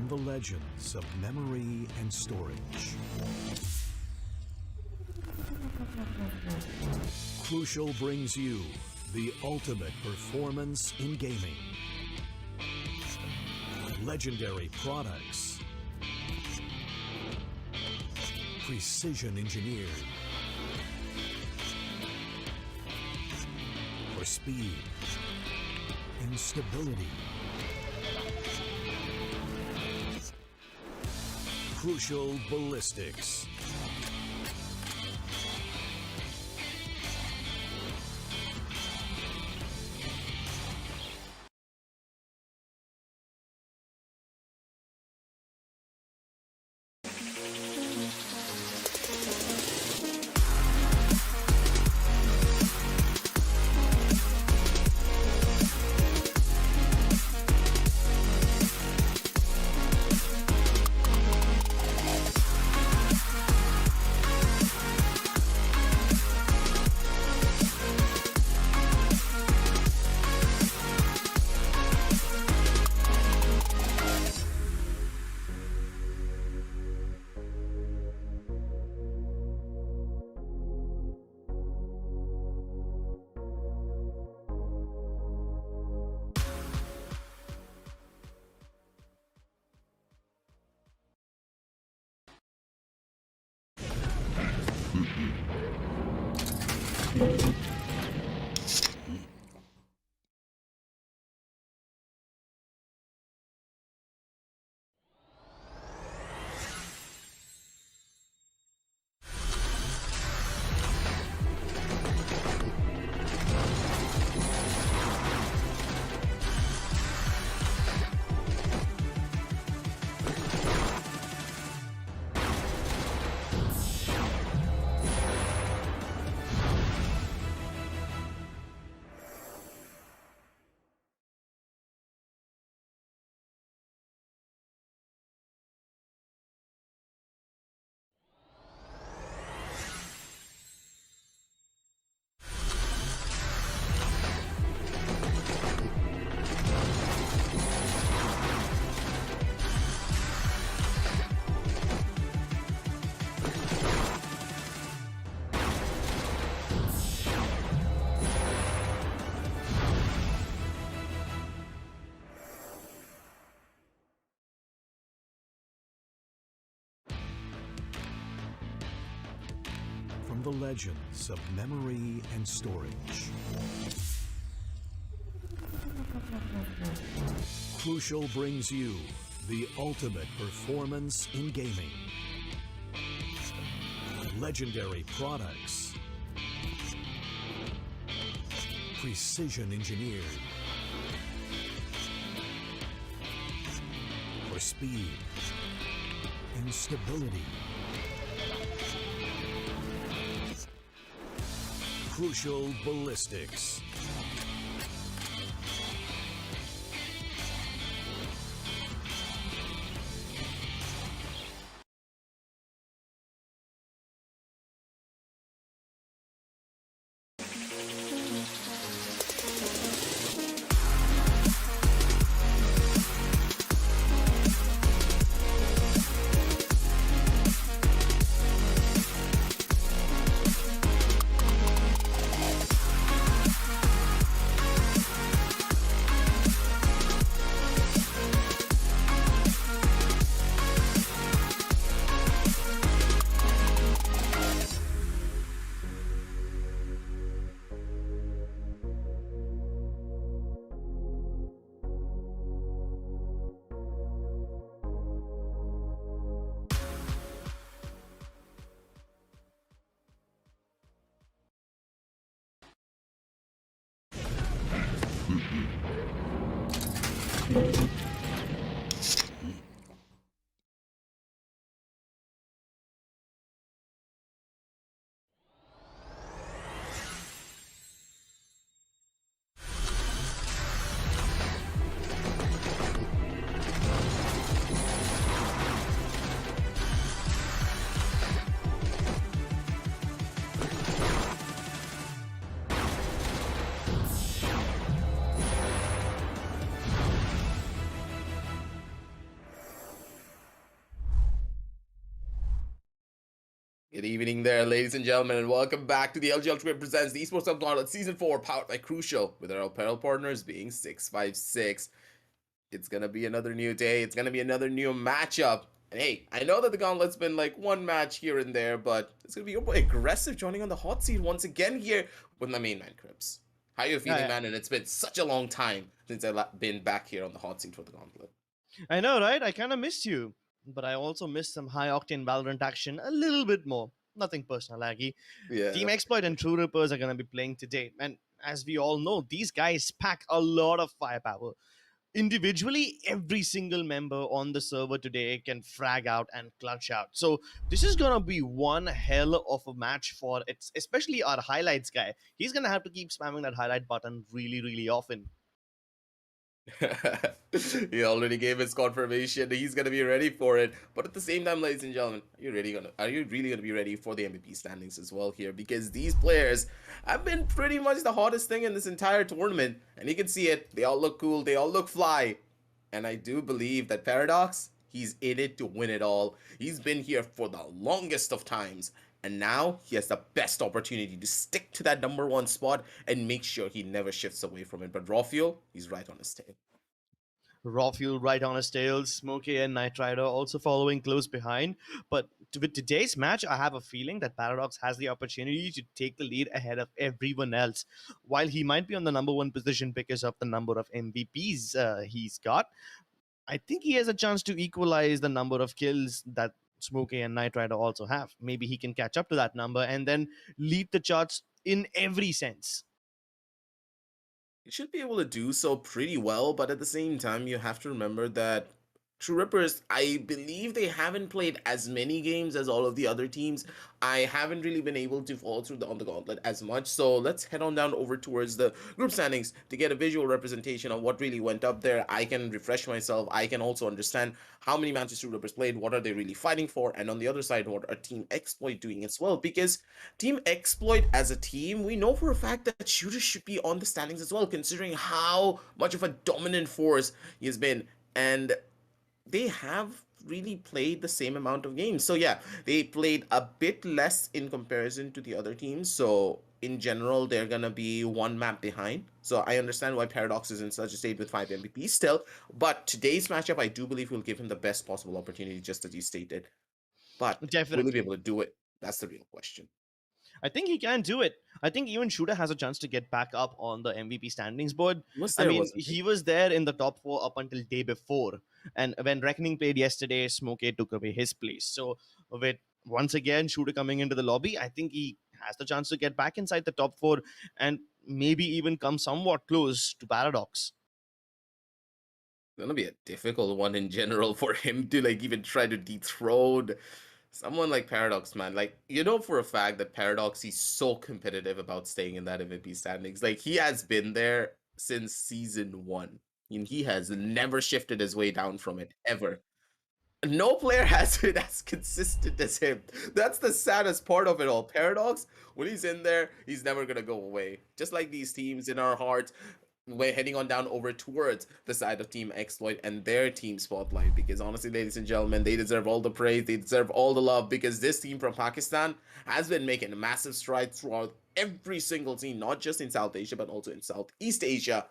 The legends of memory and storage. Crucial brings you the ultimate performance in gaming. Legendary products. Precision engineered. For speed and stability. Crucial ballistics. From the legends of memory and storage, Crucial brings you the ultimate performance in gaming. Legendary products, precision engineered for speed and stability. Crucial Ballistics. Good evening there, ladies and gentlemen, and welcome back to the LG Ultragear presents the Esports Tec Gauntlet Season 4, powered by Crucial, with our apparel partners being 656. It's gonna be another new day, it's gonna be another new matchup. And hey, I know that the Gauntlet's been like one match here and there, but it's gonna be your boy Aggressive joining on the hot seat once again here with my main man, Crips. How you feeling, man? And it's been such a long time since I've been back here on the hot seat for the Gauntlet. I know, right? I kind of missed you. But I also missed some high octane Valorant action a little bit more. Nothing personal, Aggie. Team Yeah. Exploit and True Rippers are going to be playing today. And as we all know, these guys pack a lot of firepower. Individually, every single member on the server today can frag out and clutch out. So this is going to be one hell of a match for it, especially our highlights guy. He's going to have to keep spamming that highlight button really, really often. He already gave his confirmation. He's gonna be ready for it. But at the same time, ladies and gentlemen, are you really gonna be ready for the MVP standings as well here? Because these players have been pretty much the hottest thing in this entire tournament. And you can see it. They all look cool, they all look fly. And I do believe that Paradox, he's in it to win it all. He's been here for the longest of times. And now he has the best opportunity to stick to that #1 spot and make sure he never shifts away from it. But Raw Fuel, he's right on his tail. Raw Fuel right on his tail, Smokey and Knight Rider also following close behind. But with today's match, I have a feeling that Paradox has the opportunity to take the lead ahead of everyone else. While he might be on the number one position because of the number of MVPs he's got, I think he has a chance to equalize the number of kills that Smokey and Knight Rider also have. Maybe he can catch up to that number and then lead the charts in every sense. You should be able to do so pretty well, but at the same time, you have to remember that True Rippers, I believe they haven't played as many games as all of the other teams. I haven't really been able to follow through on the gauntlet as much, so let's head on down over towards the group standings to get a visual representation of what really went up there. I can refresh myself. I can also understand how many matches True Rippers played, what are they really fighting for, and on the other side, what are Team Exploit doing as well, because Team Exploit as a team, we know for a fact that Shooter should be on the standings as well, considering how much of a dominant force he has been. And they have really played the same amount of games. So yeah, they played a bit less in comparison to the other teams. So in general, they're gonna be one map behind. So I understand why Paradox is in such a state with 5 MVPs still. But today's matchup, I do believe will give him the best possible opportunity, just as you stated. But will he be Definitely. able to do it? That's the real question. I think he can do it. I think even Shooter has a chance to get back up on the MVP standings board. He was I there, mean, wasn't he? he was there in the top four up until day before. And when Reckoning played yesterday, Smokey took away his place. So with once again Shooter coming into the lobby, I think he has the chance to get back inside the top four and maybe even come somewhat close to Paradox. Gonna be a difficult one in general for him to like even try to dethrone someone like Paradox, man. Like, you know for a fact that Paradox, he's so competitive about staying in that MVP standings. Like, he has been there since season one, and he has never shifted his way down from it ever. No player has been as consistent as him. That's the saddest part of it all. Paradox, when he's in there, he's never gonna go away. Just like these teams in our hearts, we're heading on down over towards the side of Team Exploit and their team spotlight. Because honestly, ladies and gentlemen, they deserve all the praise, they deserve all the love, because this team from Pakistan has been making massive strides throughout every single team, not just in South Asia, but also in Southeast Asia.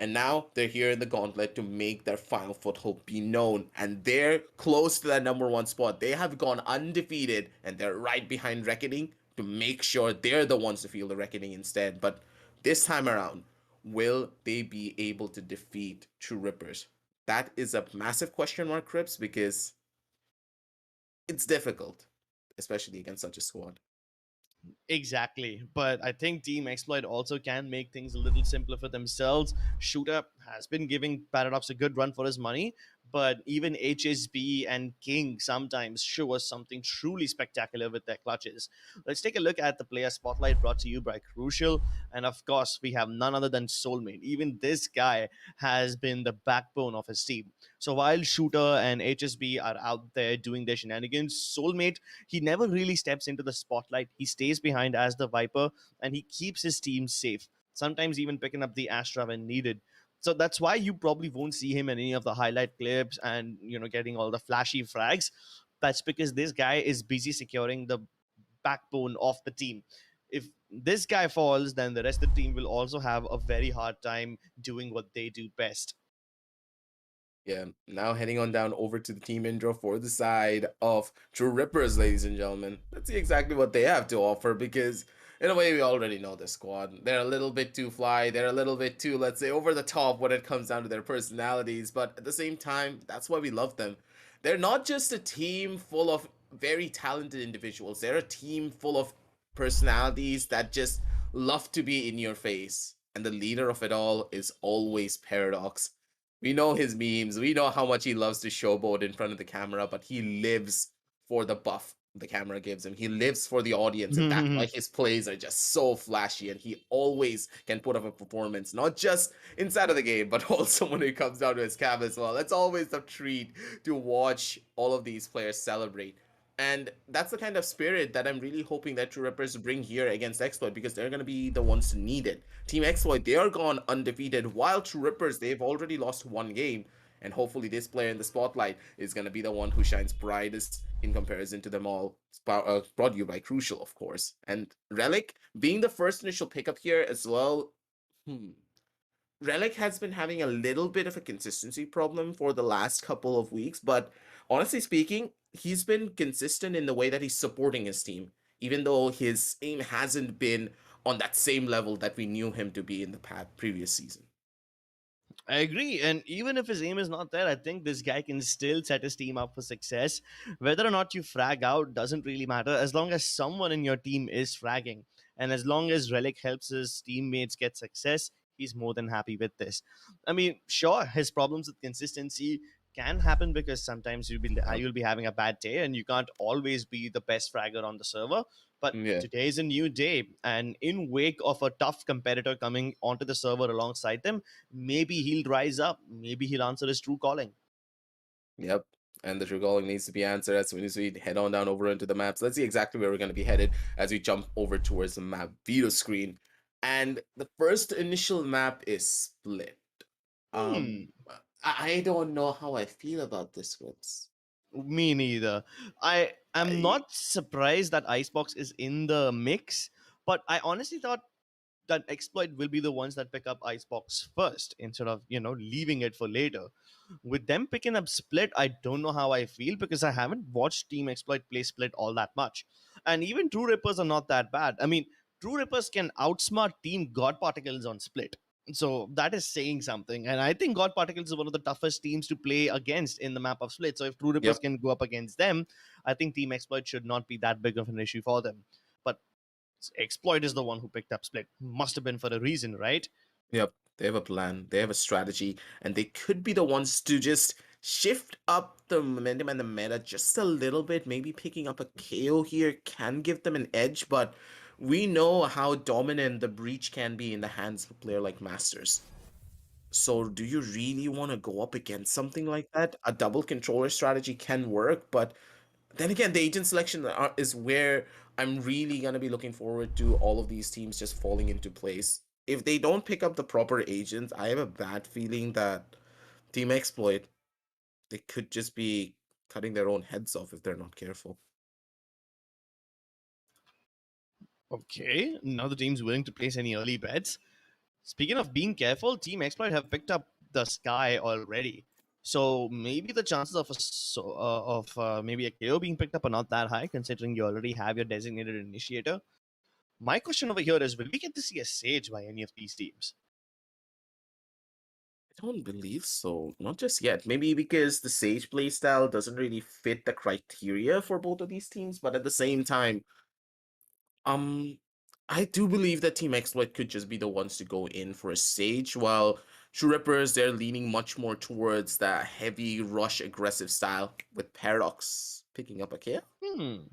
And now they're here in the gauntlet to make their final foothold be known. And they're close to that number one spot. They have gone undefeated and they're right behind Reckoning to make sure they're the ones to feel the Reckoning instead. But this time around, will they be able to defeat True Rippers? That is a massive question mark, Crips, because it's difficult, especially against such a squad. Exactly. But I think Team Exploit also can make things a little simpler for themselves. Shooter has been giving Paradox a good run for his money, but even HSB and King sometimes show us something truly spectacular with their clutches. Let's take a look at the player spotlight brought to you by Crucial. And of course, we have none other than Soulmate. Even this guy has been the backbone of his team. So while Shooter and HSB are out there doing their shenanigans, Soulmate, he never really steps into the spotlight. He stays behind as the Viper and he keeps his team safe, sometimes even picking up the Astra when needed. So that's why you probably won't see him in any of the highlight clips and getting all the flashy frags. That's because this guy is busy securing the backbone of the team. If this guy falls, then the rest of the team will also have a very hard time doing what they do best. Yeah, now heading on down over to the team intro for the side of True Rippers, ladies and gentlemen. Let's see exactly what they have to offer, because in a way we already know the squad. They're a little bit too fly, they're a little bit too, let's say, over the top when it comes down to their personalities, but at the same time, that's why we love them. They're not just a team full of very talented individuals, they're a team full of personalities that just love to be in your face. And the leader of it all is always Paradox. We know his memes. We know how much he loves to showboat in front of the camera, but he lives for the buff the camera gives him. He lives for the audience, and that's why his plays are just so flashy, and he always can put up a performance, not just inside of the game, but also when it comes down to his cam as well. It's always a treat to watch all of these players celebrate. And that's the kind of spirit that I'm really hoping that True Rippers bring here against Exploit, because they're going to be the ones to need it. Team Exploit, they are gone undefeated, while True Rippers, they've already lost one game. And hopefully this player in the spotlight is going to be the one who shines brightest in comparison to them all. Brought you by Crucial, of course. And Relic, being the first initial pickup here as well, Relic has been having a little bit of a consistency problem for the last couple of weeks, but honestly speaking, he's been consistent in the way that he's supporting his team, even though his aim hasn't been on that same level that we knew him to be in the previous season. I agree. And even if his aim is not there, I think this guy can still set his team up for success. Whether or not you frag out doesn't really matter as long as someone in your team is fragging. And as long as Relic helps his teammates get success, he's more than happy with this. I mean, sure, his problems with consistency can happen because sometimes Yep. you'll be having a bad day and you can't always be the best fragger on the server. But Yeah. today is a new day, and in wake of a tough competitor coming onto the server alongside them, maybe he'll rise up. Maybe he'll answer his true calling. Yep. And the true calling needs to be answered as soon as we head on down over into the maps. Let's see exactly where we're going to be headed as we jump over towards the map video screen. And the first initial map is Split. Hmm. Um, I don't know how I feel about this, Woods. Me neither. I am I, not surprised that Icebox is in the mix, but I honestly thought that Exploit will be the ones that pick up Icebox first instead of, leaving it for later. With them picking up Split, I don't know how I feel because I haven't watched Team Exploit play Split all that much. And even True Rippers are not that bad. I mean, True Rippers can outsmart Team God Particles on Split. So that is saying something. And I think God Particles is one of the toughest teams to play against in the map of Split. So if True Rippers yep. can go up against them, I think Team Exploit should not be that big of an issue for them. But Exploit is the one who picked up Split. Must have been for a reason, right? Yep, they have a plan, they have a strategy, and they could be the ones to just shift up the momentum and the meta just a little bit. Maybe picking up a KO here can give them an edge, but we know how dominant the breach can be in the hands of a player like Masters. So, do you really want to go up against something like that? A double controller strategy can work, but then again, the agent selection is where I'm really gonna be looking forward to all of these teams just falling into place. If they don't pick up the proper agents, I have a bad feeling that Team Exploit, they could just be cutting their own heads off if they're not careful. Okay, now the team's willing to place any early bets. Speaking of being careful, Team Exploit have picked up the Sky already. So maybe the chances of maybe a KO being picked up are not that high, considering you already have your designated initiator. My question over here is: will we get to see a Sage by any of these teams? I don't believe so. Not just yet. Maybe because the Sage playstyle doesn't really fit the criteria for both of these teams, but at the same time, Um, I do believe that Team Exploit could just be the ones to go in for a Sage, while True Rippers, they're leaning much more towards that heavy rush aggressive style with Paradox picking up a kill. Hmm.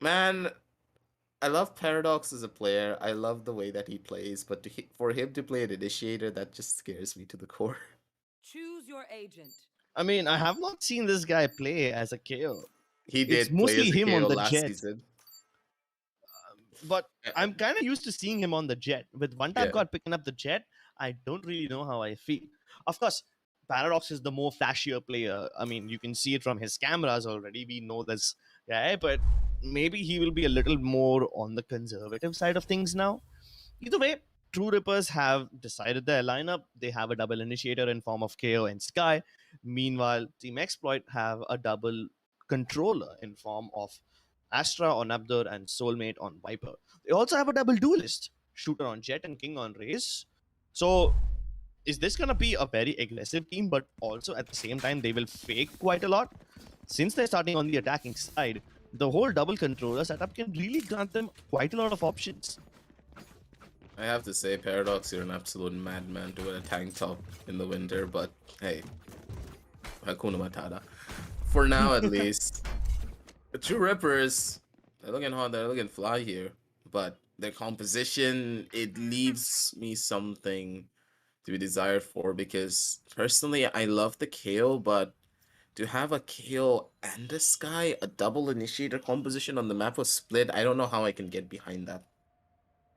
Man, I love Paradox as a player. I love the way that he plays, but for him to play an initiator, that just scares me to the core. Choose your agent. I mean, I have not seen this guy play as a KO. He It's did play mostly as a him KO on the last Jet, season. but Uh, I'm kind of used to seeing him on the Jet. With one tap Yeah. God picking up the Jet, I don't really know how I feel. Of course, Paradox is the more flashier player. I mean, you can see it from his cameras already. We know this guy, but maybe he will be a little more on the conservative side of things now. Either way, True Rippers have decided their lineup. They have a double initiator in form of KO and Sky. Meanwhile, Team Exploit have a double controller in form of Astra on Abdur and Soulmate on Viper. They also have a double duelist, Shooter on Jet and King on Raze. So, is this going to be a very aggressive team, but also at the same time, they will fake quite a lot? Since they're starting on the attacking side, the whole double controller setup can really grant them quite a lot of options. I have to say, Paradox, you're an absolute madman to wear a tank top in the winter, but hey, Hakuna Matata. For now, at least. The True Rippers, they're looking hard, they're looking fly here, but their composition, it leaves me something to be desired for because personally, I love the KO, but to have a KO and a Sky, a double initiator composition on the map of Split, I don't know how I can get behind that.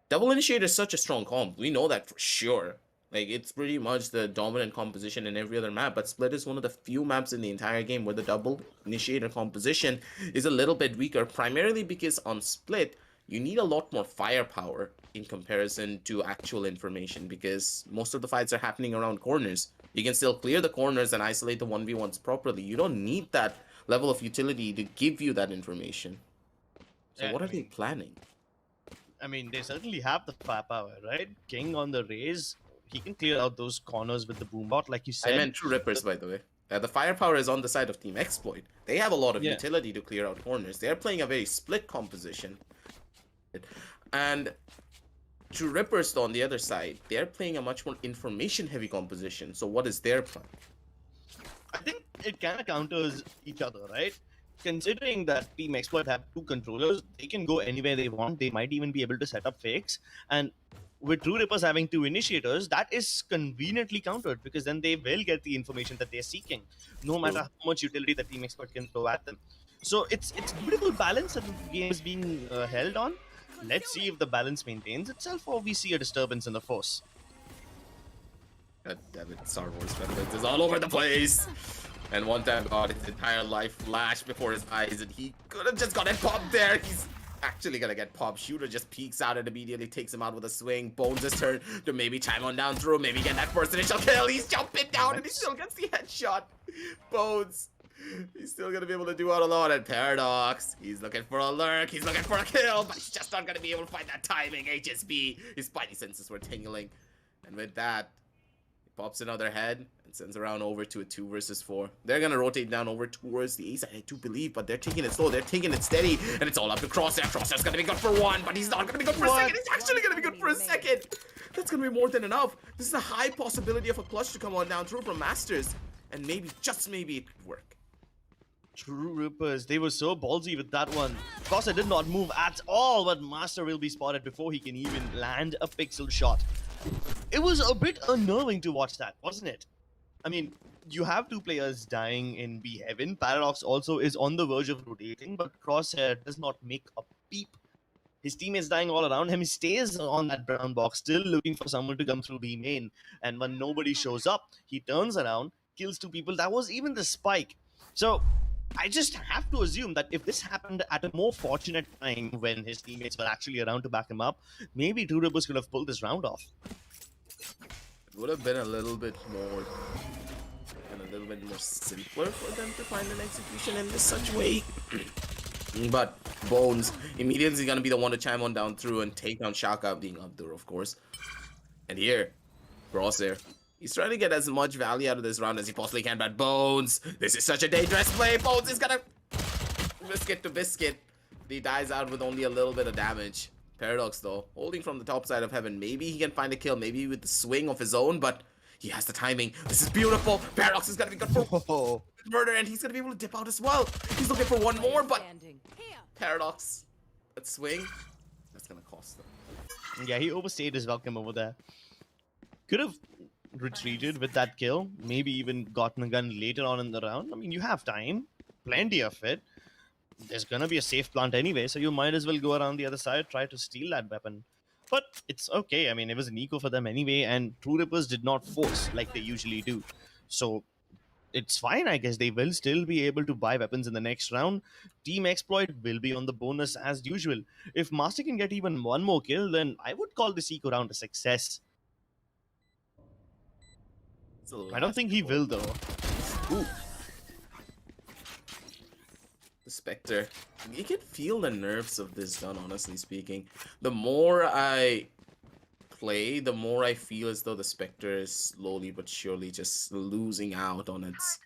Double Initiator is such a strong comp. We know that for sure. Like, it's pretty much the dominant composition in every other map, but Split is one of the few maps in the entire game where the double initiator composition is a little bit weaker, primarily because on Split, you need a lot more firepower in comparison to actual information, because most of the fights are happening around corners. You can still clear the corners and isolate the 1v1s properly. You don't need that level of utility to give you that information. So Yeah, what are they planning? I mean, they certainly have the firepower, right? King on the raise, he can clear out those corners with the boombot, like you I said. meant True Rippers, by the way. The firepower is on the side of Team Exploit. They have a lot of Yeah. utility to clear out corners. They're playing a very split composition. And True Rippers, though, on the other side, they're playing a much more information-heavy composition. So what is their plan? I think it kind of counters each other, right? Considering that Team Exploit have 2 controllers, they can go anywhere they want. They might even be able to set up fakes. And with True Rippers having 2 initiators, that is conveniently countered, because then they will get the information that they're seeking, no matter how much utility that Team Exploit can throw at them. So it's beautiful balance that the game is being held on. Let's see if the balance maintains itself, or we see a disturbance in the force. God damn it, Star Wars reference is all over the place. And one time, God, his entire life flashed before his eyes, and he could have just gotten popped there. He's actually gonna get popped. Shooter just peeks out and immediately takes him out with a swing. Bones' turn to maybe chime on down through, maybe get that first initial kill. He's jumping down and he still gets the headshot. Bones, he's still gonna be able to do out a lot. And Paradox, he's looking for a lurk, he's looking for a kill, but he's just not gonna be able to find that timing. HSB, his spidey senses were tingling. And with that, pops another head and sends around over to a 2 versus 4. They're gonna rotate down over towards the A side, I do believe, but they're taking it slow, they're taking it steady, and it's all up to Crosshair. Crosshair's gonna be good for 1, but he's not gonna be good for a second. He's actually gonna be good for a second. That's gonna be more than enough. This is a high possibility of a clutch to come on down through from Masters, and maybe, just maybe, it could work. True Rippers, they were so ballsy with that one. Costa did not move at all, but Master will be spotted before he can even land a pixel shot. It was a bit unnerving to watch that, wasn't it? I mean, you have 2 players dying in B Heaven. Paradox also is on the verge of rotating, but Crosshair does not make a peep. His teammates dying all around him. He stays on that brown box, still looking for someone to come through B main. And when nobody shows up, he turns around, kills 2 people. That was even the spike. So I just have to assume that if this happened at a more fortunate time when his teammates were actually around to back him up, maybe True Rippers could have pulled this round off. It would have been a little bit more, and a little bit more simpler for them to find an execution in this such way. But Bones immediately gonna be the one to chime on down through and take down Shaka, being Abdur, of course. And here, Crosshair, he's trying to get as much value out of this round as he possibly can, but Bones, this is such a dangerous play. Bones is gonna biscuit to biscuit. He dies out with only a little bit of damage. Paradox, though, holding from the top side of heaven. Maybe he can find a kill, maybe with the swing of his own, but he has the timing. This is beautiful. Paradox is gonna be good for murder, and he's gonna be able to dip out as well. He's looking for one more, but Paradox, that swing, that's gonna cost them. Yeah, he overstayed his welcome over there. Could have retreated with that kill, maybe even gotten a gun later on in the round. I mean, you have time, plenty of it. There's gonna be a safe plant anyway, so you might as well go around the other side, try to steal that weapon. But it's okay, I mean, it was an eco for them anyway, and True Rippers did not force like they usually do. So it's fine, I guess. They will still be able to buy weapons in the next round. Team Exploit will be on the bonus as usual. If Master can get even 1 more kill, then I would call this eco round a success. I don't think he will, though. Ooh. The Spectre. You can feel the nerves of this gun, honestly speaking. The more I play, the more I feel as though the Spectre is slowly but surely just losing out on its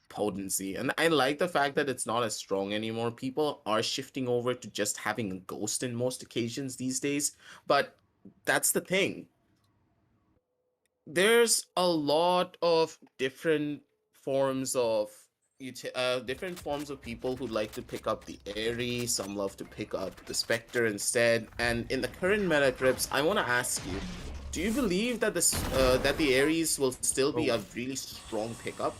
potency. And I like the fact that it's not as strong anymore. People are shifting over to just having a ghost in most occasions these days. But that's the thing. There's a lot of different forms of people who like to pick up the Airy. Some love to pick up the Spectre instead. And in the current meta trips, I want to ask you, do you believe that the Aries will still be a really strong pickup?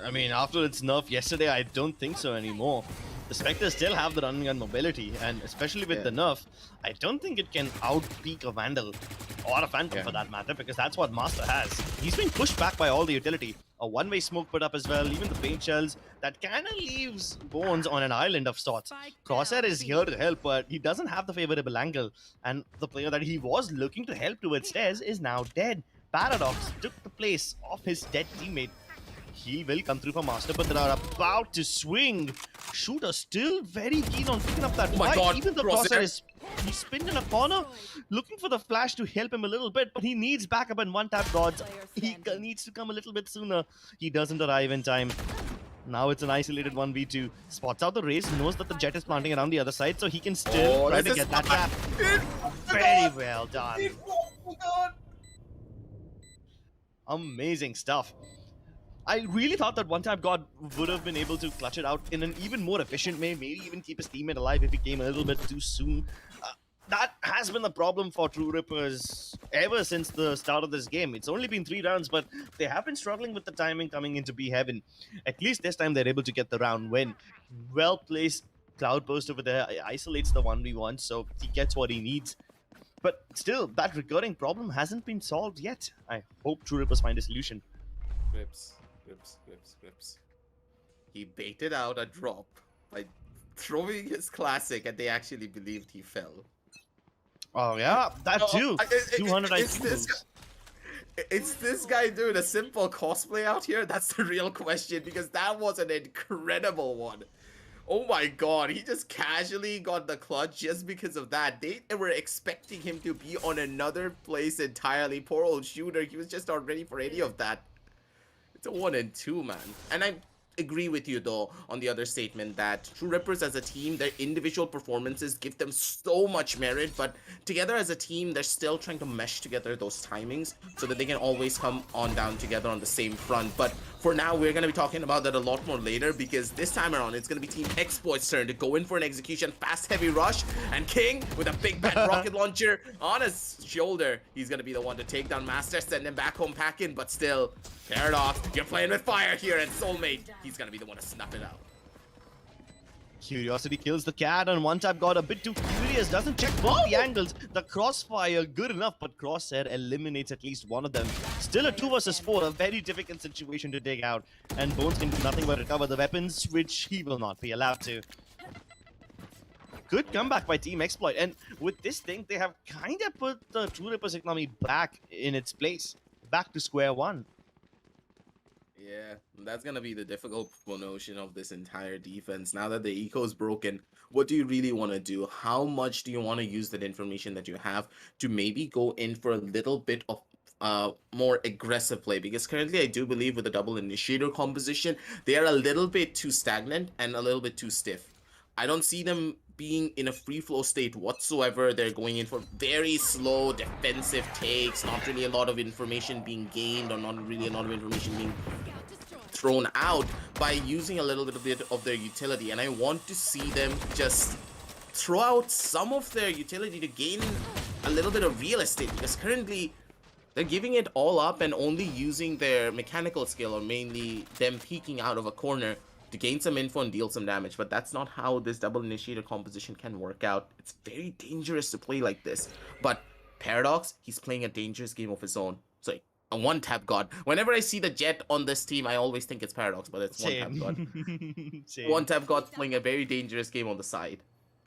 I mean, after its nerf yesterday, I don't think so anymore. The Spectre still have the run and gun mobility, and especially with the nerf, I don't think it can out-peak a Vandal, or a Phantom for that matter, because that's what Master has. He's being pushed back by all the utility. A one-way smoke put up as well, even the paint shells. That kind of leaves Bones on an island of sorts. Crosshair is here to help, but he doesn't have the favorable angle. And the player that he was looking to help towards stairs is now dead. Paradox took the place of his dead teammate. He will come through for Master, but they are about to swing. Shooter still very keen on picking up that Oh my fight. God, Even the Crosshair. Crosshair is he's pinned in a corner, looking for the flash to help him a little bit, but he needs backup and one-tap gods. He needs to come a little bit sooner. He doesn't arrive in time. Now it's an isolated 1v2. Spots out the race, knows that the jet is planting around the other side, so he can still try to get that trap. Very well done. Amazing stuff. I really thought that one-tap God would have been able to clutch it out in an even more efficient way, maybe even keep his teammate alive if he came a little bit too soon. That has been the problem for True Rippers ever since the start of this game. It's only been 3 rounds, but they have been struggling with the timing coming into B Heaven. At least this time they're able to get the round win. Well-placed Cloudburst over there isolates the 1v1, so he gets what he needs. But still, that recurring problem hasn't been solved yet. I hope True Rippers find a solution. Grips. He baited out a drop by throwing his classic, and they actually believed he fell. Oh yeah, that too. 200 it's IQ this, moves. it's this guy doing a simple cosplay out here? That's the real question, because that was an incredible one. Oh my god, he just casually got the clutch just because of that. They were expecting him to be on another place entirely. Poor old Shooter, he was just not ready for any of that. It's a 1 and 2, man. And I agree with you, though, on the other statement that True Rippers as a team, their individual performances give them so much merit, but together as a team, they're still trying to mesh together those timings so that they can always come on down together on the same front. But for now, we're going to be talking about that a lot more later, because this time around, it's going to be Team Exploits' turn to go in for an execution, fast, heavy rush, and King, with a big bad rocket launcher on his shoulder, he's going to be the one to take down Master, send him back home packing, but still, Paradox, you're playing with fire here, and Soulmate, he's going to be the one to snuff it out. Curiosity kills the cat, and one-tap got a bit too curious, doesn't check both the angles. The crossfire, good enough, but Crosshair eliminates at least one of them. Still a 2 versus 4, a very difficult situation to take out, and Bones can do nothing but recover the weapons, which he will not be allowed to. Good comeback by Team Exploit, and with this thing, they have kind of put the True Rippers economy back in its place, back to square one. Yeah, that's going to be the difficult notion of this entire defense. Now that the eco is broken, what do you really want to do? How much do you want to use that information that you have to maybe go in for a little bit of more aggressive play? Because currently I do believe with the double initiator composition, they are a little bit too stagnant and a little bit too stiff. I don't see them being in a free flow state whatsoever. They're going in for very slow defensive takes, not really a lot of information being gained, or not really a lot of information being thrown out by using a little bit of their utility. And I want to see them just throw out some of their utility to gain a little bit of real estate, because currently they're giving it all up and only using their mechanical skill, or mainly them peeking out of a corner to gain some info and deal some damage. But that's not how this double initiator composition can work out. It's very dangerous to play like this. But Paradox, he's playing a dangerous game of his own. So a one-tap god. Whenever I see the jet on this team, I always think it's Paradox, but it's one-tap god. One-tap god playing a very dangerous game on the side.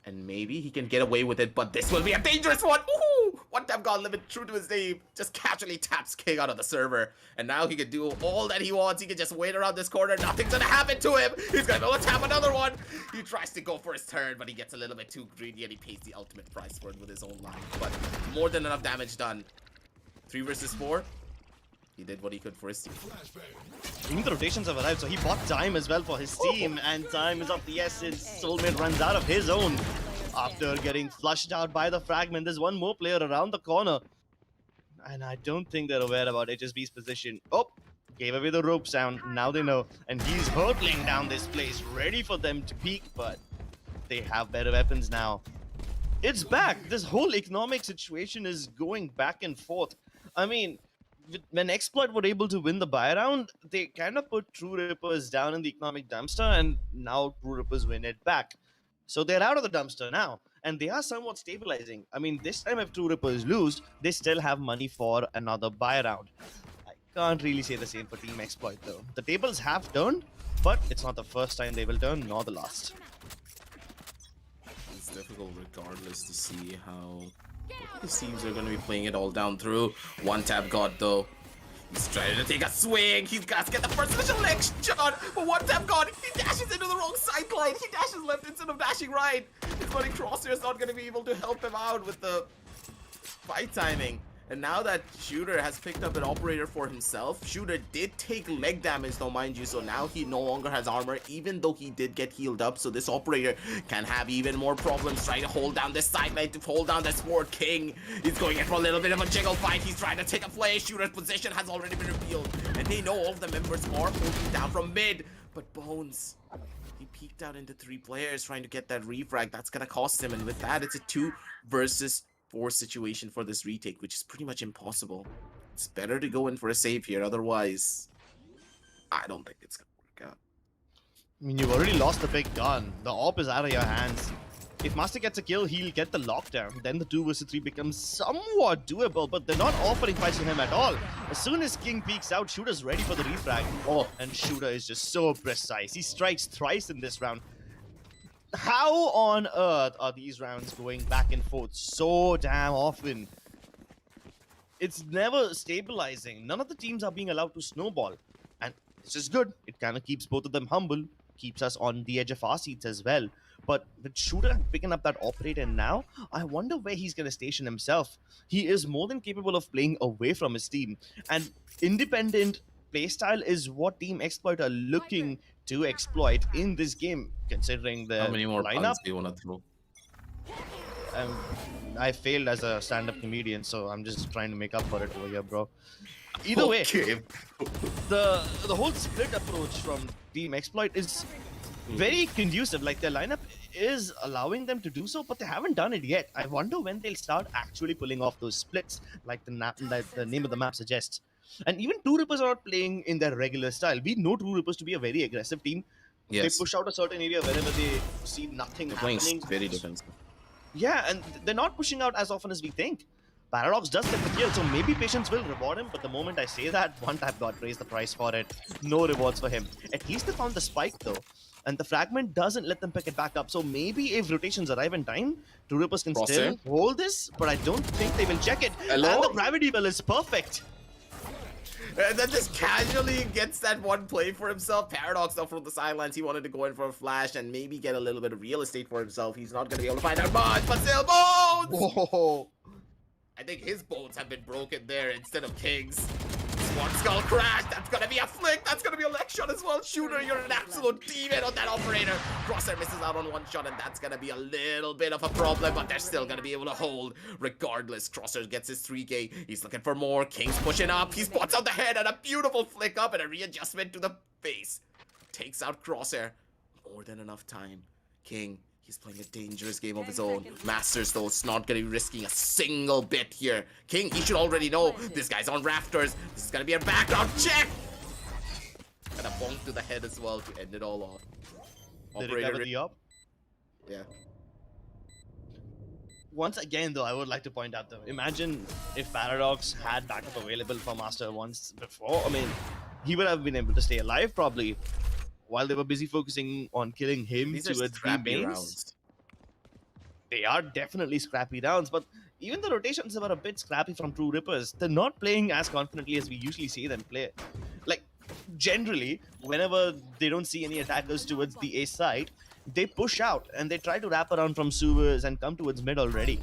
And maybe he can get away with it, but this will be a dangerous one! Woohoo! One-tap god living true to his name. Just casually taps King out of the server. And now he can do all that he wants. He can just wait around this corner. Nothing's gonna happen to him. He's gonna go tap another one. He tries to go for his turn, but he gets a little bit too greedy, and he pays the ultimate price for it with his own line. But more than enough damage done. 3 versus 4. He did what he could for his team. Even the rotations have arrived, so he bought time as well for his team, and time is of the essence. Soulmate runs out of his own after getting flushed out by the fragment. There's one more player around the corner, and I don't think they're aware about HSB's position. Oh, gave away the rope sound. Now they know, and he's hurtling down this place, ready for them to peek, but they have better weapons now. It's back. This whole economic situation is going back and forth. I mean, when Exploit were able to win the buy round, they kind of put True Rippers down in the economic dumpster, and now True Rippers win it back. So they're out of the dumpster now, and they are somewhat stabilizing. I mean, this time if True Rippers lose, they still have money for another buy round. I Can't really say the same for Team Exploit though. The tables have turned, but it's not the first time they will turn, nor the last. It's difficult regardless to see how both these teams are going to be playing it all down through. One tap God though. He's trying to take a swing. He's got to get the first initial leg shot. But one tap God, he dashes into the wrong sideline. He dashes left instead of dashing right. His buddy Crosshair is not going to be able to help him out with the fight timing. And now that Shooter has picked up an operator for himself, Shooter did take leg damage though, mind you, so now he no longer has armor, even though he did get healed up. So this operator can have even more problems trying to hold down this sideline, to hold down this Sword King. He's going in for a little bit of a jiggle fight. He's trying to take a play. Shooter's position has already been revealed, and they know all of the members are holding down from mid. But Bones, he peeked out into 3 players trying to get that refrag. That's gonna cost him, and with that, it's a 2 versus 4 situation for this retake, which is pretty much impossible. It's better to go in for a save here, otherwise I don't think it's gonna work out. I mean, you've already lost the big gun. The AWP is out of your hands. If Master gets a kill, he'll get the lockdown. Then the 2 versus 3 becomes somewhat doable, but they're not offering fights to him at all. As soon as King peeks out, Shooter's ready for the refrag. Oh, and Shooter is just so precise. He strikes thrice in this round. How on earth are these rounds going back and forth so damn often? It's never stabilizing. None of the teams are being allowed to snowball. And it's just good. It kind of keeps both of them humble, keeps us on the edge of our seats as well. But with Shooter picking up that operator now, I wonder where he's going to station himself. He is more than capable of playing away from his team. And independent playstyle is what Team Exploit are looking to exploit in this game, considering the How many more lineup. puns do you want to throw? I failed as a stand-up comedian, so I'm just trying to make up for it over here, bro. Either way, the whole split approach from Team Exploit is very conducive. Like, their lineup is allowing them to do so, but they haven't done it yet. I wonder when they'll start actually pulling off those splits, like the name of the map suggests. And even True Rippers are not playing in their regular style. We know True Rippers to be a very aggressive team. Yes. They push out a certain area wherever they see nothing They're happening. playing very defensive. Yeah, and they're not pushing out as often as we think. Paradox does get the kill, so maybe Patience will reward him, but the moment I say that, one tap God raised the price for it. No rewards for him. At least they found the spike though. And the fragment doesn't let them pick it back up. So maybe if rotations arrive in time, True Rippers can still hold this, but I don't think they will check it. Hello? And the gravity bell is perfect. And then just casually gets that one play for himself. Paradox though from the sidelines, he wanted to go in for a flash and maybe get a little bit of real estate for himself. He's not going to be able to find out much, but still Bones! Whoa. I think his bones have been broken there instead of King's. One skull crash, that's gonna be a flick, that's gonna be a leg shot as well. Shooter, you're an absolute demon on that operator. Crosshair misses out on one shot, and that's gonna be a little bit of a problem, but they're still gonna be able to hold regardless. Crosshair gets his 3k, he's looking for more. King's pushing up, he spots out the head, and a beautiful flick up and a readjustment to the face. Takes out Crosshair. More than enough time. King, he's playing a dangerous game of his own. Masters, though, it's not going to be risking a single bit here. King, he should already know this guy's on rafters. This is going to be a background check. And a bonk to the head as well to end it all off. They recover the up. Yeah. Once again, though, I would like to point out, though, imagine if Paradox had backup available for Master once before. I mean, he would have been able to stay alive, probably, while they were busy focusing on killing him These are towards the scrappy mains. rounds. They are definitely scrappy rounds, but even the rotations were a bit scrappy from True Rippers. They're not playing as confidently as we usually see them play. Like, generally, whenever they don't see any attackers towards the A side, they push out and they try to wrap around from sewers and come towards mid already.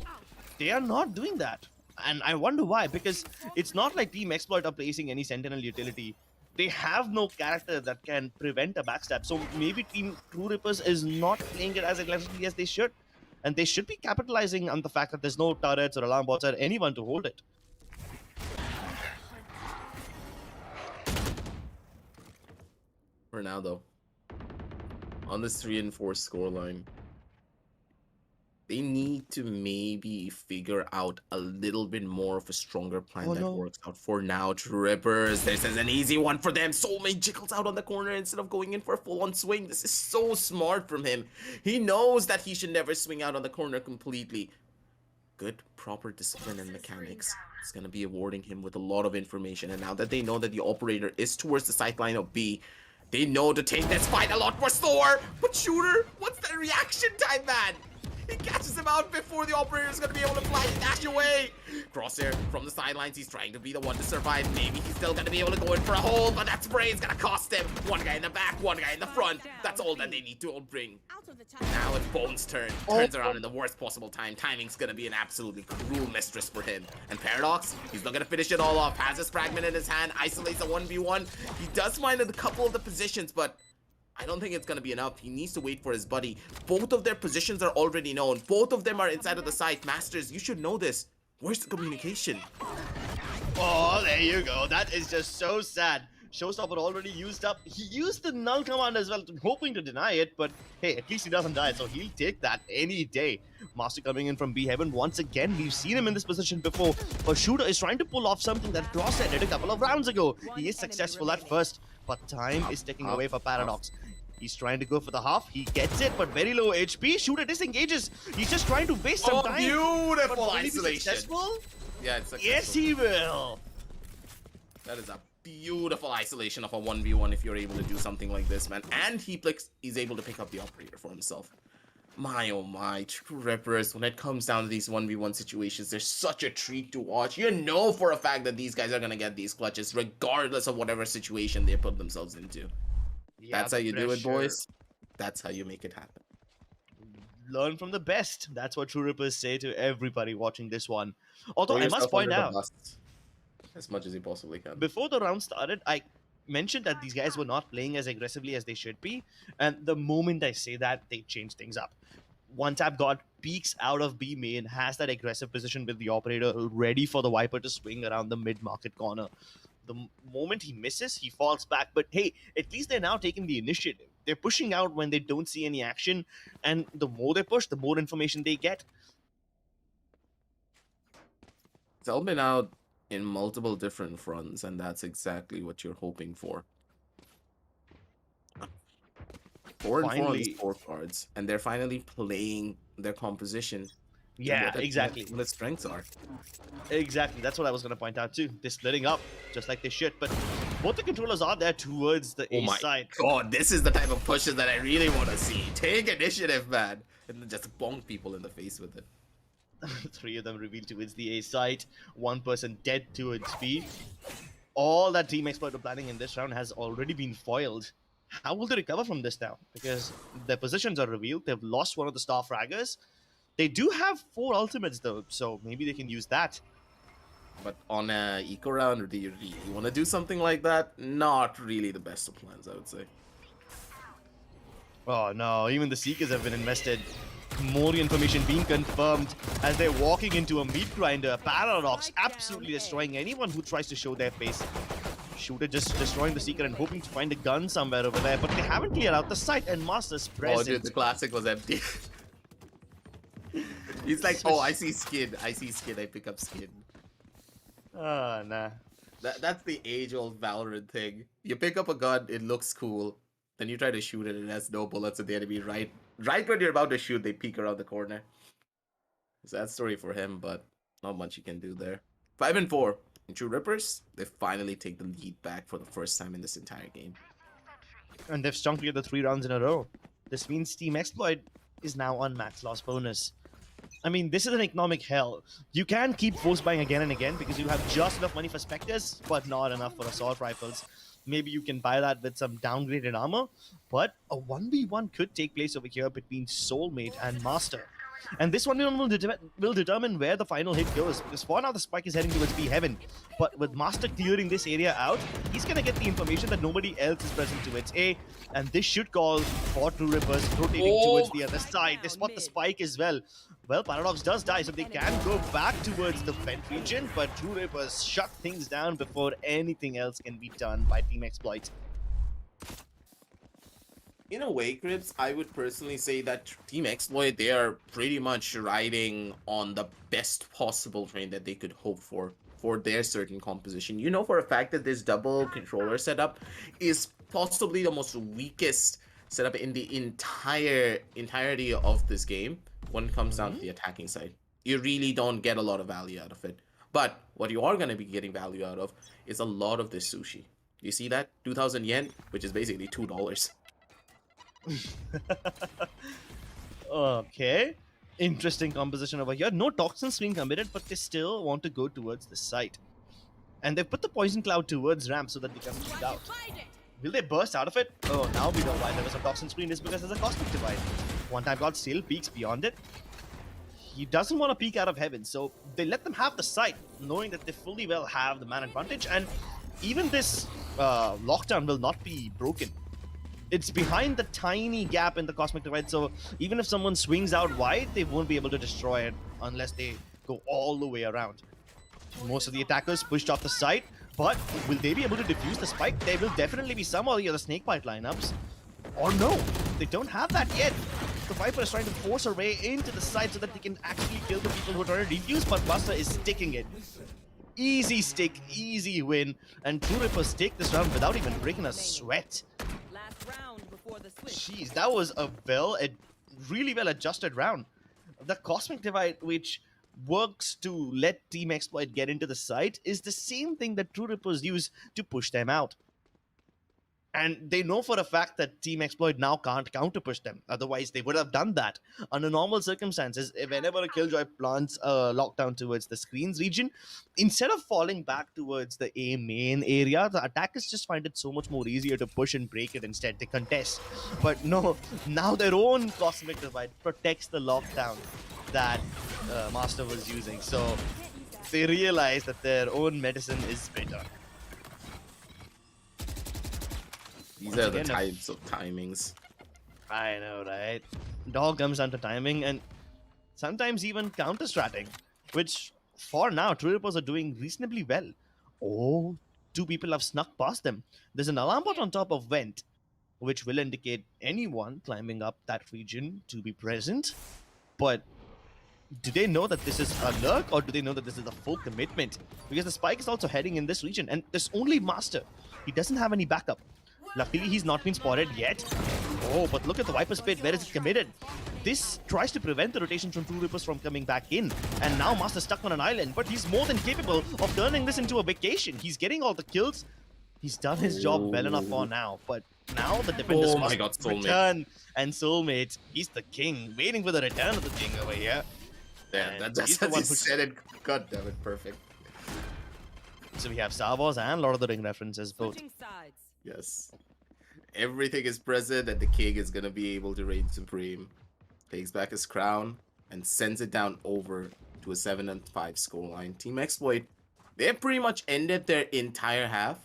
They are not doing that. And I wonder why, because it's not like Team Exploit are placing any Sentinel utility. They have no character that can prevent a backstab. So maybe Team True Rippers is not playing it as aggressively as they should. And they should be capitalizing on the fact that there's no turrets or alarm bots or anyone to hold it. For now, though, on this 3 and 4 scoreline, they need to maybe figure out a little bit more of a stronger plan that works out. For now, True Rippers, this is an easy one for them. Soulmate jiggles out on the corner instead of going in for a full-on swing. This is so smart from him. He knows that he should never swing out on the corner completely. good, proper discipline and mechanics. It's going to be awarding him with a lot of information. And now that they know that the operator is towards the sideline of B, they know to take this fight a lot more slower. But Shooter, what's the reaction time, man? He catches him out before the operator is going to be able to fly and dash away. Crosshair from the sidelines. He's trying to be the one to survive. Maybe he's still going to be able to go in for a hold, but that spray is going to cost him. One guy in the back, one guy in the front. That's all that they need to bring. Now it's Bone's turn. Turns around in the worst possible time. Timing's going to be an absolutely cruel mistress for him. And Paradox, he's not going to finish it all off. Has his fragment in his hand. Isolates a 1v1. He does find a couple of the positions, but I don't think it's going to be enough. He needs to wait for his buddy. Both of their positions are already known. Both of them are inside of the site. Masters, you should know this. Where's the communication? Oh, there you go. That is just so sad. Showstopper already used up. He used the null command as well, hoping to deny it, but hey, at least he doesn't die, so he'll take that any day. Master coming in from B Heaven once again. We've seen him in this position before. But Shooter is trying to pull off something that Crosshair did a couple of rounds ago. He is successful at first, but time is ticking away for Paradox. He's trying to go for the half. He gets it, but very low HP. Shooter disengages. He's just trying to waste some time. Beautiful But will he be isolation. successful? Yeah, it's successful. Yes, he will. That is a beautiful isolation of a 1v1 if you're able to do something like this, man. And he's able to pick up the operator for himself. My oh my, True Rippers, when it comes down to these 1v1 situations, they're such a treat to watch. You know for a fact that these guys are going to get these clutches regardless of whatever situation they put themselves into. Yeah, That's how you do it, pressure. boys. That's how you make it happen. Learn from the best. That's what True Rippers say to everybody watching this one. Although Throw I must yourself point under the out, bus as much as you possibly can. before the round started, I mentioned that these guys were not playing as aggressively as they should be. And the moment I say that, they change things up. One Tap God peeks out of B main, has that aggressive position with the operator ready for the Viper to swing around the mid-market corner. The moment he misses, he falls back. But hey, at least they're now taking the initiative. They're pushing out when they don't see any action. And the more they push, the more information they get. It's all been out in multiple different fronts, and that's exactly what you're hoping for. 4 and 4 on Finally. the scorecards, and they're finally playing their composition. Yeah, exactly. What its strengths are. Exactly, that's what I was going to point out too. They're splitting up, just like they should. But both the controllers are there towards the Oh A my side. god, this is the type of pushes that I really want to see. Take initiative, man. And then just bonk people in the face with it. 3 of them revealed towards the A side. 1 person dead towards B. All that Team Exploit were planning in this round has already been foiled. How will they recover from this now? Because their positions are revealed. They've lost one of the star fraggers. They do have 4 ultimates though, so maybe they can use that. But on a eco round, do you really want to do something like that? Not really the best of plans, I would say. Oh no, even the Seekers have been invested. More information being confirmed as they're walking into a meat grinder. Paradox absolutely destroying anyone who tries to show their face. Shooter just destroying the Seeker and hoping to find a gun somewhere over there, but they haven't cleared out the site and Master's present. Oh, dude, the classic was empty. He's like, oh, I see skin. I see skin. I pick up skin. Ah, nah. That's the age-old Valorant thing. You pick up a gun, it looks cool. Then you try to shoot it, and it has no bullets, and the enemy right when you're about to shoot, they peek around the corner. Sad story for him, but not much you can do there. 5 and 4. In True Rippers, they finally take the lead back for the first time in this entire game. And they've strung together 3 rounds in a row. This means Team Exploit is now on max loss bonus. I mean, this is an economic hell. You can keep force buying again and again because you have just enough money for Spectres, but not enough for assault rifles. Maybe you can buy that with some downgraded armor, but a 1v1 could take place over here between Soulmate and Master. And this 1v1 will determine where the final hit goes, because for now the spike is heading towards B Heaven. But with Master clearing this area out, he's gonna get the information that nobody else is present towards A, and this should call for True Rippers rotating towards the other side. They spot the spike as well. Well, Paradox does die, so they can go back towards the vent region, but True Rippers shut things down before anything else can be done by Team Exploit. In a way, Crips, I would personally say that Team Exploit, they are pretty much riding on the best possible train that they could hope for their certain composition. You know for a fact that this double controller setup is possibly the most weakest setup in the entirety of this game when it comes down to the attacking side. You really don't get a lot of value out of it. But what you are going to be getting value out of is a lot of this sushi. You see that? 2,000 yen, which is basically $2. Okay. Interesting composition over here. No toxins being committed, but they still want to go towards the site. And they've put the poison cloud towards ramp so that they can shoot out. Will they burst out of it? Oh, now we know why there was a toxin screen. Is because there's a cosmic divide. One time God still peeks beyond it. He doesn't want to peek out of heaven, so they let them have the site, knowing that they fully well have the man advantage. And even this lockdown will not be broken. It's behind the tiny gap in the cosmic divide, so even if someone swings out wide, they won't be able to destroy it unless they go all the way around. Most of the attackers pushed off the site, but will they be able to defuse the spike? There will definitely be some of the other snakebite lineups. Or no, they don't have that yet. The Viper is trying to force her way into the site so that they can actually kill the people who are trying to defuse, but Buster is sticking it. Easy stick, easy win, and True Rippers take this round without even breaking a sweat. Last round before the switch. Jeez, that was a really well adjusted round. The Cosmic Divide, which works to let Team Exploit get into the site, is the same thing that True Rippers use to push them out. And they know for a fact that Team Exploit now can't counter-push them. Otherwise, they would have done that. Under normal circumstances, whenever a Killjoy plants a lockdown towards the screens region, instead of falling back towards the A main area, the attackers just find it so much more easier to push and break it instead. They contest. But no, now their own Cosmic Divide protects the lockdown that Master was using. So they realize that their own medicine is better. These Once are the again, types of timings. I know, right? It all comes down to timing and sometimes even counter-stratting, which for now, True Rippers are doing reasonably well. Oh, two people have snuck past them. There's an alarm bot on top of Vent, which will indicate anyone climbing up that region to be present. But do they know that this is a lurk or do they know that this is a full commitment? Because the spike is also heading in this region and there's only Master. He doesn't have any backup. Luckily, he's not been spotted yet. Oh, but look at the Viper Spit. Where is it committed? This tries to prevent the rotation from True Rippers from coming back in. And now Master's stuck on an island, but he's more than capable of turning this into a vacation. He's getting all the kills. He's done his job well enough for now. But now the defenders must return. And Soulmate, he's the king, waiting for the return of the king over here. Yeah, that's what he said it. God damn it, perfect. So we have Star Wars and Lord of the Ring references both. Switching sides. Yes. Everything is present and the king is going to be able to reign supreme. Takes back his crown and sends it down over to a 7-5 scoreline. Team Exploit, they pretty much ended their entire half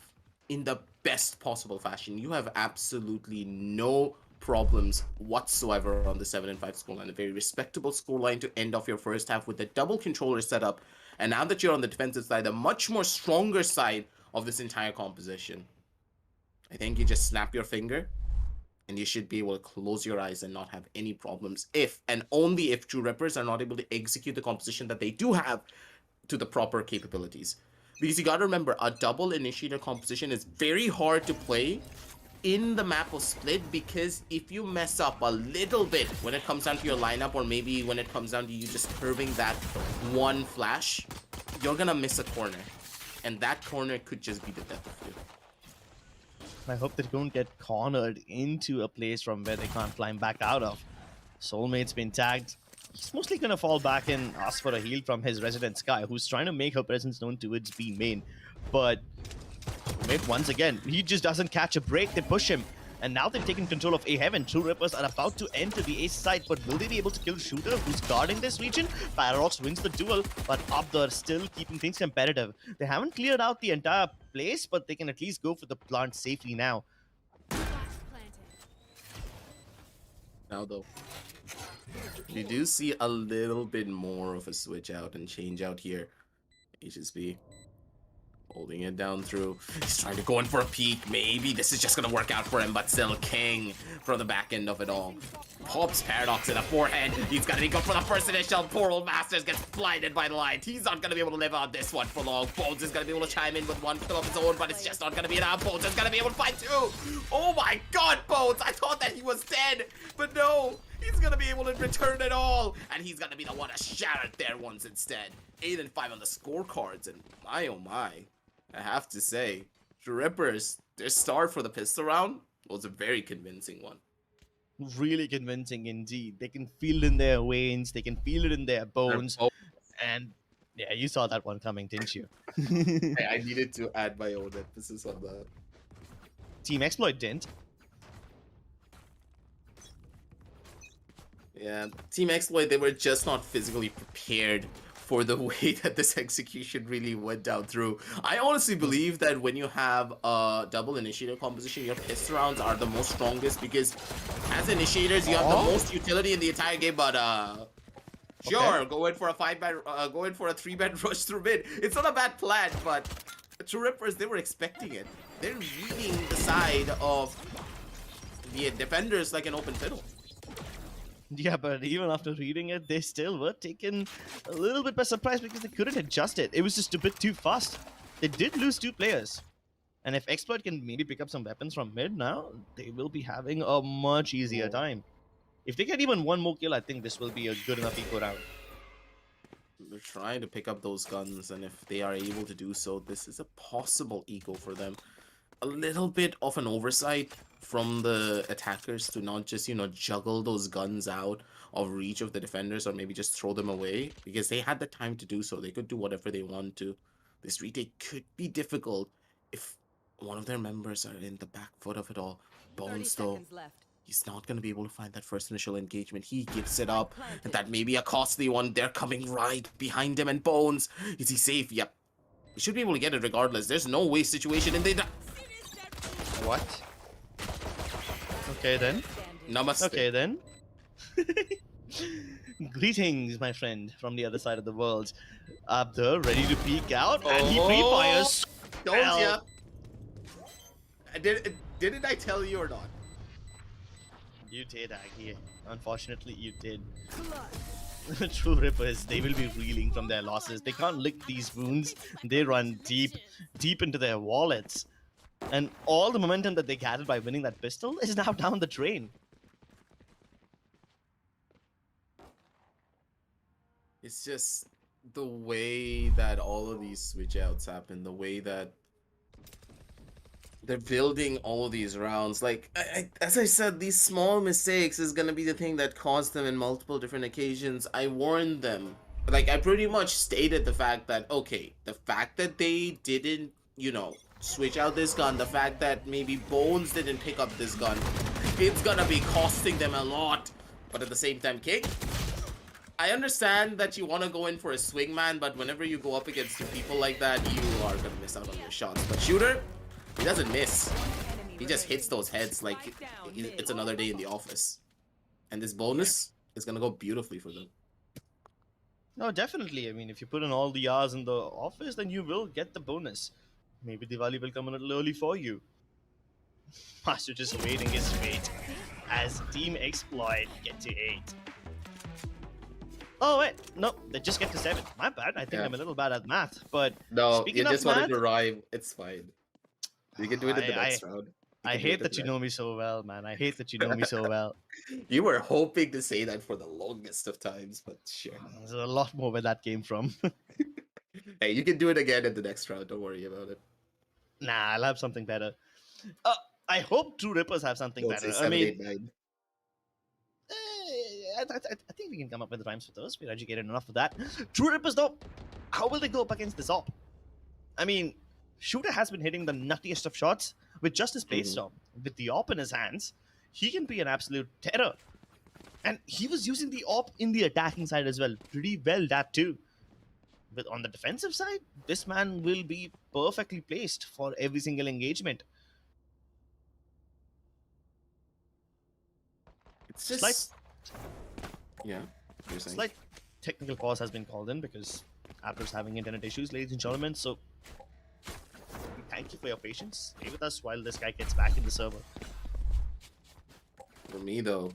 in the best possible fashion. You have absolutely no problems whatsoever on the 7-5 scoreline. A very respectable scoreline to end off your first half with the double controller setup. And now that you're on the defensive side, a much more stronger side of this entire composition. I think you just snap your finger and you should be able to close your eyes and not have any problems if and only if True Rippers are not able to execute the composition that they do have to the proper capabilities. Because you gotta remember, a double initiator composition is very hard to play in the map of Split, because if you mess up a little bit when it comes down to your lineup, or maybe when it comes down to you just curving that one flash, you're gonna miss a corner. And that corner could just be the death of you. I hope they don't get cornered into a place from where they can't climb back out of. Soulmate's been tagged. He's mostly gonna fall back and ask for a heal from his resident Sky, who's trying to make her presence known towards B main. But Soulmate, once again, he just doesn't catch a break. They push him. And now they've taken control of A Heaven. True Rippers are about to enter the A side, but will they be able to kill Shooter, who's guarding this region? Paradox wins the duel, but Abdur still keeping things competitive. They haven't cleared out the entire place, but they can at least go for the plant safely now. Now though, you do see a little bit more of a switch out and change out here. HSB holding it down through. He's trying to go in for a peek. Maybe this is just gonna work out for him, but still King from the back end of it all. Pops Paradox in the forehead. He's gonna be good for the first initial. Poor old Masters gets blinded by the light. He's not gonna be able to live on this one for long. Bones is gonna be able to chime in with one kill of his own, but it's just not gonna be enough. Bones is gonna be able to fight too. Oh my god, Bones! I thought that he was dead, but no. He's gonna be able to return it all, and he's gonna be the one to shatter their ones instead. 8 and 5 on the scorecards, and my oh my, I have to say, the Rippers, their start for the pistol round was a very convincing one. Really convincing indeed. They can feel it in their veins, they can feel it in their bones, and yeah, you saw that one coming, didn't you? I needed to add my own emphasis on that. Team Exploit didn't. Yeah, Team Exploit, they were just not physically prepared for the way that this execution really went down through. I honestly believe that when you have a double initiator composition, your pistol rounds are the most strongest because as initiators, you have the most utility in the entire game, but sure, Okay. go in for a 5-man, go in for a 3-man rush through mid. It's not a bad plan, but the Rippers, they were expecting it. They're reading the side of the defenders like an open fiddle. Yeah, but even after reading it, they still were taken a little bit by surprise because they couldn't adjust it. It was just a bit too fast. They did lose 2 players. And if Exploit can maybe pick up some weapons from mid now, they will be having a much easier time. If they get even one more kill, I think this will be a good enough eco round. They're trying to pick up those guns, and if they are able to do so, this is a possible eco for them. A little bit of an oversight from the attackers to not just, you know, juggle those guns out of reach of the defenders or maybe just throw them away because they had the time to do so. They could do whatever they want to. This retake could be difficult if one of their members are in the back foot of it all. 30 Bones, though, seconds left. he's not going to be able to find that first initial engagement. He gives it up, and that may be a costly one. They're coming right behind him, and Bones, is he safe? Yep. He should be able to get it regardless. There's no waste situation, and they... What? Okay then. Namaste. Okay then. Greetings, my friend, from the other side of the world. Abdur, ready to peek out, and he pre-fires. Told ya. Didn't I tell you or not? You did, Aggie. Unfortunately, you did. True Rippers, they will be reeling from their losses. They can't lick these wounds. They run deep, deep into their wallets. And all the momentum that they gathered by winning that pistol is now down the drain. It's just the way that all of these switch outs happen, the way that they're building all of these rounds. Like, as I said, these small mistakes is gonna be the thing that caused them in multiple different occasions. I warned them. Like, I pretty much stated the fact that, okay, the fact that they didn't, you know, switch out this gun, the fact that maybe Bones didn't pick up this gun, it's gonna be costing them a lot. But at the same time, King, I understand that you want to go in for a swingman, but whenever you go up against two people like that, you are gonna miss out on your shots. But Shooter, he doesn't miss. He just hits those heads like it's another day in the office. And this bonus is gonna go beautifully for them. No, definitely. I mean, if you put in all the hours in the office, then you will get the bonus. Maybe Diwali will come a little early for you. Master just waiting his fate as Team Exploit get to 8. Oh wait, no, they just get to 7. My bad. I think I'm a little bad at math, but No, speaking you of just wanted math, to rhyme. It's fine. You can do it in the next round. I hate that you know me so well, man. I hate that you know me so well. You were hoping to say that for the longest of times, but sure. There's a lot more where that came from. Hey, you can do it again in the next round. Don't worry about it. Nah, I'll have something better. I hope True Rippers have something Don't say better. 7, I mean, 8, 9. I think we can come up with rhymes for those. We're educated enough for that. True Rippers, though, how will they go up against this op? I mean, Shooter has been hitting the nuttiest of shots with just his base storm. With the op in his hands, he can be an absolute terror. And he was using the op in the attacking side as well. Pretty well, that too. But on the defensive side, this man will be perfectly placed for every single engagement. It's just... Slight- Yeah, you're saying? Slight technical pause has been called in because Apple's having internet issues, ladies and gentlemen. So thank you for your patience. Stay with us while this guy gets back in the server. For me, though,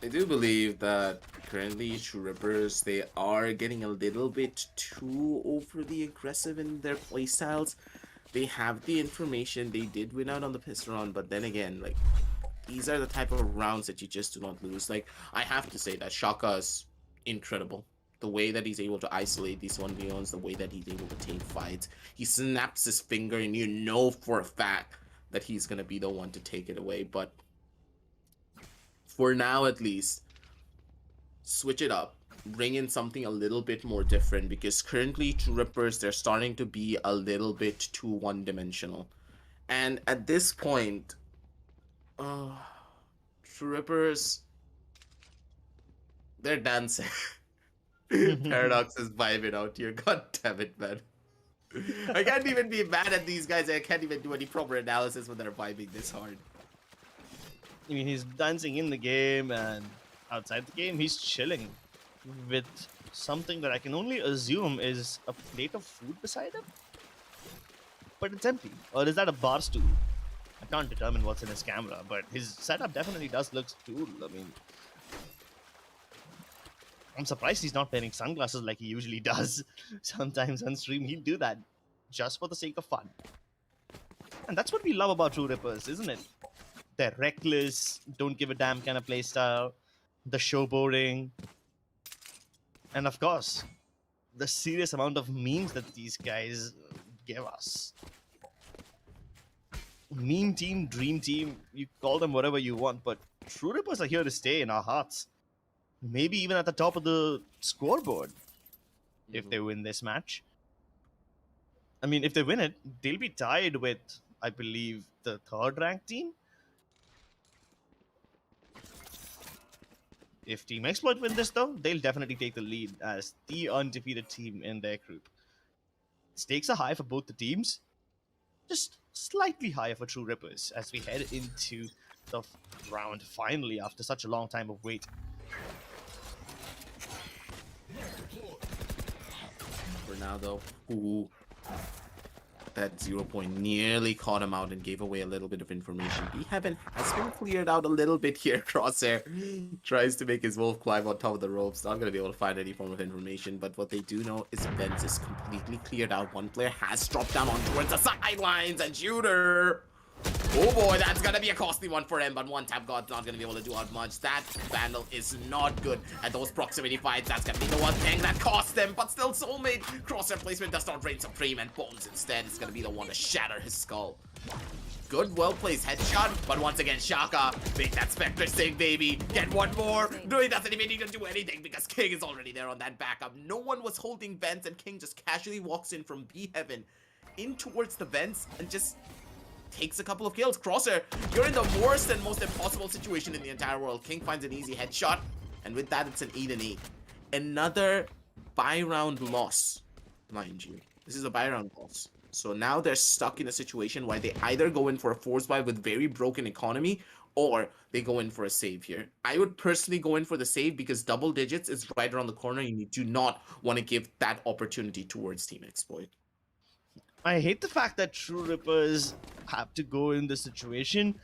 I do believe that currently True Rippers, they are getting a little bit too overly aggressive in their playstyles. They have the information. They did win out on the pistol round, but then again, like, these are the type of rounds that you just do not lose. Like, I have to say that Shaka is incredible. The way that he's able to isolate these 1v1s, the way that he's able to take fights. He snaps his finger and you know for a fact that he's going to be the one to take it away. But for now, at least, switch it up. Bring in something a little bit more different, because currently True Rippers, they're starting to be a little bit too one-dimensional. And at this point, True Rippers, they're dancing. Paradox is vibing out here. God damn it, man. I can't even be mad at these guys. I can't even do any proper analysis when they're vibing this hard. I mean, he's dancing in the game, and outside the game, he's chilling with something that I can only assume is a plate of food beside him. But it's empty. Or is that a bar stool? I can't determine what's in his camera, but his setup definitely does look cool. I mean, I'm surprised he's not wearing sunglasses like he usually does. Sometimes on stream, he'll do that just for the sake of fun. And that's what we love about True Rippers, isn't it? They're reckless, don't give a damn kind of playstyle, the showboating, and of course, the serious amount of memes that these guys give us. Meme team, dream team, you call them whatever you want, but True Rippers are here to stay in our hearts. Maybe even at the top of the scoreboard if they win this match. I mean, if they win it, they'll be tied with, I believe, the third ranked team. If Team Exploit win this, though, they'll definitely take the lead as the undefeated team in their group. Stakes are high for both the teams, just slightly higher for True Rippers as we head into the round finally after such a long time of wait. For now, though, ooh, that 0 point nearly caught him out and gave away a little bit of information. B7 has been cleared out a little bit here. Crosshair tries to make his wolf climb on top of the ropes. Not going to be able to find any form of information, but what they do know is Vents is completely cleared out. One player has dropped down on towards the sidelines, and Shooter, oh boy, that's gonna be a costly one for him, but one tap god's not gonna be able to do out much. That Vandal is not good at those proximity fights. That's gonna be the one thing that cost them, but still Soulmate. Crosshair placement does not reign supreme, and Bones instead is gonna be the one to shatter his skull. Good, well-placed headshot, but once again, Shaka, make that Spectre sing, baby. Get one more. No, he doesn't even need to do anything because King is already there on that backup. No one was holding vents, and King just casually walks in from B Heaven in towards the vents and just takes a couple of kills. Crosshair, you're in the worst and most impossible situation in the entire world. King finds an easy headshot, and with that, it's an 8-8. Another buy-round loss, mind you. This is a buy-round loss. So now they're stuck in a situation where they either go in for a force buy with very broken economy, or they go in for a save here. I would personally go in for the save because double digits is right around the corner, and you do not want to give that opportunity towards Team Exploit. I hate the fact that True Rippers have to go in this situation.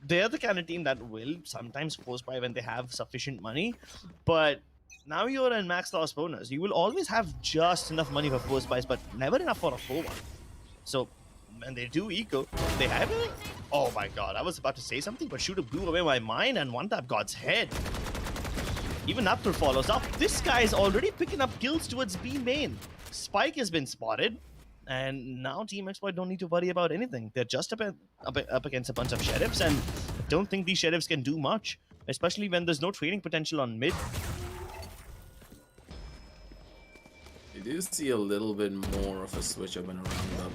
They're the kind of team that will sometimes force buy when they have sufficient money, but now you're in max loss bonus. You will always have just enough money for force buys, but never enough for a 4-1. So when they do eco, they have it. Oh my god, I was about to say something, but Shooter blew away my mind and one tap God's head. Even Aptul follows up. This guy is already picking up kills towards B main. Spike has been spotted. And now Team Exploit don't need to worry about anything. They're just up against a bunch of sheriffs, and I don't think these sheriffs can do much, especially when there's no trading potential on mid. You do see a little bit more of a switch up and a roundup.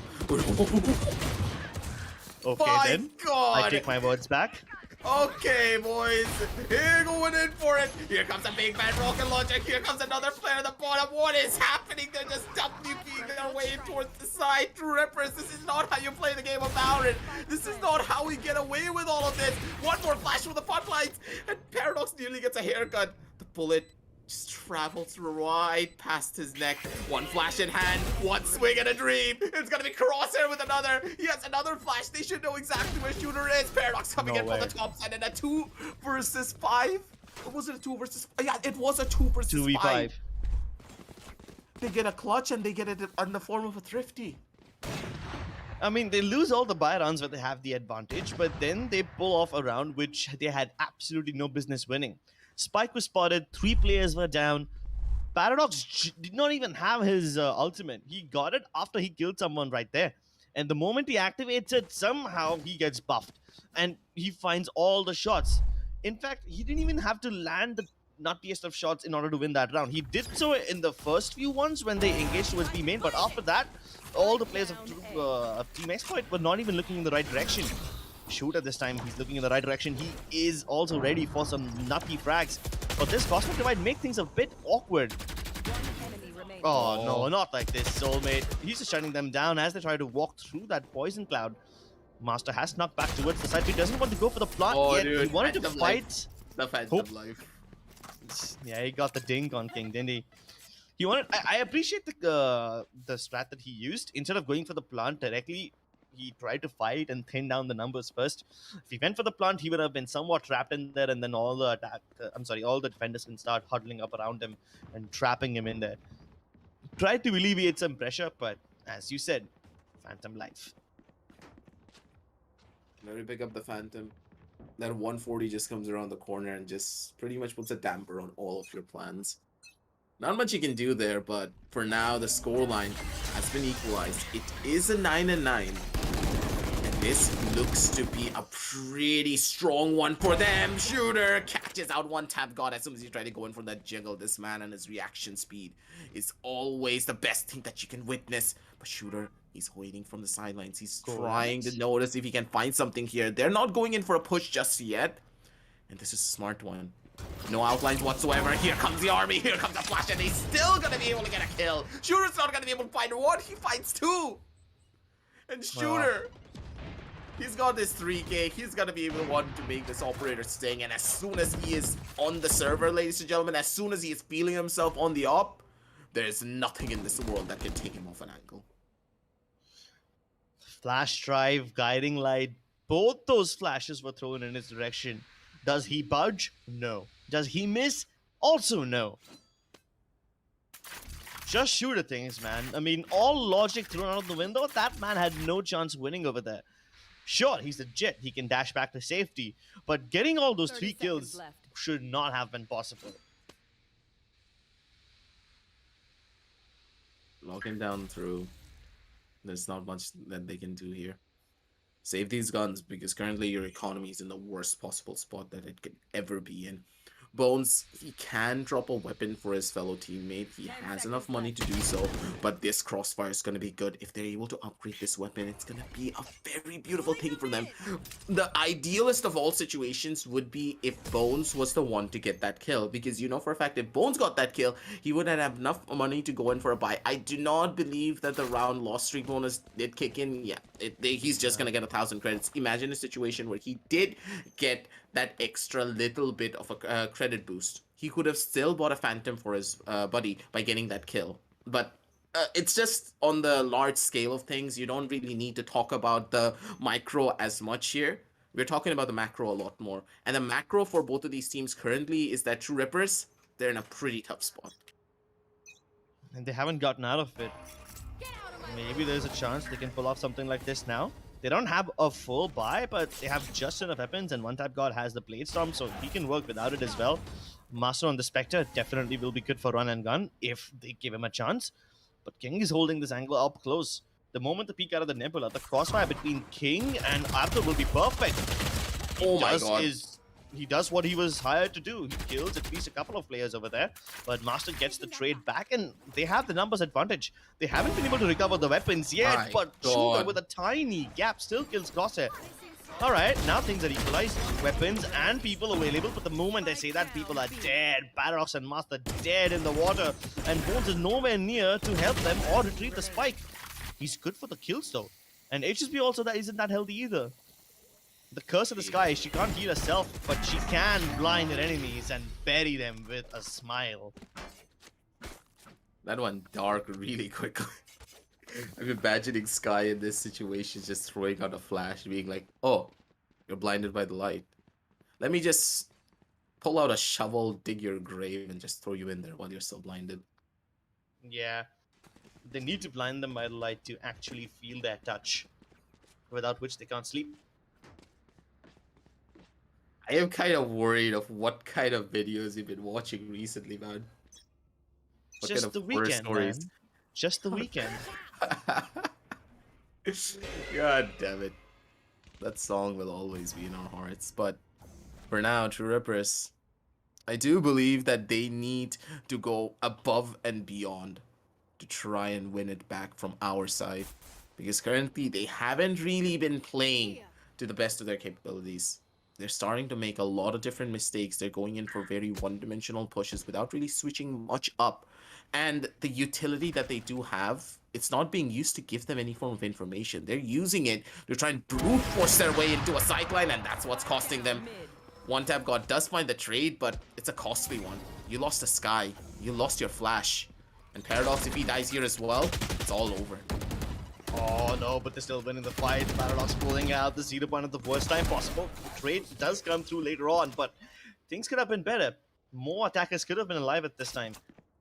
Okay, My then. God. I take my words back. Okay, boys, here going in for it. Here comes a big man rocket logic. Here comes another player at the bottom. What is happening? They're just WPing their way towards the side. True Rippers, this is not how you play the game of Valorant. This is not how we get away with all of this. One more flash with the spotlights, and Paradox nearly gets a haircut. The bullet just travels right past his neck. One flash in hand, one swing and a dream. It's gonna be Crosshair with another. He has another flash. They should know exactly where Shooter is. Paradox coming in from the top side, and a 2 versus 5. Or was it a 2 versus? Yeah, it was a 2 versus 2v5. They get a clutch, and they get it in the form of a thrifty. I mean, they lose all the buy rounds where they have the advantage, but then they pull off a round which they had absolutely no business winning. Spike was spotted, 3 players were down. Paradox did not even have his ultimate. He got it after he killed someone right there. And the moment he activates it, somehow he gets buffed. And he finds all the shots. In fact, he didn't even have to land the nuttiest of shots in order to win that round. He did so in the first few ones when they engaged towards B main, but after that, all the players of Team Exploit were not even looking in the right direction. Shooter this time, he's looking in the right direction. He is also ready for some nutty frags. But this Cosmic Divide make things a bit awkward. Oh no, not like this, soulmate. He's just shutting them down as they try to walk through that poison cloud. Master has snuck back towards the side. He doesn't want to go for the plant yet. Dude, he wanted to fight. The Phantom Life. Yeah, he got the dink on King, didn't he? He wanted. I appreciate the strat that he used. Instead of going for the plant directly, he tried to fight and thin down the numbers first. If he went for the plant, he would have been somewhat trapped in there, and then all the all the defenders can start huddling up around him and trapping him in there. Tried to alleviate some pressure, but as you said, Phantom Life. Let me pick up the Phantom. That 140 just comes around the corner and just pretty much puts a damper on all of your plans. Not much you can do there, but for now, the scoreline has been equalized. It is a 9-9. And this looks to be a pretty strong one for them. Shooter catches out one tap god as soon as you try to go in for that jiggle. This man and his reaction speed is always the best thing that you can witness. But Shooter, he's waiting from the sidelines. He's trying to notice if he can find something here. They're not going in for a push just yet. And this is a smart one. No outlines whatsoever. Here comes the army. Here comes the flash, and he's still gonna be able to get a kill. Shooter's not gonna be able to find one. He finds 2. And Shooter, he's got this 3k. He's gonna be able to want to make this operator sting. And as soon as he is on the server, ladies and gentlemen, as soon as he is feeling himself on the op, there's nothing in this world that can take him off an angle. Flash drive, guiding light, both those flashes were thrown in his direction. Does he budge? No. Does he miss? Also no. Just Shooter things, man. I mean, all logic thrown out of the window. That man had no chance winning over there. Sure, he's a jet. He can dash back to safety. But getting all those 3 kills left. should not have been possible. Lock him down through. There's not much that they can do here. Save these guns because currently your economy is in the worst possible spot that it could ever be in. Bones, he can drop a weapon for his fellow teammate. He has enough money to do so, but this crossfire is going to be good. If they're able to upgrade this weapon, it's going to be a very beautiful thing for them. The idealist of all situations would be if Bones was the one to get that kill, because you know for a fact if Bones got that kill, he wouldn't have enough money to go in for a buy. I do not believe that the round loss streak bonus did kick in. Yeah, he's just going to get 1,000 credits. Imagine a situation where he did get that extra little bit of a credit boost. He could have still bought a Phantom for his buddy by getting that kill. But it's just on the large scale of things, you don't really need to talk about the micro as much here. We're talking about the macro a lot more. And the macro for both of these teams currently is that True Rippers, they're in a pretty tough spot. And they haven't gotten out of it. Maybe there's a chance they can pull off something like this now. They don't have a full buy, but they have just enough weapons, and one type god has the Blade Storm, so he can work without it as well. Master on the Spectre definitely will be good for run and gun if they give him a chance. But King is holding this angle up close. The moment the peek out of the Nebula, the crossfire between King and Arthur will be perfect. Oh my god. He does what he was hired to do. He kills at least a couple of players over there. But Master gets the trade back, and they have the numbers advantage. They haven't been able to recover the weapons yet, My but God. Shooter with a tiny gap still kills Crosshair. Alright, now things are equalized. Weapons and people available, but the moment I say that, people are dead. Paradox and Master dead in the water, and Bones is nowhere near to help them or retrieve the spike. He's good for the kills though. And HSB also isn't that healthy either. The curse of the sky, she can't heal herself, but she can blind her enemies and bury them with a smile. That one dark really quickly. I'm imagining Sky in this situation just throwing out a flash, being like, oh, you're blinded by the light. Let me just pull out a shovel, dig your grave, and just throw you in there while you're still blinded. Yeah. They need to blind them by the light to actually feel their touch. without which they can't sleep. I am kind of worried of what kind of videos you've been watching recently, man. What Just kind the of horror weekend, stories? man. Just the weekend. God damn it. That song will always be in our hearts. But for now, True Rippers, I do believe that they need to go above and beyond to try and win it back from our side. Because currently, they haven't really been playing to the best of their capabilities. They're starting to make a lot of different mistakes. They're going in for very one-dimensional pushes without really switching much up. And the utility that they do have, it's not being used to give them any form of information. They're using it to try and brute force their way into a sideline, and that's what's costing them. One Tap God does find the trade, but it's a costly one. You lost the Sky. You lost your Flash. And Paradox, if he dies here as well, it's all over. Oh no, but they're still winning the fight. Paradox pulling out the 0 point at the worst time possible. The trade does come through later on, but things could have been better. More attackers could have been alive at this time.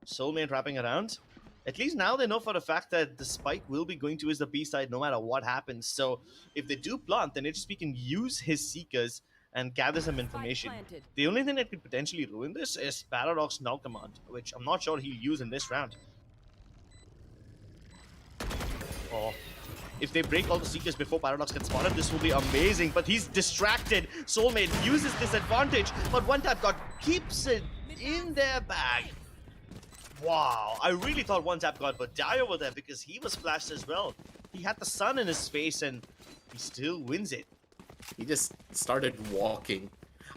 Soulmate wrapping around. At least now they know for a fact that the spike will be going towards the B side no matter what happens. So if they do plant, then HSP can use his Seekers and gather some information. The only thing that could potentially ruin this is Paradox Now Command, which I'm not sure he'll use in this round. Oh, if they break all the Seekers before Paradox gets spotted, this will be amazing, but he's distracted. Soulmate uses this advantage, but One Tap God keeps it in their bag. Wow, I really thought One Tap God would die over there because he was flashed as well. He had the sun in his face and he still wins it. He just started walking.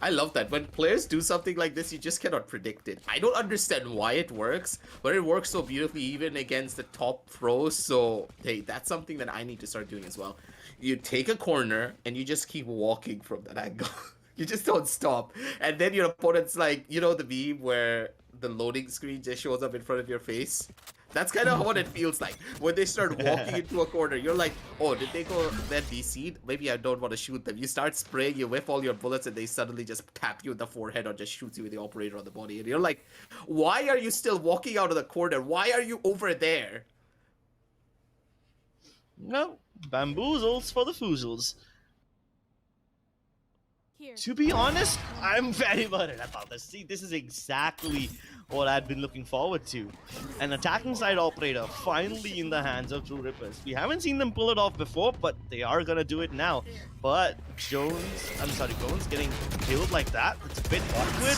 I love that. When players do something like this, you just cannot predict it. I don't understand why it works, but it works so beautifully even against the top pros. So, hey, that's something that I need to start doing as well. You take a corner and you just keep walking from that angle. You just don't stop. And then your opponent's like, you know the meme where the loading screen just shows up in front of your face? That's kind of what it feels like. When they start walking into a corner, you're like, oh, did they go then DC'd? Maybe I don't want to shoot them. You start spraying, you whiff all your bullets, and they suddenly just tap you in the forehead or just shoot you with the operator on the body. And you're like, why are you still walking out of the corner? Why are you over there? No, bamboozles for the foozles. To be honest, I'm very worried about this. See, this is exactly what I'd been looking forward to. An attacking side operator finally in the hands of True Rippers. We haven't seen them pull it off before, but they are gonna do it now. But Bones getting killed like that, it's a bit awkward.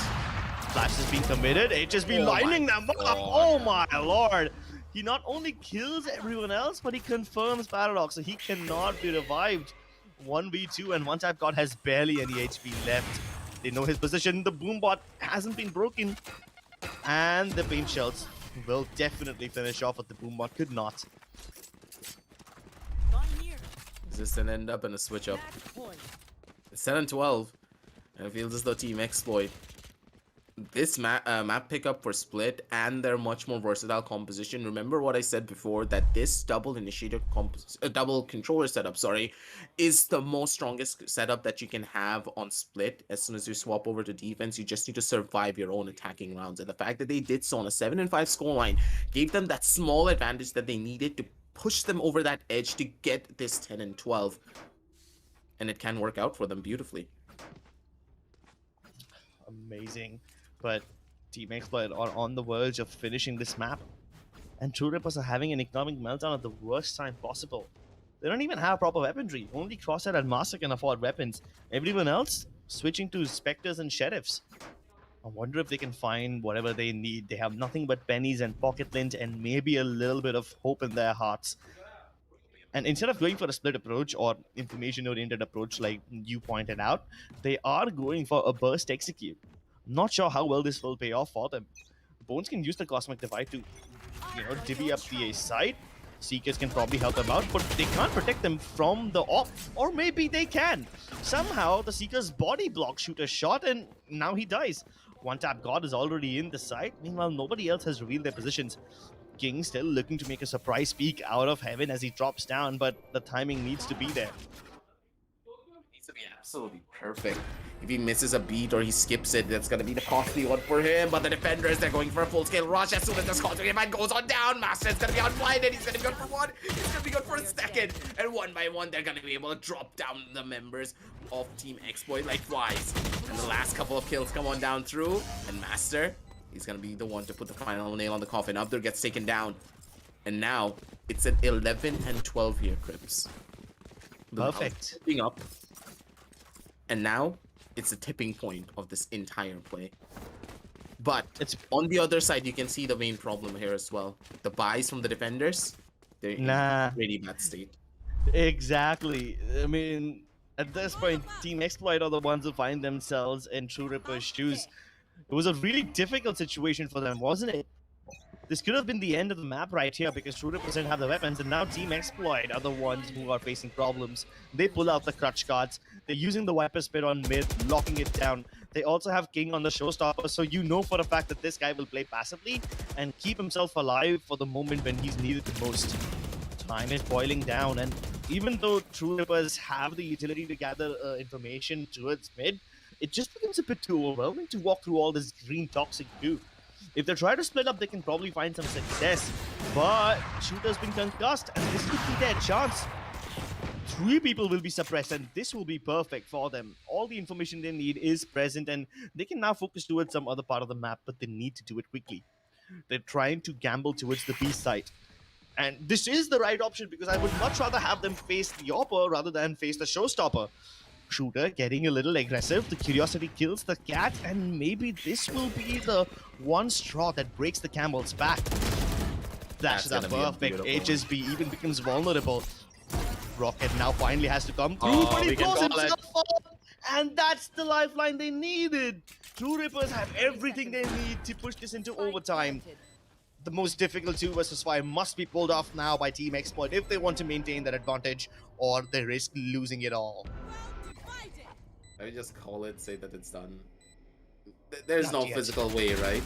Flash is being committed, HSB lining them up. Oh my lord. He not only kills everyone else, but he confirms Paradox, so he cannot be revived. 1v2 and One Tap God has barely any HP left. They know his position. The boombot hasn't been broken. And the paint shells will definitely finish off what the boombot could not. Is this an end up and a switch up? It's 10-12. And it feels as though Team Exploit. This map pickup for Split and their much more versatile composition. Remember what I said before, that this double double controller setup, is the most strongest setup that you can have on Split. As soon as you swap over to defense, you just need to survive your own attacking rounds. And the fact that they did so on a 7-5 scoreline gave them that small advantage that they needed to push them over that edge to get this 10-12. And it can work out for them beautifully. Amazing. But Team Exploit are on the verge of finishing this map. And True Rippers are having an economic meltdown at the worst time possible. They don't even have proper weaponry. Only Crosshair and Master can afford weapons. Everyone else switching to Spectres and Sheriffs. I wonder if they can find whatever they need. They have nothing but pennies and pocket lint and maybe a little bit of hope in their hearts. And instead of going for a split approach or information-oriented approach like you pointed out, they are going for a burst execute. Not sure how well this will pay off for them. Bones can use the Cosmic Divide to, divvy up the A side. Seekers can probably help them out, but they can't protect them from the op. Or maybe they can. Somehow, the Seeker's body block shoot a shot and now he dies. One Tap God is already in the side. Meanwhile, nobody else has revealed their positions. King still looking to make a surprise peek out of heaven as he drops down, but the timing needs to be there. Needs to be absolutely perfect. If he misses a beat or he skips it, that's gonna be the costly one for him. But the defenders, they're going for a full-scale rush. As soon as this costly event goes on down, Master's gonna be unblinded. He's gonna be good for one. He's gonna be good for a second. And one by one, they're gonna be able to drop down the members of Team Exploit like flies. And the last couple of kills come on down through. And Master, he's gonna be the one to put the final nail on the coffin. Abdur gets taken down. And now, it's an 11 and 12 here, Crips. Perfect. Tipping up. And now, it's the tipping point of this entire play. But It's on the other side, you can see the main problem here as well. The buys from the defenders, they're in a really bad state. exactly. I mean, at this point, Team Exploit are the ones who find themselves in True Ripper's shoes. It was a really difficult situation for them, wasn't it? This could have been the end of the map right here because True Rippers didn't have the weapons, and now Team Exploit are the ones who are facing problems. They pull out the clutch cards. They're using the Viper Spit on mid, locking it down. They also have King on the showstopper, so you know for a fact that this guy will play passively and keep himself alive for the moment when he's needed the most. Time is boiling down, and even though True Rippers have the utility to gather information towards mid, it just becomes a bit too overwhelming to walk through all this green toxic goo. If they try to split up, they can probably find some success. But Shooter's been concussed, and this could be their chance. 3 people will be suppressed, and this will be perfect for them. All the information they need is present, and they can now focus towards some other part of the map, but they need to do it quickly. They're trying to gamble towards the B side. And this is the right option, because I would much rather have them face the Opper rather than face the Showstopper. Shooter getting a little aggressive. The curiosity kills the cat, and maybe this will be the one straw that breaks the camel's back. Flashes are That's gonna be a perfect. beautiful HSB even becomes vulnerable. Rocket now finally has to come through, Oh, but he we can throws call it. himself off, and that's the lifeline they needed. True Rippers have everything they need to push this into overtime. The most difficult 2 versus 5 must be pulled off now by Team Exploit if they want to maintain that advantage, or they risk losing it all. I just call it, say that it's done. There's Not no yet. physical way, right?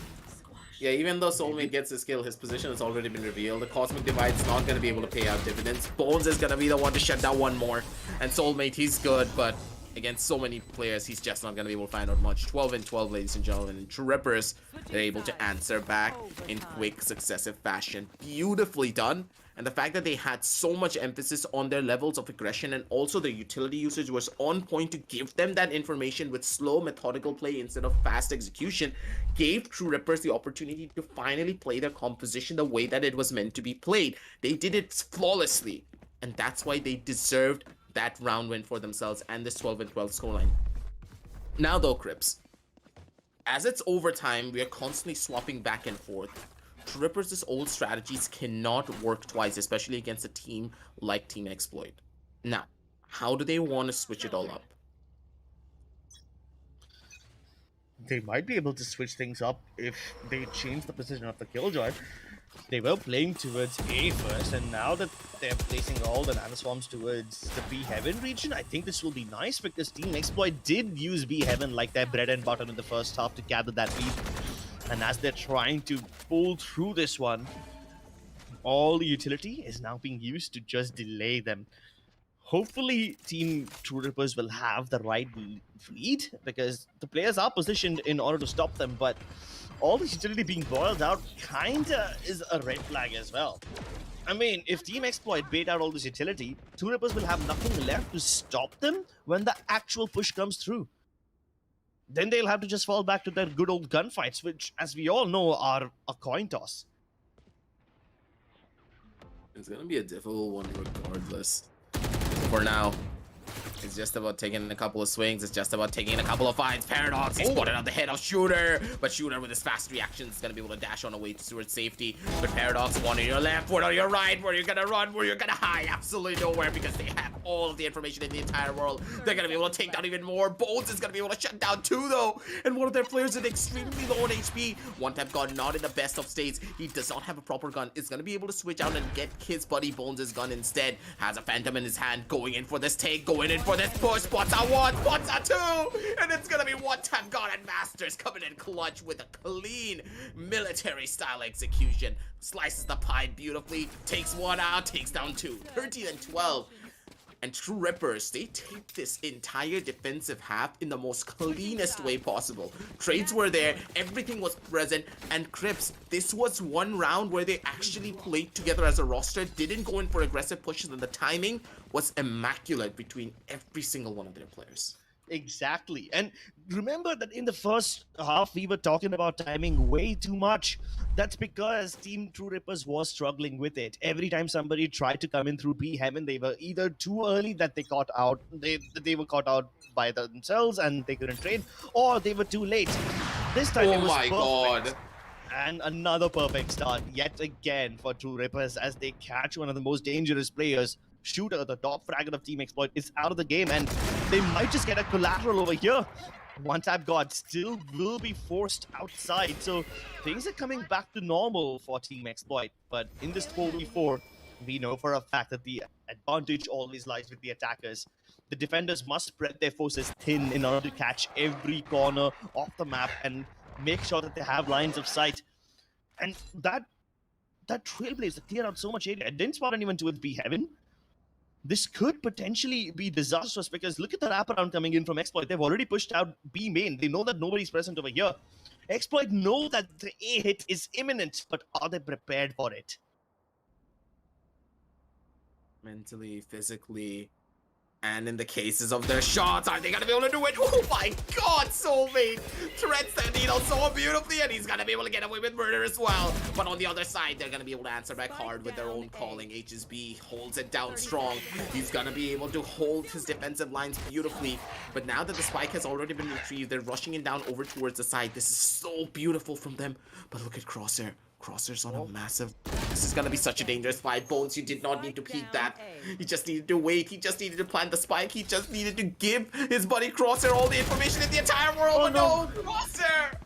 Yeah, even though Soulmate gets his kill, his position has already been revealed. The Cosmic Divide's not going to be able to pay out dividends. Bones is going to be the one to shut down one more. And Soulmate, he's good, but against so many players, he's just not going to be able to find out much. 12 and 12, ladies and gentlemen. And True Rippers, they're able to answer back in quick, successive fashion. Beautifully done. And the fact that they had so much emphasis on their levels of aggression and also their utility usage was on point to give them that information with slow, methodical play instead of fast execution, gave True Rippers the opportunity to finally play their composition the way that it was meant to be played. They did it flawlessly, and that's why they deserved that round win for themselves and this 12 and 12 scoreline. Now though, Crips, as it's overtime, we are constantly swapping back and forth. True Rippers' old strategies cannot work twice, especially against a team like Team Exploit. Now, how do they want to switch it all up? They might be able to switch things up if they change the position of the Killjoy. They were playing towards A first, and now that they're placing all the nanoswarms towards the B Heaven region, I think this will be nice because Team Exploit did use B Heaven like their bread and butter in the first half to gather that lead. And as they're trying to pull through this one, all the utility is now being used to just delay them. Hopefully, Team True Rippers will have the right lead because the players are positioned in order to stop them, but all this utility being boiled out kinda is a red flag as well. I mean, if Team Exploit bait out all this utility, True Rippers will have nothing left to stop them when the actual push comes through. Then they'll have to just fall back to their good old gunfights, which, as we all know, are a coin toss. It's gonna be a difficult one regardless. For now, it's just about taking a couple of swings. It's just about taking a couple of fights. Paradox, he spotted out the head of Shooter, but Shooter with his fast reactions is gonna be able to dash on away towards safety. But Paradox, one on your left, one on your right. Where you're gonna run, where you're gonna hide, absolutely nowhere because they have all of the information in the entire world. They're gonna be able to take down even more. Bones is gonna be able to shut down 2 though, and one of their players is extremely low on HP. One tap gun, not in the best of states. He does not have a proper gun. Is gonna be able to switch out and get his buddy Bones' gun instead. Has a Phantom in his hand, going in for this take, going in for this push. Spots out 1, spots out 2, and it's gonna be one tap gun, and Masters coming in clutch with a clean military style execution. Slices the pie beautifully, takes 1 out, takes down 2. 13 and 12. And True Rippers, they take this entire defensive half in the most cleanest way possible. Trades were there, everything was present, and Crips, this was one round where they actually played together as a roster, didn't go in for aggressive pushes, and the timing was immaculate between every single one of their players. Exactly. And remember that in the first half, we were talking about timing way too much. That's because Team True Rippers was struggling with it. Every time somebody tried to come in through B Heaven, they were either too early that they caught out, they were caught out by themselves and they couldn't trade, or they were too late. This time it Oh was my perfect. god. And another perfect start yet again for True Rippers as they catch one of the most dangerous players. Shooter, the top fragger of Team Exploit, is out of the game, and they might just get a collateral over here. One tap god still will be forced outside, so things are coming back to normal for Team Exploit. But in this 4v4, we know for a fact that the advantage always lies with the attackers. The defenders must spread their forces thin in order to catch every corner of the map and make sure that they have lines of sight. And that Trailblazer cleared out so much area. It didn't spot anyone towards B Heaven. This could potentially be disastrous because look at the wraparound coming in from Exploit. They've already pushed out B main. They know that nobody's present over here. Exploit know that the A hit is imminent, but are they prepared for it? Mentally, physically, and in the cases of their shots, are they gonna be able to do it? Oh my god, Soulmate threads the needle so beautifully, and he's gonna be able to get away with murder as well. But on the other side, they're gonna be able to answer back hard with their own calling. HSB holds it down strong. He's gonna be able to hold his defensive lines beautifully. But now that the spike has already been retrieved, they're rushing it down over towards the side. This is so beautiful from them. But look at Crosshair. Crosshair's on a massive... This is gonna be such a dangerous fight. Bones, you did not need to peek that. He just needed to wait. He just needed to plant the spike. He just needed to give his buddy Crosshair all the information in the entire world. Oh, But no, Crosshair!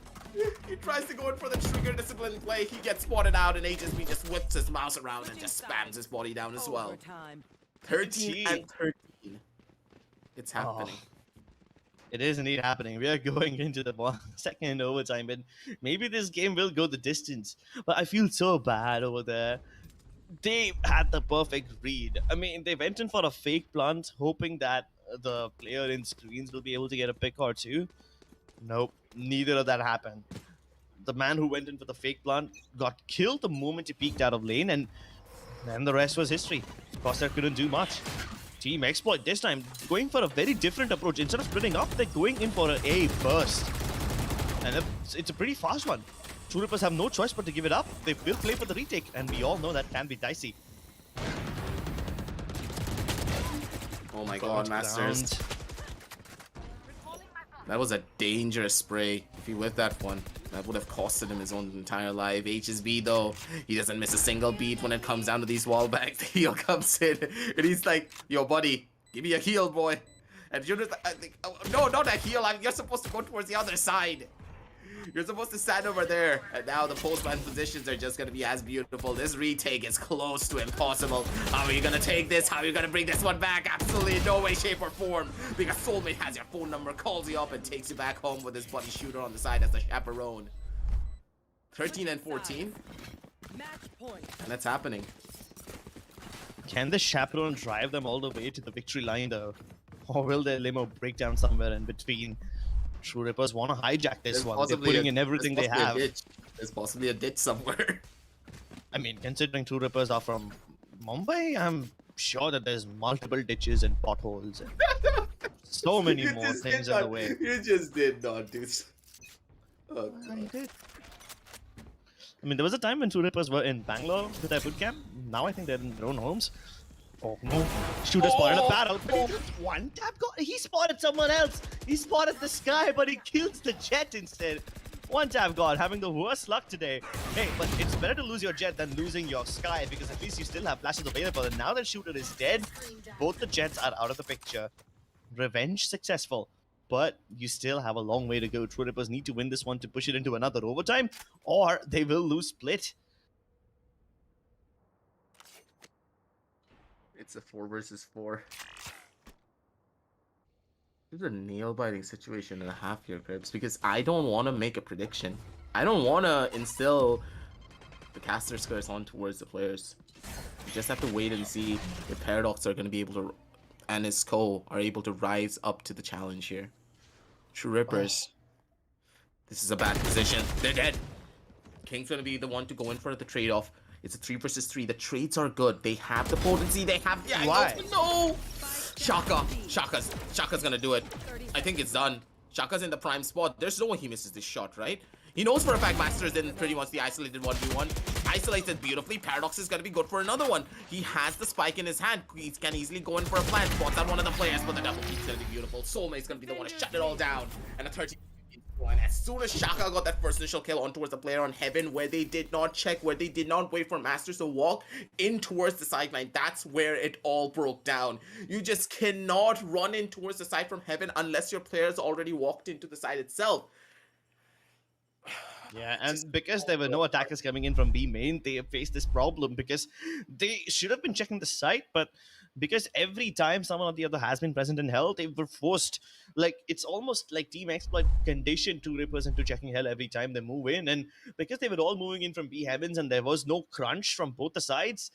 He tries to go in for the trigger discipline play. He gets spotted out, and HSB just whips his mouse around and just spams his body down as well. 13 and 13. It's happening. It is indeed happening. We are going into the second overtime, and maybe this game will go the distance. But I feel so bad over there. They had the perfect read. I mean, they went in for a fake plant, hoping that the player in screens will be able to get a pick or two. Nope, neither of that happened. The man who went in for the fake plant got killed the moment he peeked out of lane, and then the rest was history. Crosshair couldn't do much. Team Exploit this time going for a very different approach. Instead of splitting up, they're going in for an A burst. And it's a pretty fast one. True Rippers have no choice but to give it up. They will play for the retake, and we all know that can be dicey. Oh my god, Masters. That was a dangerous spray. If he whiffed that one, that would have costed him his own entire life. HSB though, he doesn't miss a single beat when it comes down to these wall bangs. The heal comes in, and he's like, yo buddy, give me a heal, boy. And you're just, I think, oh, no, not a heal. You're supposed to go towards the other side. You're supposed to stand over there. And now the post-plant positions are just going to be as beautiful. This retake is close to impossible. How are you going to take this? How are you going to bring this one back? Absolutely no way, shape, or form. Because Soulmate has your phone number, calls you up, and takes you back home with his buddy Shooter on the side as the chaperone. 13 and 14. Match point. And that's happening. Can the chaperone drive them all the way to the victory line though? Or will their limo break down somewhere in between? True Rippers want to hijack this one. They're putting in everything they have. There's possibly a ditch somewhere. I mean, considering True Rippers are from Mumbai, I'm sure that there's multiple ditches and potholes and so many more things on the way. You just did not do so. Oh, I did. I mean, there was a time when True Rippers were in Bangalore with their bootcamp. Now I think they're in their own homes. Oh no! Shooter spotted a battle, but he just one tap. He spotted someone else. He spotted the sky, but he kills the jet instead. One tap god having the worst luck today. Hey, but it's better to lose your jet than losing your sky because at least you still have flashes available. And now that Shooter is dead, both the jets are out of the picture. Revenge successful, but you still have a long way to go. True Rippers need to win this one to push it into another overtime, or they will lose split. It's a 4 versus 4. This is a nail-biting situation and a half here, Cribs, because I don't want to make a prediction. I don't want to instill the caster's curse on towards the players. You just have to wait and see if Paradox are going to be able to and his co are able to rise up to the challenge here. True Rippers. This is a bad position. They're dead. King's gonna be the one to go in for the trade-off. It's a 3 versus 3. The trades are good. They have the potency. They have the angles. Why? But no! Shaka's gonna do it. I think it's done. Shaka's in the prime spot. There's no way he misses this shot, right? He knows for a fact Master is in pretty much the isolated 1v1. Isolated beautifully. Paradox is gonna be good for another one. He has the spike in his hand. He can easily go in for a plant. Spots out one of the players, but the double peak's gonna be beautiful. Soulmate's gonna be the one to shut it all down. And a 13. And as soon as Shaka got that first initial kill on towards the player on Heaven, where they did not check, where they did not wait for Masters to walk in towards the sideline, that's where it all broke down. You just cannot run in towards the side from Heaven unless your players already walked into the side itself. Yeah, and because there were no attackers coming in from B main, they faced this problem because they should have been checking the site, but because every time someone or the other has been present in Hell, they were forced. Like, it's almost like Team Exploit conditioned Two Rippers into checking Hell every time they move in, and because they were all moving in from B Heavens and there was no crunch from both the sides,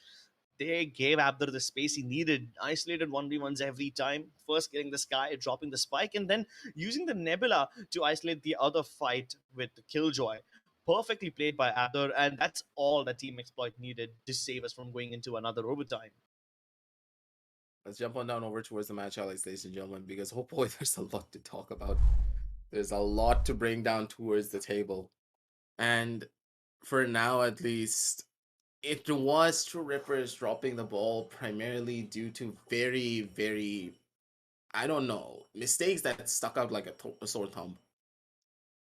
they gave Abdur the space he needed. Isolated 1v1s every time. First getting the Sky, dropping the spike, and then using the Nebula to isolate the other fight with Killjoy. Perfectly played by Abdur, and that's all that Team Exploit needed to save us from going into another overtime. Let's jump on down over towards the match highlights, ladies and gentlemen, because oh boy, there's a lot to talk about. There's a lot to bring down towards the table. And for now, at least, it was True Rippers dropping the ball primarily due to very, very, I don't know, mistakes that stuck out like a sore thumb.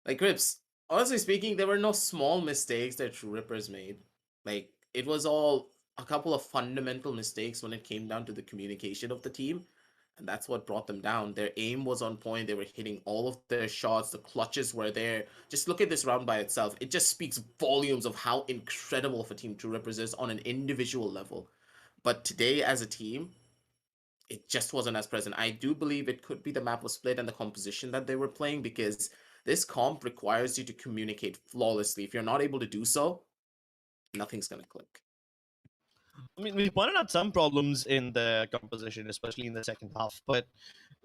Like, Grips, honestly speaking, there were no small mistakes that True Rippers made. Like, it was all a couple of fundamental mistakes when it came down to the communication of the team. And that's what brought them down. Their aim was on point. They were hitting all of their shots. The clutches were there. Just look at this round by itself. It just speaks volumes of how incredible of a team True Rippers is on an individual level. But today, as a team, it just wasn't as present. I do believe it could be the map was split and the composition that they were playing, because this comp requires you to communicate flawlessly. If you're not able to do so, nothing's going to click. I mean, we pointed out some problems in the composition, especially in the second half. But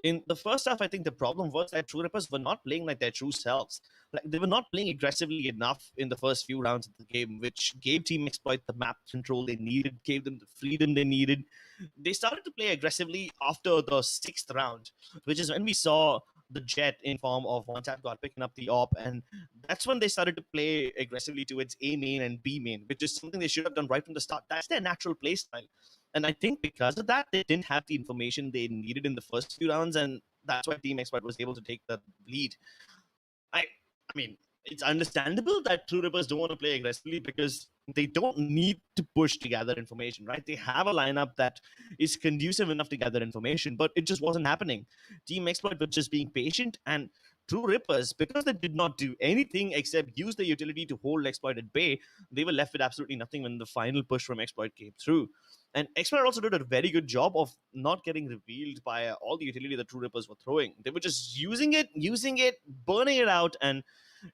in the first half, I think the problem was that True Rippers were not playing like their true selves. Like, they were not playing aggressively enough in the first few rounds of the game, which gave Team Exploit the map control they needed, gave them the freedom they needed. They started to play aggressively after the sixth round, which is when we saw the Jet in form of One Tap God picking up the op, and that's when they started to play aggressively towards A main and B main, which is something they should have done right from the start. That's their natural play style. And I think because of that, they didn't have the information they needed in the first few rounds, and that's why Team Expert was able to take the lead. I mean, it's understandable that True Rippers don't want to play aggressively because they don't need to push to gather information, right? They have a lineup that is conducive enough to gather information, but it just wasn't happening. Team Exploit was just being patient, and True Rippers, because they did not do anything except use the utility to hold Exploit at bay, they were left with absolutely nothing when the final push from Exploit came through. And Exploit also did a very good job of not getting revealed by all the utility that True Rippers were throwing. They were just using it, burning it out, and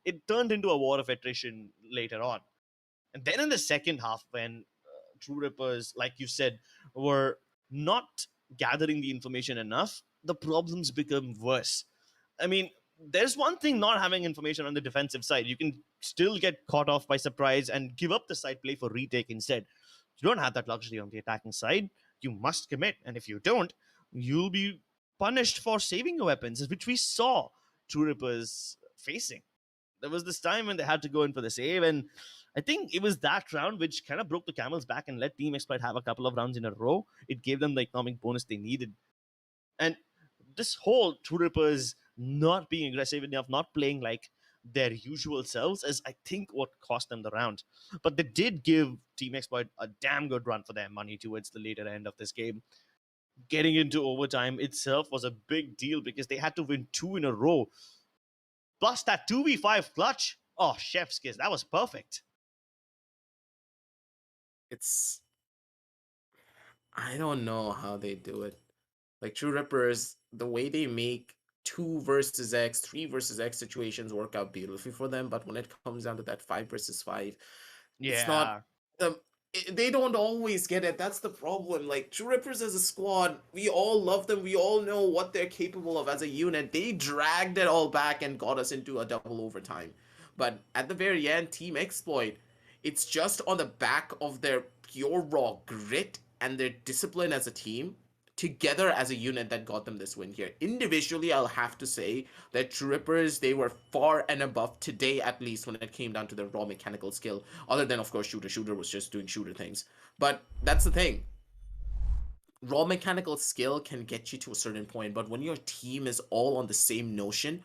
it turned into a war of attrition later on. And then in the second half, when True Rippers, like you said, were not gathering the information enough, the problems become worse. I mean, there's one thing not having information on the defensive side. You can still get caught off by surprise and give up the side play for retake instead. You don't have that luxury on the attacking side. You must commit. And if you don't, you'll be punished for saving your weapons, which we saw True Rippers facing. There was this time when they had to go in for the save, and I think it was that round which kind of broke the camel's back and let Team Exploit have a couple of rounds in a row. It gave them the economic bonus they needed. And this whole True Rippers not being aggressive enough, not playing like their usual selves, is I think what cost them the round. But they did give Team Exploit a damn good run for their money towards the later end of this game. Getting into overtime itself was a big deal because they had to win 2 in a row. Plus that 2v5 clutch. Oh, chef's kiss. That was perfect. I don't know how they do it. Like, True Rippers, the way they make 2 versus X, 3 versus X situations work out beautifully for them, but when it comes down to that 5 versus 5, it's not they don't always get it. That's the problem. Like, True Rippers as a squad, we all love them. We all know what they're capable of as a unit. They dragged it all back and got us into a double overtime. But at the very end, Team Exploit, it's just on the back of their pure raw grit and their discipline as a team together as a unit that got them this win here. Individually, I'll have to say that True Rippers, they were far and above today, at least when it came down to their raw mechanical skill. Other than, of course, Shooter. Shooter was just doing Shooter things. But that's the thing. Raw mechanical skill can get you to a certain point, but when your team is all on the same notion,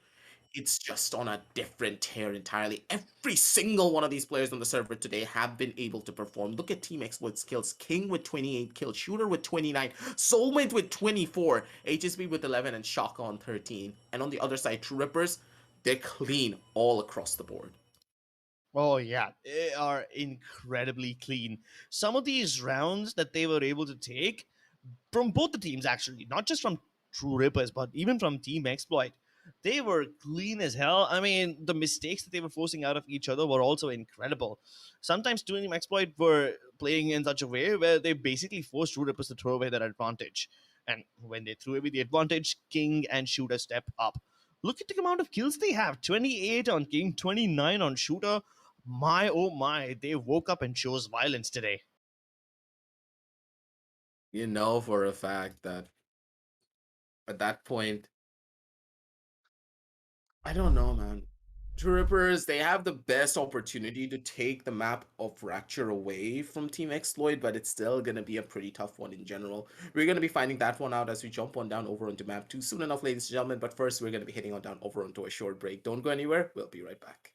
it's just on a different tier entirely. Every single one of these players on the server today have been able to perform. Look at Team Exploit's kills. King with 28 kills, Shooter with 29, Soulmate with 24, HSB with 11, and Shaka on 13. And on the other side, True Rippers, they're clean all across the board. Oh, yeah, they are incredibly clean. Some of these rounds that they were able to take from both the teams, actually, not just from True Rippers, but even from Team Exploit, they were clean as hell. I mean, the mistakes that they were forcing out of each other were also incredible. Sometimes Team Exploit were playing in such a way where they basically forced True Rippers to throw away their advantage. And when they threw away the advantage, King and Shooter step up. Look at the amount of kills they have. 28 on King, 29 on Shooter. My, oh my, they woke up and chose violence today. You know for a fact that at that point, I don't know, man. True Rippers, they have the best opportunity to take the map of Fracture away from Team Exploit, but it's still going to be a pretty tough one in general. We're going to be finding that one out as we jump on down over onto map 2 soon enough, ladies and gentlemen, but first we're going to be heading on down over onto a short break. Don't go anywhere, we'll be right back.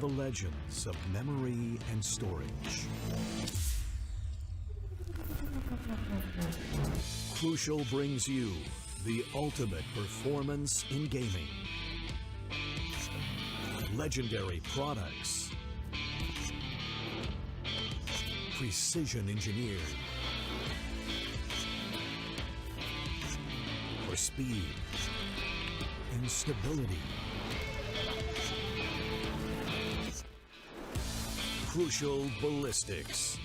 the legends of memory and storage. Crucial brings you the ultimate performance in gaming. Legendary products. Precision engineered. For speed and stability. Crucial ballistics.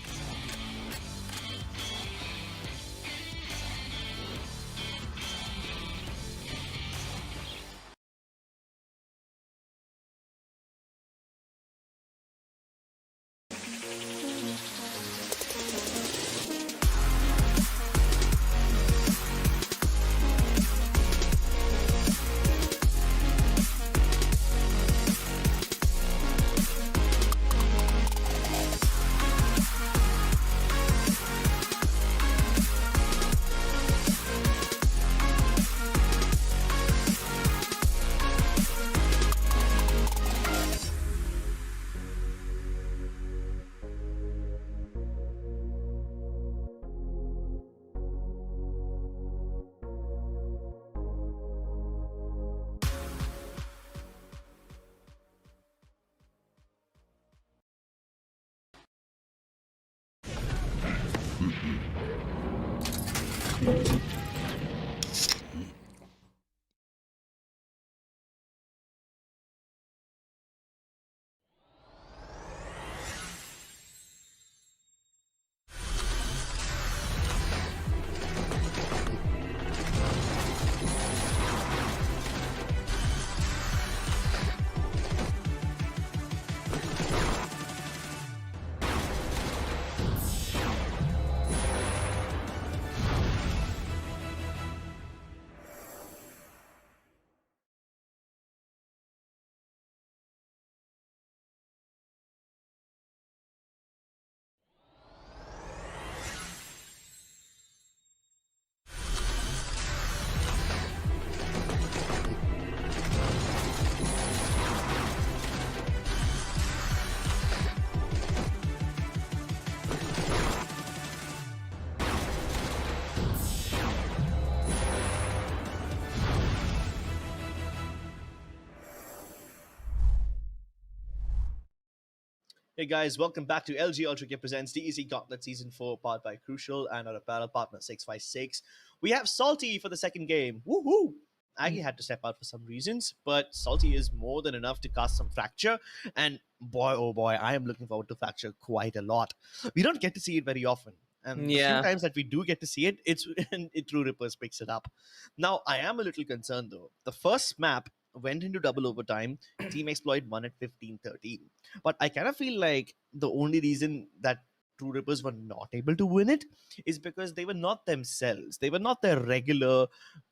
Hey guys, welcome back to LG Ultragear presents Tec Gauntlet Season 4, powered by Crucial and our apparel partner 656. We have Salty for the second game. Woohoo! Aggie had to step out for some reasons, but Salty is more than enough to cast some Fracture. And boy, oh boy, I am looking forward to Fracture quite a lot. We don't get to see it very often. And the few Yeah. times that we do get to see it, it's when True Rippers picks it up. Now, I am a little concerned though. The first map went into double overtime. Team Exploit won at 15-13. But I kind of feel like the only reason that True Rippers were not able to win it is because they were not themselves. They were not their regular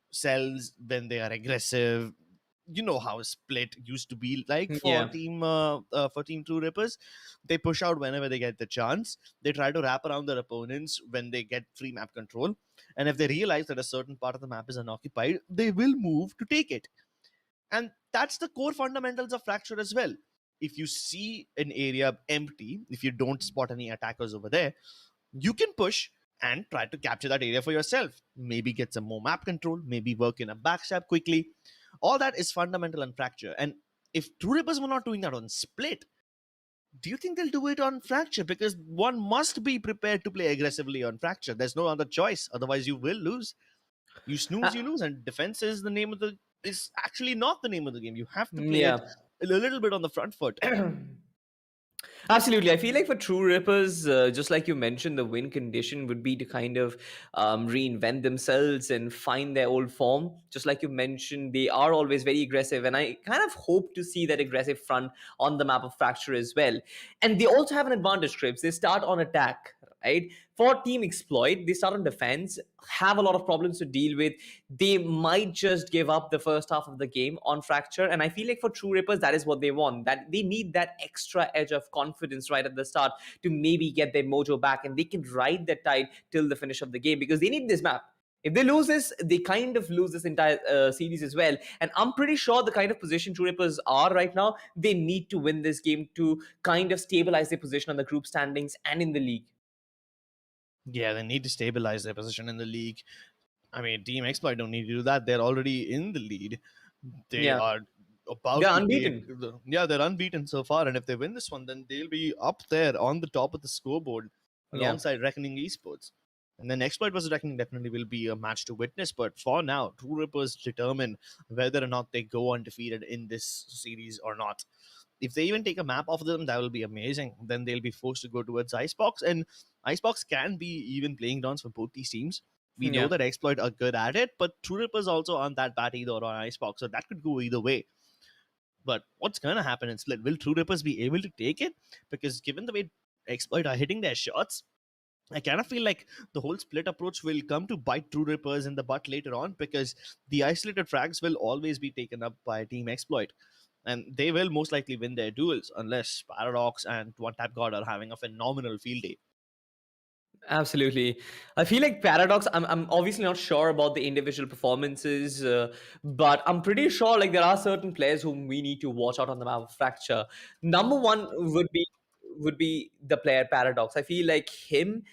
selves when they are aggressive. You know how Split used to be like Yeah. for Team True Rippers. They push out whenever they get the chance. They try to wrap around their opponents when they get free map control. And if they realize that a certain part of the map is unoccupied, they will move to take it. And that's the core fundamentals of Fracture as well. If you see an area empty, if you don't spot any attackers over there, you can push and try to capture that area for yourself. Maybe get some more map control, maybe work in a backstab quickly. All that is fundamental in Fracture. And if True Rippers were not doing that on Split, do you think they'll do it on Fracture? Because one must be prepared to play aggressively on Fracture. There's no other choice. Otherwise, you will lose. You snooze, you lose, and defense is the name of the is actually not the name of the game. You have to play it Yeah. a little bit on the front foot. Absolutely. I feel like for True Rippers, just like you mentioned, the win condition would be to kind of reinvent themselves and find their old form. Just like you mentioned, they are always very aggressive. And I kind of hope to see that aggressive front on the map of Fracture as well. And they also have an advantage, Crips. They start on attack, right? For Team Exploit, they start on defense, have a lot of problems to deal with. They might just give up the first half of the game on Fracture. And I feel like for True Rippers, that is what they want. That they need that extra edge of confidence right at the start to maybe get their mojo back, and they can ride that tide till the finish of the game because they need this map. If they lose this, they kind of lose this entire series as well. And I'm pretty sure the kind of position True Rippers are right now, they need to win this game to kind of stabilize their position on the group standings and in the league. Yeah, they need to stabilize their position in the league. I mean, Team Exploit don't need to do that. They're already in the lead. They Yeah, are they're about to be. unbeaten. Yeah, they're unbeaten so far. And if they win this one, then they'll be up there on the top of the scoreboard Yeah. alongside Reckoning Esports. And then Exploit versus Reckoning definitely will be a match to witness. But for now, True Rippers determine whether or not they go undefeated in this series or not. If they even take a map off of them, that will be amazing. Then they'll be forced to go towards Icebox, and Icebox can be even playing grounds for both these teams. We know Yeah. that Exploit are good at it, but True Rippers also aren't that bad either on Icebox, so that could go either way. But what's gonna happen in Split? Will True Rippers be able to take it? Because given the way Exploit are hitting their shots, I kind of feel like the whole split approach will come to bite True Rippers in the butt later on, because the isolated frags will always be taken up by Team Exploit. And they will most likely win their duels unless Paradox and One Tap God are having a phenomenal field day. Absolutely. I feel like Paradox, I'm obviously not sure about the individual performances, but I'm pretty sure like there are certain players whom we need to watch out on the map of Fracture. Number one would be the player Paradox. I feel like him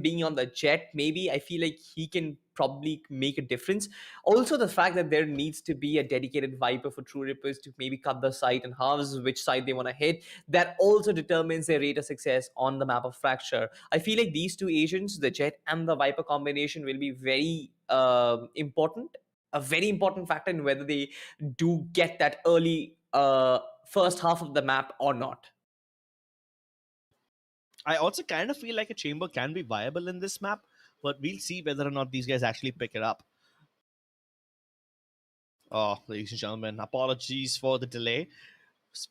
being on the jet, maybe I feel like he can probably make a difference. Also, the fact that there needs to be a dedicated Viper for True Rippers to maybe cut the sight and halves which side they want to hit, that also determines their rate of success on the map of Fracture. I feel like these two agents, the Jet and the Viper combination, will be very important, a very important factor in whether they do get that early first half of the map or not. I also kind of feel like a chamber can be viable in this map, but we'll see whether or not these guys actually pick it up. Oh, ladies and gentlemen, apologies for the delay.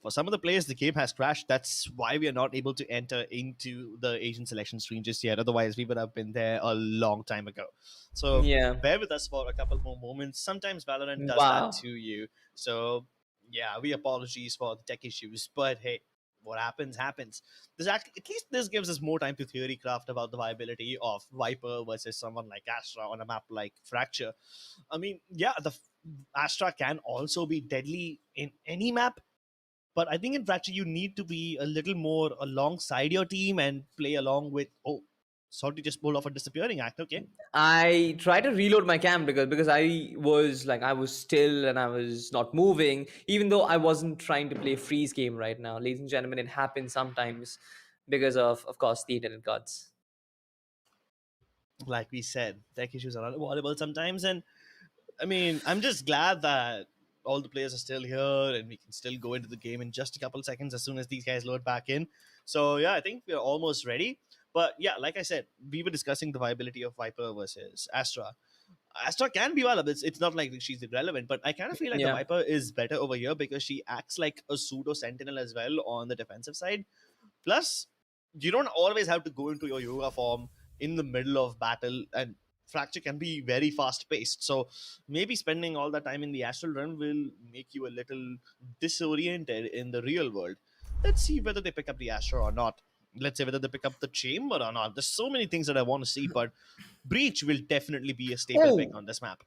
For some of the players, the game has crashed. That's why we are not able to enter into the Asian selection stream just yet. Otherwise, we would have been there a long time ago. So Yeah. bear with us for a couple more moments. Sometimes Valorant does that Wow. to you. So yeah, we apologies for the tech issues. But hey, what happens happens. At least this gives us more time to theory craft about the viability of Viper versus someone like Astra on a map like Fracture. I mean, yeah, the Astra can also be deadly in any map, but I think in Fracture you need to be a little more alongside your team and play along with. Oh, sorry, just pulled off a disappearing act. Okay, I tried to reload my cam because I was still and I was not moving, even though I wasn't trying to play freeze game right now. Ladies and gentlemen, it happens sometimes because of course, the internet gods. like we said, tech issues are unavoidable sometimes, and I mean, I'm just glad that all the players are still here and we can still go into the game in just a couple of seconds as soon as these guys load back in. So yeah, I think we're almost ready. But yeah, like I said, we were discussing the viability of Viper versus Astra. Astra can be viable. It's not like she's irrelevant, but I kind of feel like the Yeah. Viper is better over here because she acts like a pseudo sentinel as well on the defensive side. Plus, you don't always have to go into your yoga form in the middle of battle, and Fracture can be very fast paced. So maybe spending all that time in the astral realm will make you a little disoriented in the real world. Let's see whether they pick up the Astra or not. Let's say whether they pick up the chamber or not. There's so many things that I want to see, but Breach will definitely be a staple pick Oh, on this map.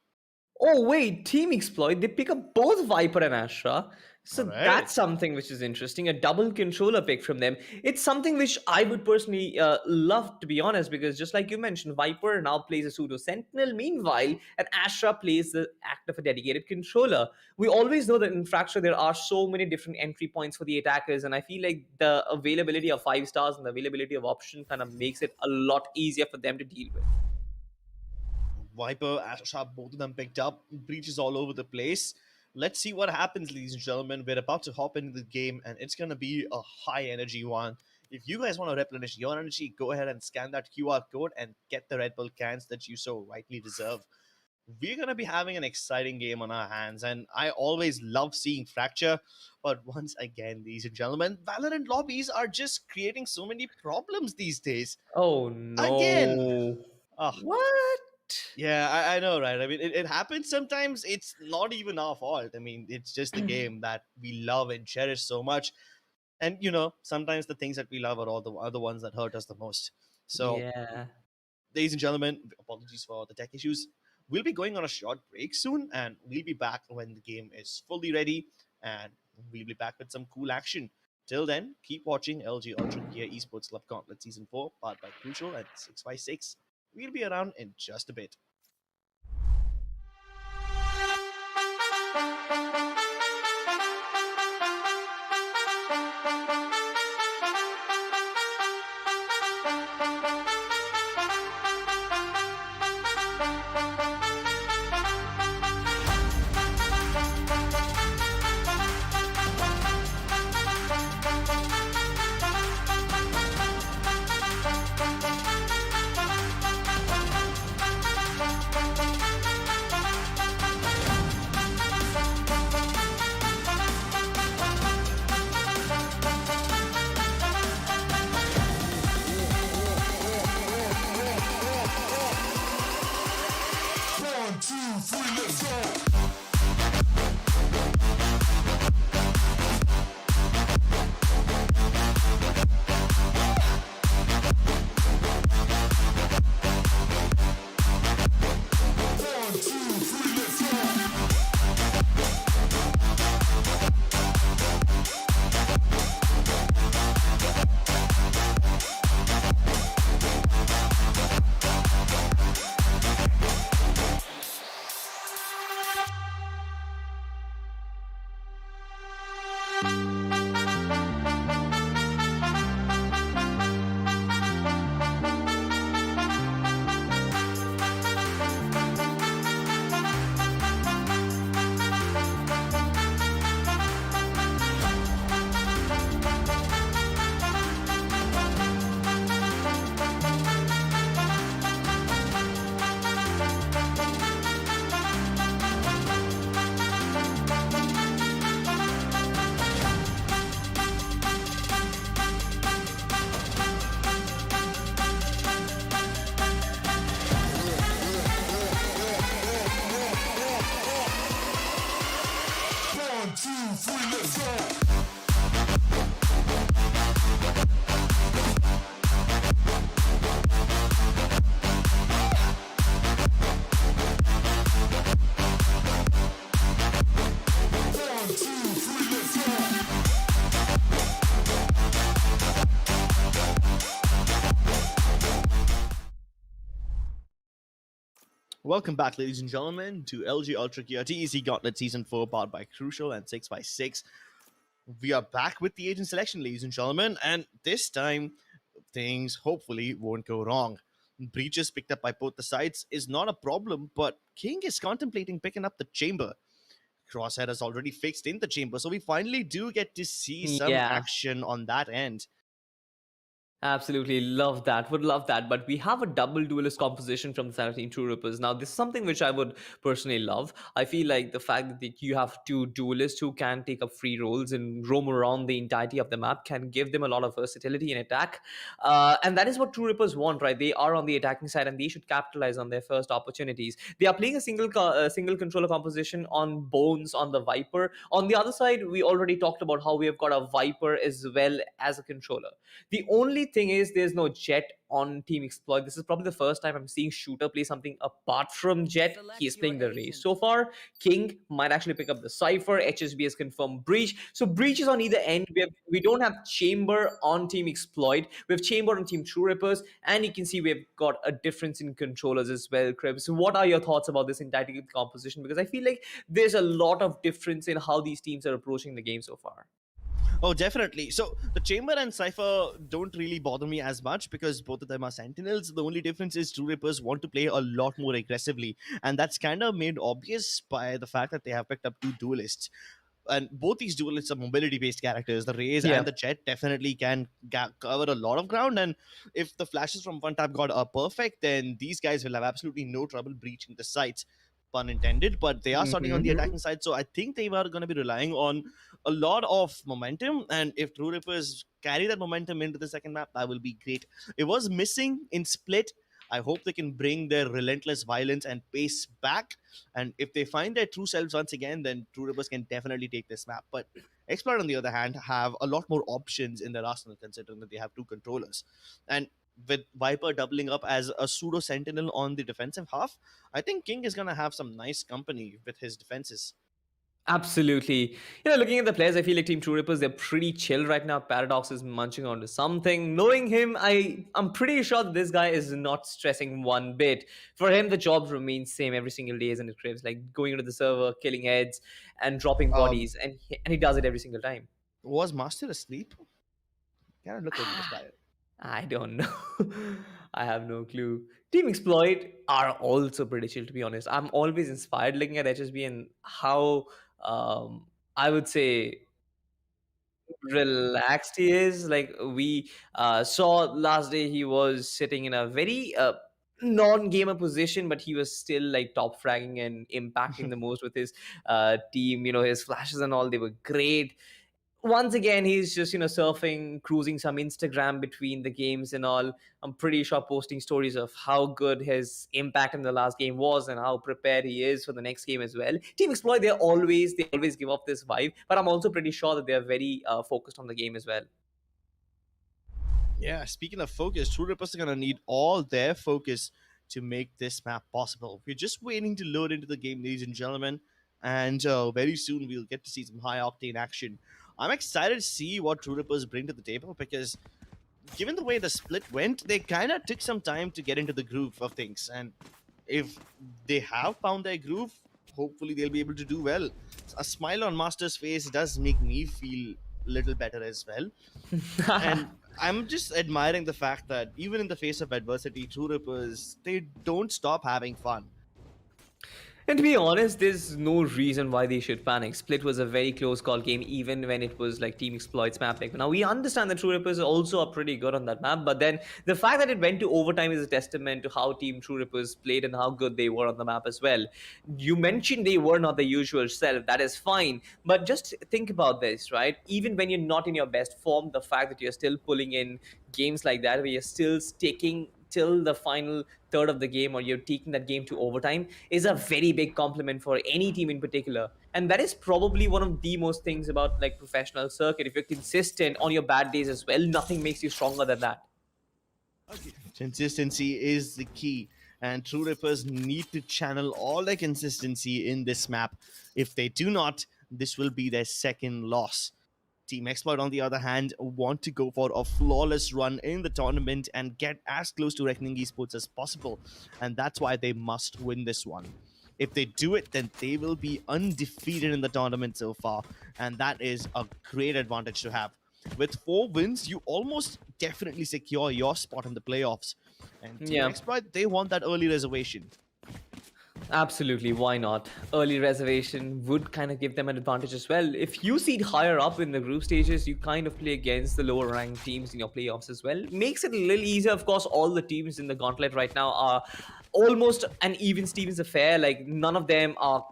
Oh wait, Team Exploit, they pick up both Viper and Astra. All So right. that's something which is interesting. A double controller pick from them. It's something which I would personally love, to be honest, because just like you mentioned, Viper now plays a pseudo sentinel. Meanwhile, and Astra plays the act of a dedicated controller. We always know that in Fracture there are so many different entry points for the attackers, and I feel like the availability of 5 stars and the availability of option kind of makes it a lot easier for them to deal with. Viper, Astra, both of them picked up. Breaches all over the place. Let's see what happens, ladies and gentlemen. We're about to hop into the game, and it's going to be a high energy one. If you guys want to replenish your energy, go ahead and scan that QR code and get the Red Bull cans that you so rightly deserve. We're going to be having an exciting game on our hands, and I always love seeing Fracture. But once again, ladies and gentlemen, Valorant lobbies are just creating so many problems these days. Oh Again! no. Oh, What? yeah, I know, right? I mean, it happens sometimes. It's not even our fault. I mean, it's just the game that we love and cherish so much. And, sometimes the things that we love are the ones that hurt us the most. So, Yeah. ladies and gentlemen, apologies for the tech issues. We'll be going on a short break soon, and we'll be back when the game is fully ready, and we'll be back with some cool action. Till then, keep watching LG Ultra Gear Esports Club Gauntlet Season 4, powered by Crucial and 6x6. We'll be around in just a bit. Welcome back, ladies and gentlemen, to LG Ultra Gear TEC Gauntlet Season 4, powered by Crucial and 6x6. We are back with the agent selection, ladies and gentlemen, and this time things hopefully won't go wrong. Breaches picked up by both the sides is not a problem, but King is contemplating picking up the chamber. Crosshair has already fixed in the chamber, so we finally do get to see some Yeah. action on that end. Absolutely love that. Would love that. But we have a double duelist composition from the side of Team True Rippers. Now, this is something which I would personally love. I feel like the fact that you have two duelists who can take up free roles and roam around the entirety of the map can give them a lot of versatility in attack. And that is what True Rippers want, right? They are on the attacking side and they should capitalize on their first opportunities. They are playing a single controller composition on Bones, on the Viper. On the other side, we already talked about how we have got a Viper as well as a controller. The only thing is there's no Jet on Team Exploit. This is probably the first time I'm seeing Shooter play something apart from Jet. Select He is your playing the agent. Raze. So far, King might actually pick up the Cypher. HSB has confirmed Breach. So Breach is on either end. We don't have Chamber on Team Exploit. We have Chamber on Team True Rippers. And you can see we've got a difference in controllers as well, Krebs. So what are your thoughts about this entire composition? Because I feel like there's a lot of difference in how these teams are approaching the game so far. Oh, definitely. So the Chamber and Cypher don't really bother me as much because both of them are Sentinels. The only difference is True Rippers want to play a lot more aggressively, and that's kind of made obvious by the fact that they have picked up two duelists. And both these duelists are mobility-based characters. The Raze Yeah. and the Jet definitely can cover a lot of ground, and if the flashes from one tap god are perfect, then these guys will have absolutely no trouble breaching the sites. Pun intended, but they are starting on the attacking side, so I think they are going to be relying on a lot of momentum. And if True Rippers carry that momentum into the second map, that will be great. It was missing in Split. I hope they can bring their relentless violence and pace back. And if they find their true selves once again, then True Rippers can definitely take this map. But Exploit, on the other hand, have a lot more options in their arsenal, considering that they have two controllers. And with Viper doubling up as a pseudo sentinel on the defensive half, I think King is gonna have some nice company with his defenses. Absolutely. Looking at the players, I feel like Team True Rippers, they're pretty chill right now. Paradox is munching onto something. Knowing him, I'm pretty sure that this guy is not stressing one bit. For him, the job remains same every single day, isn't it, Cribbs? Like going into the server, killing heads, and dropping Um, bodies, and he does it every single time. was Master asleep? Kind of look like he was tired. I don't know. I have no clue. Team Exploit are also pretty chill, to be honest. I'm always inspired looking at HSB and how I would say relaxed he is. Like we saw last day, he was sitting in a very non-gamer position, but he was still like top fragging and impacting the most with his team. His flashes and all, they were great. Once again, he's just surfing, cruising some Instagram between the games and all. I'm pretty sure posting stories of how good his impact in the last game was and how prepared he is for the next game as well. Team Exploit, they always give off this vibe, but I'm also pretty sure that they're very focused on the game as well. Yeah, speaking of focus, True Rippers are gonna need all their focus to make this map possible. We're just waiting to load into the game, ladies and gentlemen, and very soon we'll get to see some high octane action. I'm excited to see what True Rippers bring to the table because, given the way the split went, they kind of took some time to get into the groove of things. And if they have found their groove, hopefully they'll be able to do well. A smile on Master's face does make me feel a little better as well. And I'm just admiring the fact that even in the face of adversity, True Rippers, they don't stop having fun. And to be honest, there's no reason why they should panic. Split was a very close call game, even when it was like Team Exploits map pick. Now we understand that True Rippers also are pretty good on that map, but then the fact that it went to overtime is a testament to how Team True Rippers played and how good they were on the map as well. You mentioned they were not the usual self. That is fine, but just think about this, right? Even when you're not in your best form, the fact that you're still pulling in games like that, where you're still sticking till the final third of the game, or you're taking that game to overtime, is a very big compliment for any team in particular. And that is probably one of the most things about like professional circuit. If you're consistent on your bad days as well, nothing makes you stronger than that. Consistency is the key, and True Rippers need to channel all their consistency in this map. If they do not, this will be their second loss. Team Exploit, on the other hand, want to go for a flawless run in the tournament and get as close to Reckoning Esports as possible, and that's why they must win this one. If they do it, then they will be undefeated in the tournament so far, and that is a great advantage to have. With 4 wins, you almost definitely secure your spot in the playoffs. And Team Yeah. Exploit, they want that early reservation. Absolutely, why not? Early reservation would kind of give them an advantage as well. If you seed higher up in the group stages, you kind of play against the lower ranked teams in your playoffs as well. Makes it a little easier. Of course, all the teams in the gauntlet right now are almost an even Stevens affair. Like, none of them are,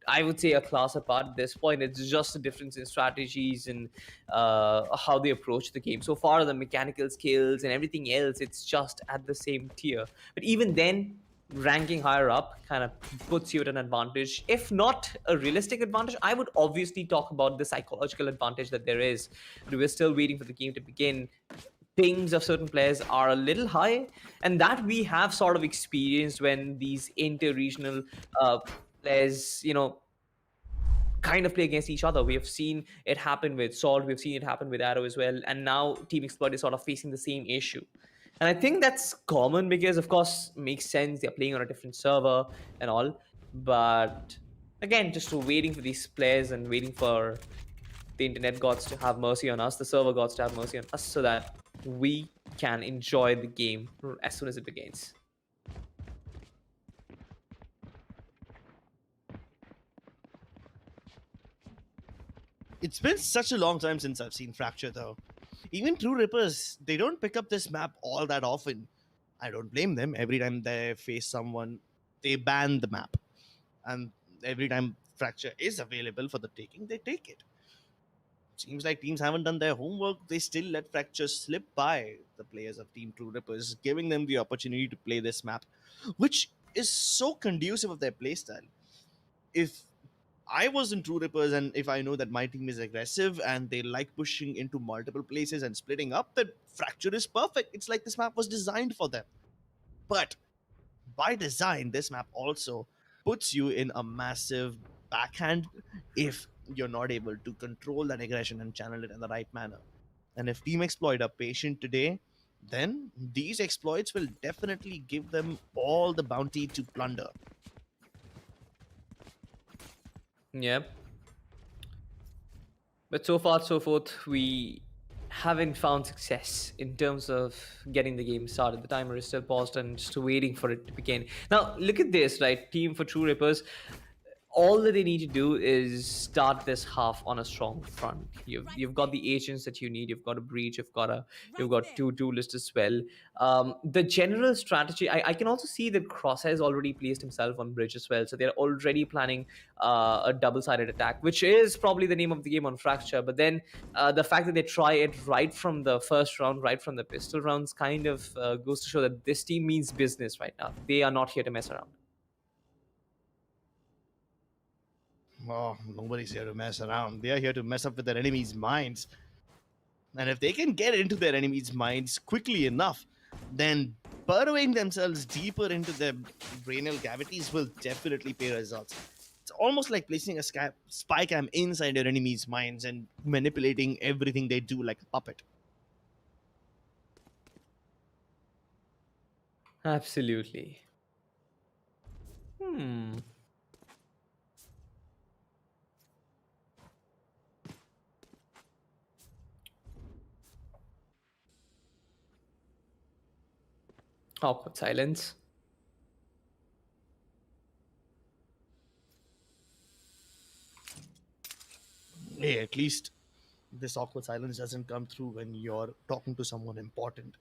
I would say, a class apart at this point. It's just a difference in strategies and how they approach the game. So far, the mechanical skills and everything else, it's just at the same tier. But even then, ranking higher up kind of puts you at an advantage. If not a realistic advantage, I would obviously talk about the psychological advantage that there is. But we're still waiting for the game to begin. Pings of certain players are a little high, and that we have sort of experienced when these inter-regional players, kind of play against each other. We have seen it happen with Salt, we've seen it happen with Arrow as well, and now Team Exploit is sort of facing the same issue. And I think that's common because, of course, makes sense. They're playing on a different server and all. But again, just waiting for these players and waiting for the internet gods to have mercy on us, the server gods to have mercy on us, so that we can enjoy the game as soon as it begins. It's been such a long time since I've seen Fracture, though. Even True Rippers, they don't pick up this map all that often. I don't blame them. Every time they face someone, they ban the map. And every time Fracture is available for the taking, they take it. Seems like teams haven't done their homework. They still let Fracture slip by the players of Team True Rippers, giving them the opportunity to play this map, which is so conducive of their playstyle. If I was in True Rippers, and if I know that my team is aggressive and they like pushing into multiple places and splitting up, then Fracture is perfect. It's like this map was designed for them. But by design, this map also puts you in a massive backhand if you're not able to control that aggression and channel it in the right manner. And if Team Exploit are patient today, then these exploits will definitely give them all the bounty to plunder. Yep. But so far, so forth, we haven't found success in terms of getting the game started. The timer is still paused and just waiting for it to begin. Now, look at this, right? Team for True Rippers. All that they need to do is start this half on a strong front. You've got the agents that you need. You've got a breach. You've got two duelists as well. The general strategy. I can also see that Crosshair has already placed himself on bridge as well. So they're already planning a double-sided attack, which is probably the name of the game on Fracture. But then the fact that they try it right from the first round, right from the pistol rounds, kind of goes to show that this team means business right now. They are not here to mess around. Oh, nobody's here to mess around. They are here to mess up with their enemies' minds. And if they can get into their enemies' minds quickly enough, then burrowing themselves deeper into their brainial cavities will definitely pay results. It's almost like placing a spy cam inside your enemies' minds and manipulating everything they do like a puppet. Absolutely. Awkward silence. Hey, at least this awkward silence doesn't come through when you're talking to someone important.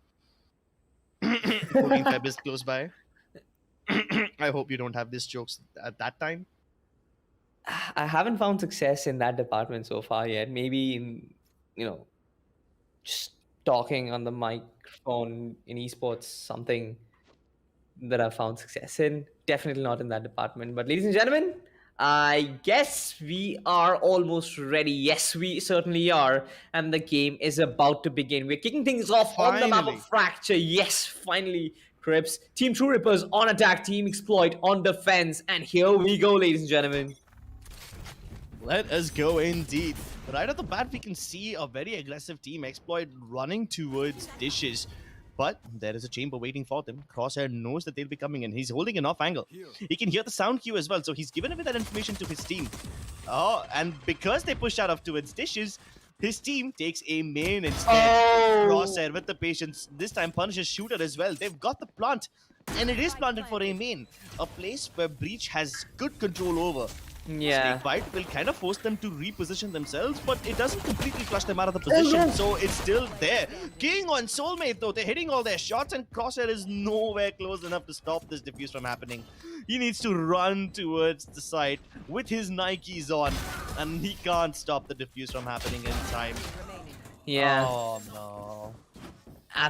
14 Feb is close by. I hope you don't have these jokes at that time. I haven't found success in that department so far yet. Maybe in, just talking on the microphone in esports, something that I've found success in. Definitely not in that department. But ladies and gentlemen, I guess we are almost ready. Yes, we certainly are. And the game is about to begin. We're kicking things off on the map Finally. of Fracture. Yes, finally. Crips. Team True Rippers on attack. Team Exploit on defense. And here we go, ladies and gentlemen. Let us go indeed. Right off the bat, we can see a very aggressive Team Exploit running towards dishes. But there is a chamber waiting for them. Crosshair knows that they'll be coming in. He's holding an off angle. He can hear the sound cue as well, so he's given away that information to his team. Oh, and because they push out of towards dishes, his team takes a main instead. Oh. Crosshair with the patience. This time punishes shooter as well. They've got the plant. And it is planted for a main. A place where Breach has good control over. Yeah. Snakebite will kind of force them to reposition themselves, but it doesn't completely flush them out of the position, so it's still there. King on Soulmate though, they're hitting all their shots and Crosshair is nowhere close enough to stop this defuse from happening. He needs to run towards the site with his Nikes on, and he can't stop the defuse from happening in time. Yeah. Oh no.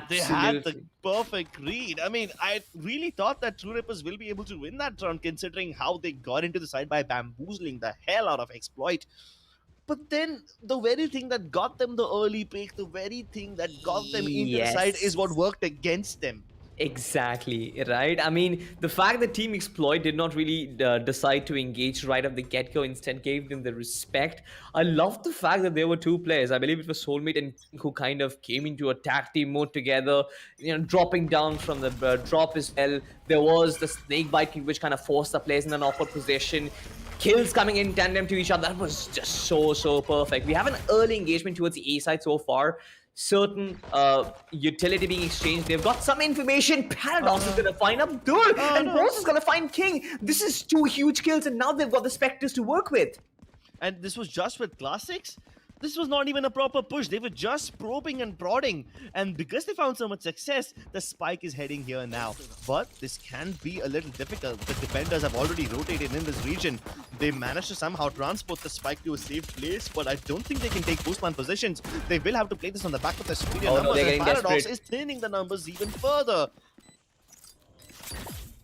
They Absolutely. had the perfect read. I mean, I really thought that True Rippers will be able to win that round considering how they got into the side by bamboozling the hell out of Exploit. But then the very thing that got them the early pick, the very thing that got them into the side is what worked against them. Exactly, right? I mean, the fact that Team Exploit did not really decide to engage right at the get-go, instead gave them the respect. I love the fact that there were two players. I believe it was Soulmate and King who kind of came into a tag team mode together, dropping down from the drop as well. There was the Snakebite which kind of forced the players in an awkward position. Kills coming in tandem to each other. That was just so perfect. We have an early engagement towards the A side so far. Certain utility being exchanged. They've got some information. Paradox is gonna find Abdul, and Rose is gonna find King. This is two huge kills, and now they've got the Spectres to work with. And this was just with Classics? This was not even a proper push. They were just probing and prodding. And because they found so much success, the spike is heading here now. But this can be a little difficult. The defenders have already rotated in this region. They managed to somehow transport the spike to a safe place, but I don't think they can take post-plant positions. They will have to play this on the back of their superior Oh, no, numbers. they're And getting Paradox desperate. is thinning the numbers even further.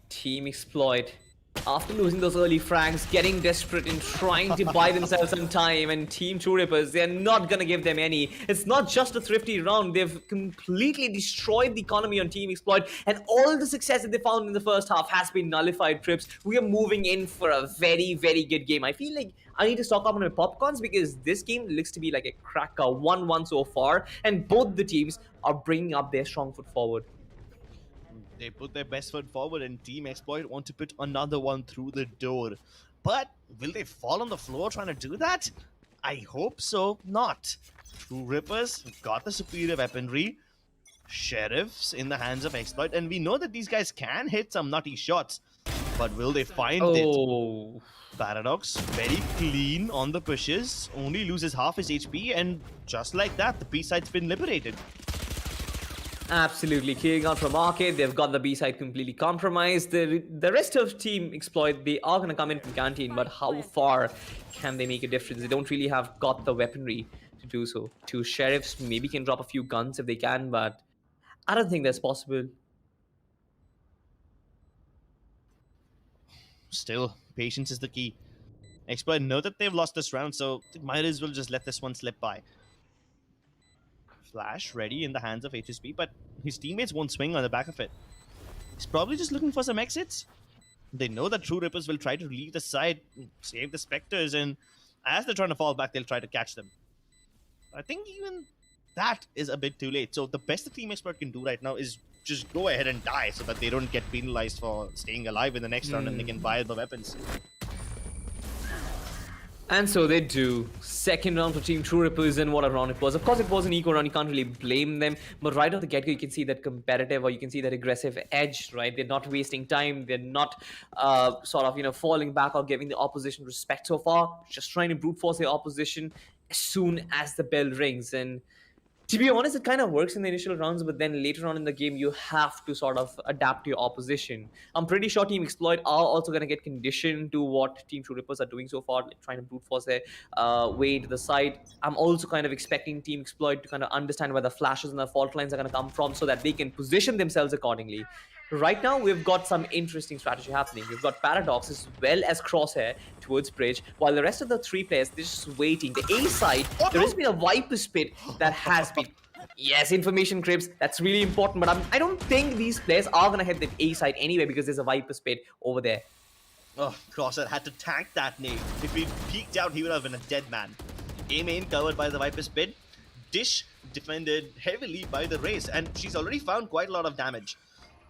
Team Exploit After losing those early frags, getting desperate and trying to buy themselves some time, and Team True Rippers, they're not gonna give them any. It's not just a thrifty round, they've completely destroyed the economy on Team Exploit, and all the success that they found in the first half has been nullified. Trips, we are moving in for a very, very good game. I feel like I need to stock up on my popcorns because this game looks to be like a cracker. 1-1 so far, and both the teams are bringing up their strong foot forward. They put their best foot forward, and Team Exploit want to put another one through the door. But will they fall on the floor trying to do that? I hope so not. True Rippers got the superior weaponry. Sheriffs in the hands of Exploit, and we know that these guys can hit some nutty shots. But will they find it? Oh. Paradox, very clean on the pushes, only loses half his HP, and just like that, the B-side's been liberated. Absolutely, clearing out from Arcade, they've got the B-side completely compromised. The rest of Team Exploit, they are going to come in from Canteen, but how far can they make a difference? They don't really have got the weaponry to do so. Two Sheriffs maybe can drop a few guns if they can, but I don't think that's possible. Still, patience is the key. Exploit know that they've lost this round, so they might as well just let this one slip by. Flash ready in the hands of HSP, but his teammates won't swing on the back of it. He's probably just looking for some exits. They know that True Rippers will try to leave the side, save the Spectres, and as they're trying to fall back, they'll try to catch them. I think even that is a bit too late. So the best the Team Expert can do right now is just go ahead and die so that they don't get penalized for staying alive in the next round and they can buy the weapons. And so they do. Second round for Team True Rippers, and what a round it was. Of course, it was an eco round, you can't really blame them. But right off the get-go, you can see that competitive, or you can see that aggressive edge, right? They're not wasting time. They're not falling back or giving the opposition respect so far. Just trying to brute force their opposition as soon as the bell rings. And to be honest, it kind of works in the initial rounds, but then later on in the game, you have to sort of adapt to your opposition. I'm pretty sure Team Exploit are also going to get conditioned to what Team True Rippers are doing so far, like trying to brute force their way into the side. I'm also kind of expecting Team Exploit to kind of understand where the flashes and the fault lines are going to come from so that they can position themselves accordingly. Right now, we've got some interesting strategy happening. We've got Paradox as well as Crosshair towards Bridge, while the rest of the three players, they're just waiting. The A side, there has been a Viper's Pit that has been... Yes, information cribs, that's really important, but I don't think these players are going to hit the A side anyway because there's a Viper's Pit over there. Oh, Crosshair had to tank that nade. If he peeked out, he would have been a dead man. A main covered by the Viper's Pit. Dish defended heavily by the Race, and she's already found quite a lot of damage.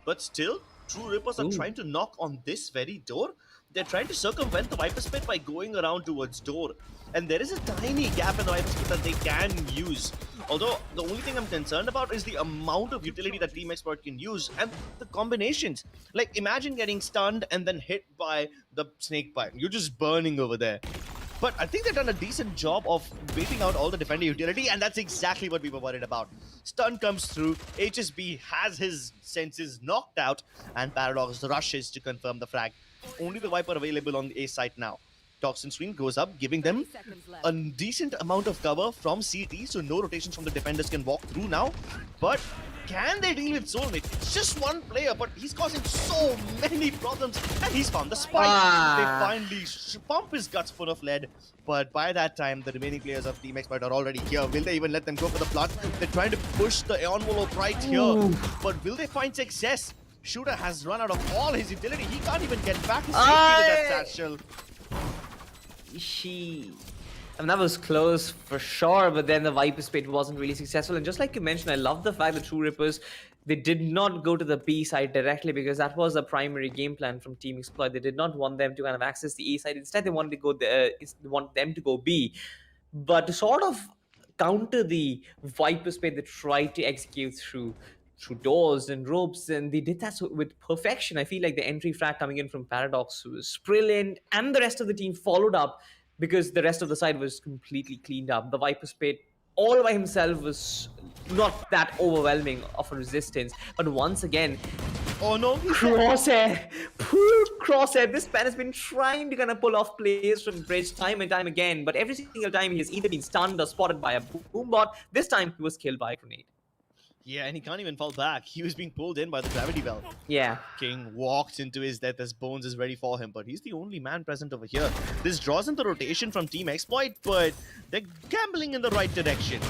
But still, True Rippers are trying to knock on this very door. They're trying to circumvent the Viper's Pit by going around towards door. And there is a tiny gap in the Viper's Pit that they can use. Although, the only thing I'm concerned about is the amount of utility that Team Expert can use and the combinations. Like, imagine getting stunned and then hit by the snake bite. You're just burning over there. But I think they've done a decent job of waiting out all the defender utility, and that's exactly what we were worried about. Stun comes through, HSB has his senses knocked out, and Paradox rushes to confirm the frag. Only the Viper available on the A site now. Toxin Swing goes up, giving them a decent amount of cover from CT, so no rotations from the defenders can walk through now. But can they deal with Soulmate? It's just one player, but he's causing so many problems, and he's found the spike. They finally pump his guts full of lead, but by that time, the remaining players of Team Expert are already here. Will they even let them go for the plant? They're trying to push the envelope right here, but will they find success? Shooter has run out of all his utility. He can't even get back his safety with that satchel. That was close for sure, but then the Viper's Pit wasn't really successful. And just like you mentioned, I love the fact that True Rippers, they did not go to the B side directly because that was the primary game plan from Team Exploit. They did not want them to kind of access the A side. Instead, they wanted to go want them to go B. But to sort of counter the Viper's Pit, they tried to execute through doors and ropes, and they did that with perfection. I feel like the entry frag coming in from Paradox was brilliant, and the rest of the team followed up because the rest of the side was completely cleaned up. The Viper's Pit all by himself was not that overwhelming of a resistance, but once again, oh no, Crosshair, poor Crosshair. This man has been trying to kind of pull off plays from Bridge time and time again, but every single time he has either been stunned or spotted by a boombot. This time he was killed by a grenade. Yeah, and he can't even fall back. He was being pulled in by the gravity belt. Yeah. King walks into his death as Bones is ready for him, but he's the only man present over here. This draws in the rotation from Team Exploit, but they're gambling in the right direction.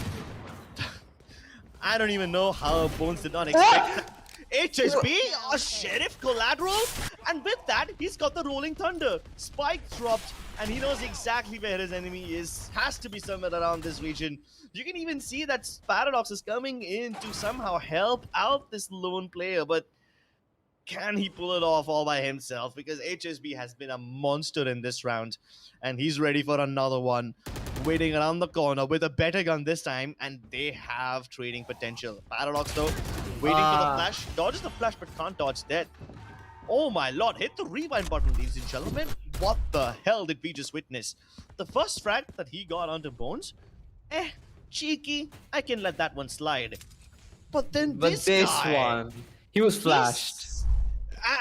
I don't even know how Bones did not expect HSB, a Sheriff collateral, and with that, he's got the Rolling Thunder. Spike dropped, and he knows exactly where his enemy is. Has to be somewhere around this region. You can even see that Paradox is coming in to somehow help out this lone player, but can he pull it off all by himself? Because HSB has been a monster in this round, and he's ready for another one. Waiting around the corner with a better gun this time, and they have trading potential. Paradox, though, waiting for the flash. Dodges the flash, but can't dodge that. Oh my lord, hit the rewind button, ladies and gentlemen. What the hell did we just witness? The first frag that he got onto Bones, cheeky. I can let that one slide. But then this guy, one, he was flashed.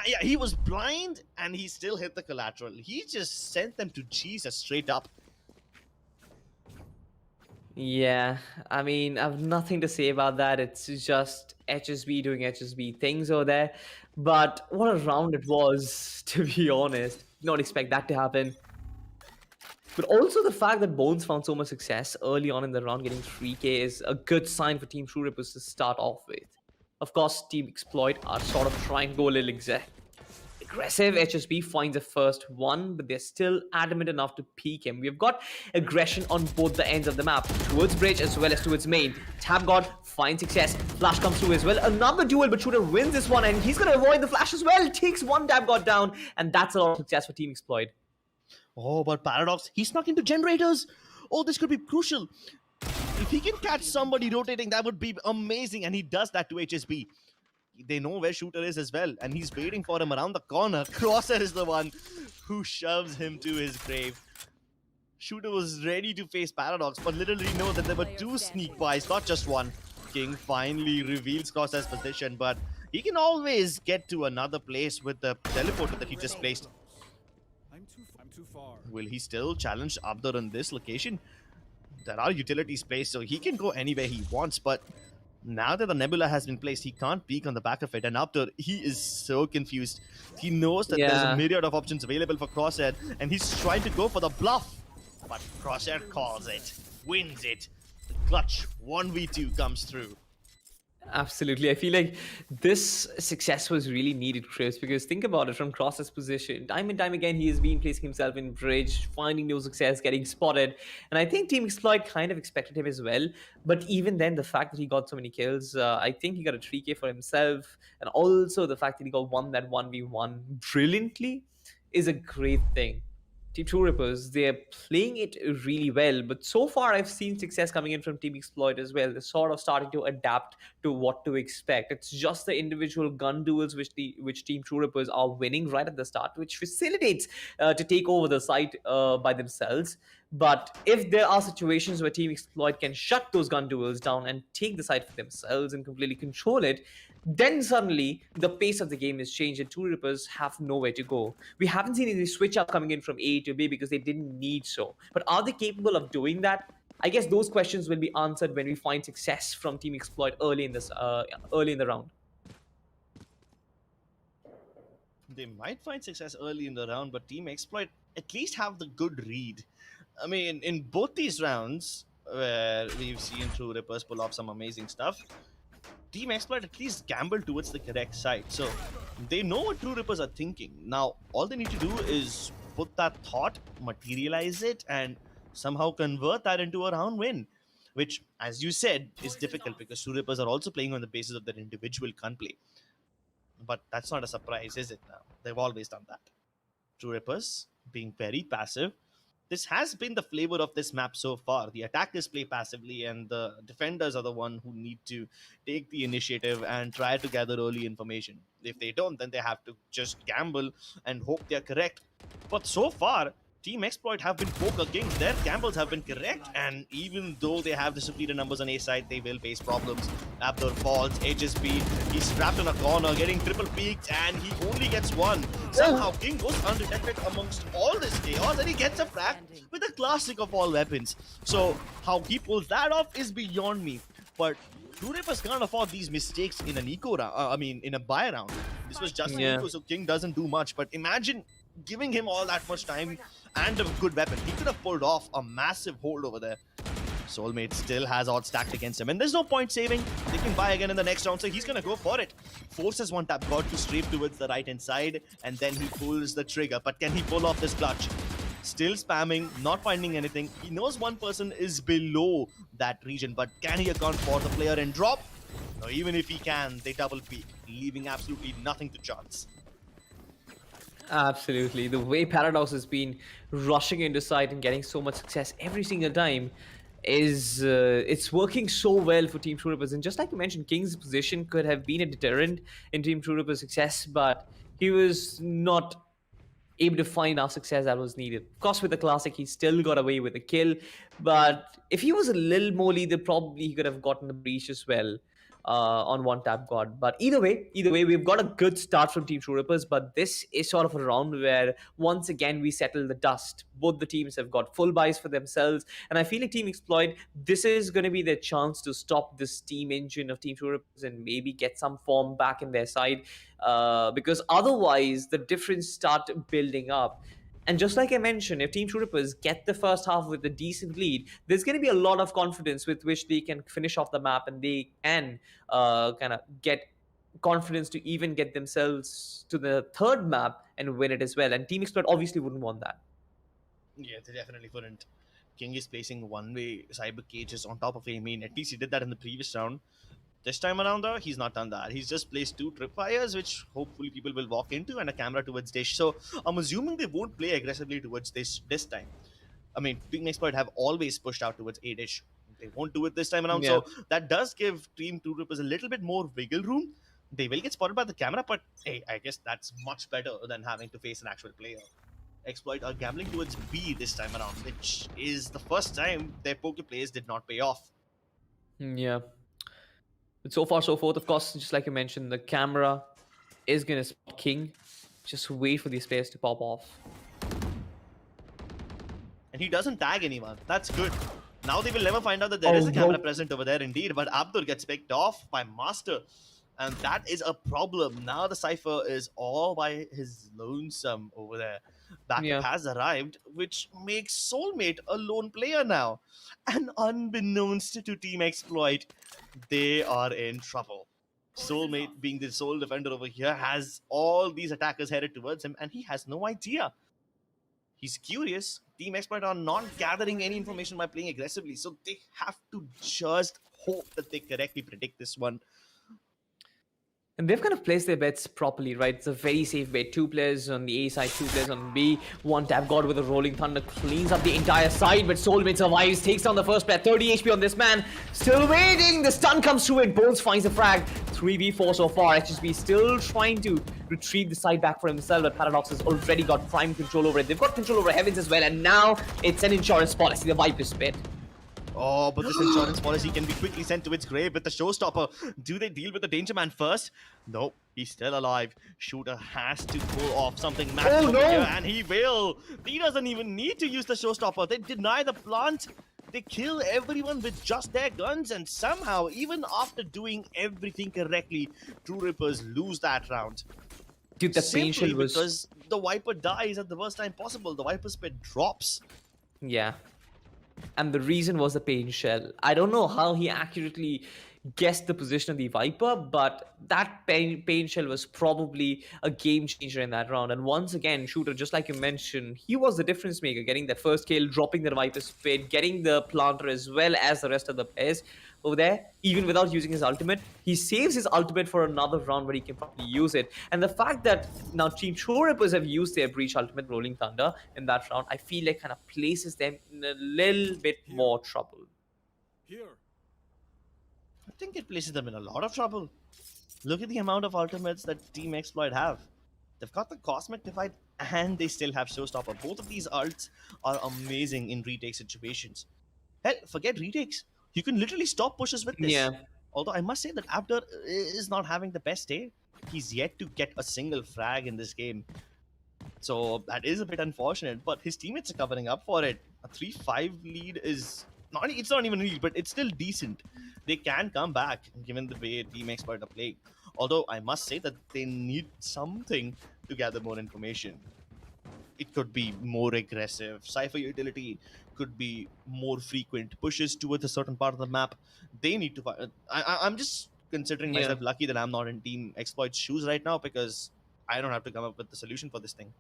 Yeah, he was blind, and he still hit the collateral. He just sent them to Jesus straight up. Yeah, I mean, I have nothing to say about that. It's just HSB doing HSB things over there. But what a round it was, to be honest. Did not expect that to happen. But also the fact that Bones found so much success early on in the round, getting 3K, is a good sign for Team True Rippers to start off with. Of course, Team Exploit are sort of trying to go a little aggressive. HSB finds the first one, but they're still adamant enough to peek him. We've got aggression on both the ends of the map, towards bridge as well as towards main. Tap God finds success. Flash comes through as well. Another duel, but Shooter wins this one, and he's going to avoid the flash as well. Takes one Tap God down, and that's a lot of success for Team Exploit. Oh, but Paradox, he snuck into generators. Oh, this could be crucial. If he can catch somebody rotating, that would be amazing, and he does that to HSB. They know where Shooter is as well, and he's waiting for him around the corner. Crosshair is the one who shoves him to his grave. Shooter was ready to face Paradox, but literally know that there were two sneak buys, not just one. King finally reveals Crosshair's position, but he can always get to another place with the teleporter that he just placed. I'm too far. Will he still challenge Abdur in this location? There are utilities placed, so he can go anywhere he wants, but now that the Nebula has been placed, he can't peek on the back of it, and Abdur, he is so confused. He knows that there's a myriad of options available for Crosshair, and he's trying to go for the bluff. But Crosshair calls it, wins it. The clutch 1v2 comes through. Absolutely. I feel like this success was really needed, Chris, because think about it from Cross's position. Time and time again, he has been placing himself in bridge, finding no success, getting spotted. And I think Team Exploit kind of expected him as well. But even then, the fact that he got so many kills, I think he got a 3K for himself. And also the fact that he got won that 1v1 brilliantly is a great thing. Team True Rippers, they're playing it really well, but so far I've seen success coming in from Team Exploit as well. They're sort of starting to adapt to what to expect. It's just the individual gun duels which Team True Rippers are winning right at the start, which facilitates to take over the site by themselves. But if there are situations where Team Exploit can shut those gun duels down and take the site for themselves and completely control it, then suddenly the pace of the game is changed and True Rippers have nowhere to go. We haven't seen any switch up coming in from A to B because they didn't need so. But are they capable of doing that? I guess those questions will be answered when we find success from Team Exploit early in the round. They might find success early in the round, but Team Exploit at least have the good read. I mean, in both these rounds, where we've seen True Rippers pull off some amazing stuff, Team Exploit at least gambled towards the correct side. So they know what True Rippers are thinking. Now, all they need to do is put that thought, materialize it, and somehow convert that into a round win. Which, as you said, is difficult because True Rippers are also playing on the basis of their individual gunplay. But that's not a surprise, is it now? They've always done that. True Rippers being very passive. This has been the flavor of this map so far. The attackers play passively and the defenders are the one who need to take the initiative and try to gather early information. If they don't, then they have to just gamble and hope they're correct. But so far, Team Exploit have been poker kings. Their gambles have been correct, and even though they have the superior numbers on A side, they will face problems. Abdur falls, HSB, he's trapped in a corner, getting triple peeked, and he only gets one. Somehow King goes undetected amongst all this chaos, and he gets a frag with a classic of all weapons. So how he pulls that off is beyond me. But True Rapers can't afford these mistakes in an eco round. In a buy round. This was just an Yeah. eco, so King doesn't do much. But imagine giving him all that much time and a good weapon. He could have pulled off a massive hold over there. Soulmate still has odds stacked against him, and there's no point saving. They can buy again in the next round, so he's gonna go for it. Forces one tap god to strafe towards the right hand side, and then he pulls the trigger. But can he pull off this clutch? Still spamming, not finding anything. He knows one person is below that region, but can he account for the player and drop? No, even if he can, they double peek, leaving absolutely nothing to chance. Absolutely. The way Paradox has been rushing into site and getting so much success every single time is it's working so well for Team True Rippers. And just like you mentioned, King's position could have been a deterrent in Team True Rippers' success, but he was not able to find our success that was needed. Of course, with the Classic, he still got away with a kill, but if he was a little more leader, probably he could have gotten the breach as well on one tap god. But either way, we've got a good start from Team True Rippers, but this is sort of a round where once again we settle the dust. Both the teams have got full buys for themselves, and I feel like Team Exploit, this is going to be their chance to stop this steam engine of Team True Rippers and maybe get some form back in their side, because otherwise the difference start building up. And just like I mentioned, if Team True Rippers get the first half with a decent lead, there's going to be a lot of confidence with which they can finish off the map, and they can kind of get confidence to even get themselves to the third map and win it as well. And Team Exploit obviously wouldn't want that. Yeah, they definitely wouldn't. King is placing one-way cyber cages on top of a main. At least he did that in the previous round. This time around, though, he's not done that. He's just placed 2 tripwires, which hopefully people will walk into, and a camera towards Dish. So I'm assuming they won't play aggressively towards this time. I mean, Team Exploit have always pushed out towards A Dish. They won't do it this time around. Yeah. So that does give Team True Rippers a little bit more wiggle room. They will get spotted by the camera, but hey, I guess that's much better than having to face an actual player. Exploit are gambling towards B this time around, which is the first time their poker plays did not pay off. Yeah. But so far, so forth. Of course, just like you mentioned, the camera is going to spot King. Just wait for these players to pop off. And he doesn't tag anyone. That's good. Now they will never find out that there is a camera no. present over there indeed, but Abdur gets picked off by Master. And that is a problem. Now the Cypher is all by his lonesome over there. Backup Yeah. has arrived, which makes Soulmate a lone player now. And unbeknownst to Team Exploit, they are in trouble. Soulmate, being the sole defender over here, has all these attackers headed towards him, and he has no idea. He's curious. Team Exploit are not gathering any information by playing aggressively, so they have to just hope that they correctly predict this one. And they've kind of placed their bets properly, right? It's a very safe bet. 2 players on the A side, 2 players on B. One tap god with a rolling thunder cleans up the entire side, but Soulmate survives, takes down the first player. 30 HP on this man. Still waiting. The stun comes through it. Bones finds the frag. 3v4 so far. HSB still trying to retrieve the side back for himself, but Paradox has already got prime control over it. They've got control over Heavens as well, and now it's an insurance policy. The Viper's Pit. Oh, but this insurance policy can be quickly sent to its grave with the showstopper. Do they deal with the danger man first? Nope, he's still alive. Shooter has to pull off something massive over here, and he will. He doesn't even need to use the showstopper. They deny the plant. They kill everyone with just their guns, and somehow, even after doing everything correctly, True Rippers lose that round. Dude, the pain Simply shell was... because the Viper dies at the worst time possible. The Viper's Pit drops. Yeah. And the reason was the pain shell. I don't know how he accurately guessed the position of the Viper, but that pain shell was probably a game changer in that round. And once again, Shooter, just like you mentioned, he was the difference maker, getting that first kill, dropping the Viper's Pit, getting the planter as well as the rest of the players over there, even without using his ultimate. He saves his ultimate for another round where he can probably use it. And the fact that now Team True Rippers have used their Breach ultimate, Rolling Thunder, in that round, I feel like kind of places them in a little bit more trouble. Here. I think it places them in a lot of trouble. Look at the amount of ultimates that Team Exploit have. They've got the Cosmic Divide and they still have Showstopper. Both of these ults are amazing in retake situations. Hell, forget retakes. You can literally stop pushes with this. Yeah. Although I must say that Abdur is not having the best day. He's yet to get a single frag in this game. So that is a bit unfortunate, but his teammates are covering up for it. A 3-5 lead is it's not even real, but it's still decent. They can come back given the way Team Exploit are playing. Although I must say that they need something to gather more information. It could be more aggressive Cypher utility, could be more frequent pushes towards a certain part of the map. They need to find. I'm just considering Yeah. myself lucky that I'm not in Team Exploit's shoes right now, because I don't have to come up with the solution for this thing.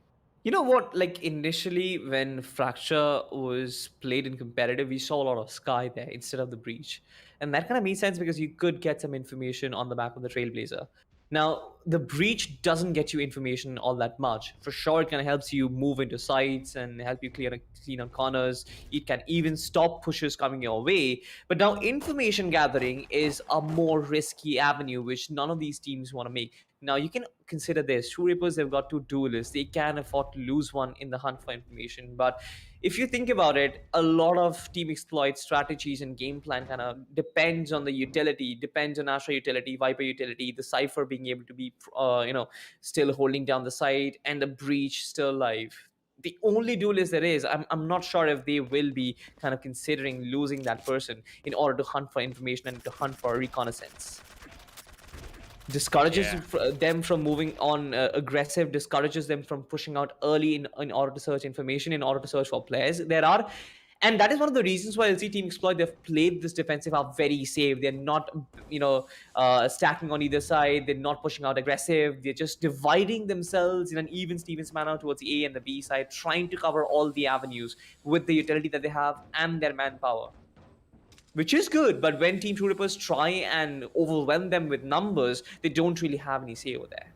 You know what? Like initially, when Fracture was played in competitive, we saw a lot of Sky there instead of the Breach, and that kind of made sense because you could get some information on the map of the Trailblazer. Now, the Breach doesn't get you information all that much. For sure, it kind of helps you move into sites and help you clean on corners. It can even stop pushes coming your way. But now, information gathering is a more risky avenue, which none of these teams want to make. Now you can consider this. True Reapers, they've got two duelists. They can afford to lose one in the hunt for information. But if you think about it, a lot of team exploit strategies and game plan kind of depends on the utility, depends on Astra utility, Viper utility, the Cypher being able to be, still holding down the site, and the Breach still alive. The only duelist there is, I'm not sure if they will be kind of considering losing that person in order to hunt for information and to hunt for reconnaissance. Discourages them from moving on aggressive, discourages them from pushing out early in order to search information, in order to search for players. And that is one of the reasons why LC Team Exploit, they've played this defensive up very safe. They're not, stacking on either side. They're not pushing out aggressive. They're just dividing themselves in an even Stevens manner towards the A and the B side, trying to cover all the avenues with the utility that they have and their manpower. Which is good, but when Team True Rippers try and overwhelm them with numbers, they don't really have any say over there.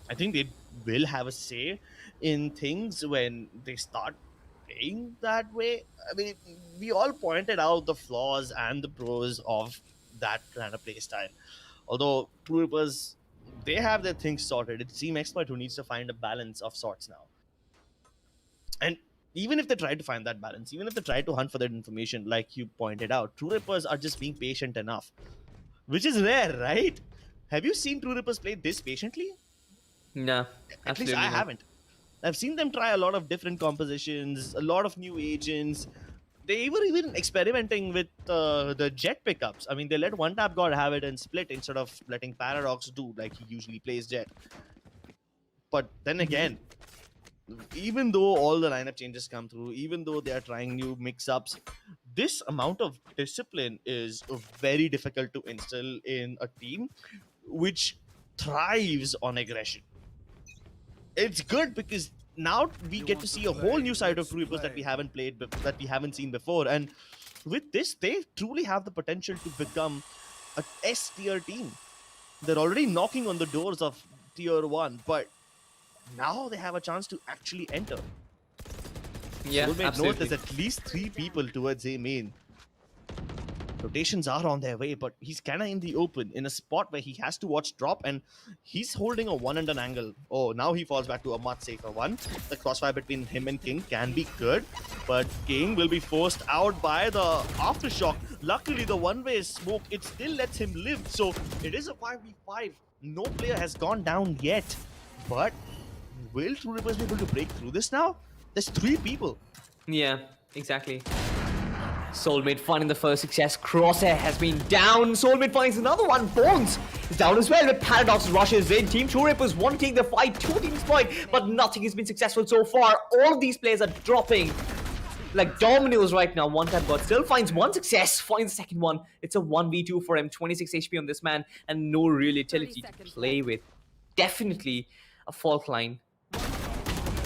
I think they will have a say in things when they start playing that way. I mean, we all pointed out the flaws and the pros of that kind of play style. Although True Rippers, they have their things sorted. It's Team Exploit who needs to find a balance of sorts now. And even if they try to find that balance, even if they try to hunt for that information, like you pointed out, True Rippers are just being patient enough, which is rare, right? Have you seen True Rippers play this patiently? No, At least absolutely I not. haven't. I've seen them try a lot of different compositions, a lot of new agents. They were even experimenting with the jet pickups. I mean, they let One Tap God have it and split instead of letting Paradox do like he usually plays jet. But then again, even though all the lineup changes come through, even though they are trying new mix-ups, this amount of discipline is very difficult to instill in a team which thrives on aggression. It's good because now we get to see a whole new side of True Reapers that we haven't seen before, and with this, they truly have the potential to become a S tier team. They're already knocking on the doors of tier 1, but now they have a chance to actually enter. Yeah, Soulmate note, absolutely. there's at least 3 people towards A main. Rotations are on their way, but he's kind of in the open, in a spot where he has to watch drop, and he's holding a one and an angle. Oh, now he falls back to a much safer one. The crossfire between him and King can be good, but King will be forced out by the aftershock. Luckily, the one-way smoke, it still lets him live, so it is a 5v5. No player has gone down yet, but will True Rippers be able to break through this now? There's 3 people. Yeah, exactly. Soulmate finding the first success. Crosshair has been down. Soulmate finds another one. Bones is down as well. But Paradox rushes in. Team True Rippers want to take the fight. 2 teams fight, but nothing has been successful so far. All of these players are dropping like dominoes right now. One Tap God still finds one success, finds the second one. It's a 1v2 for him. 26 HP on this man, and no real utility to play with. Definitely a fault line.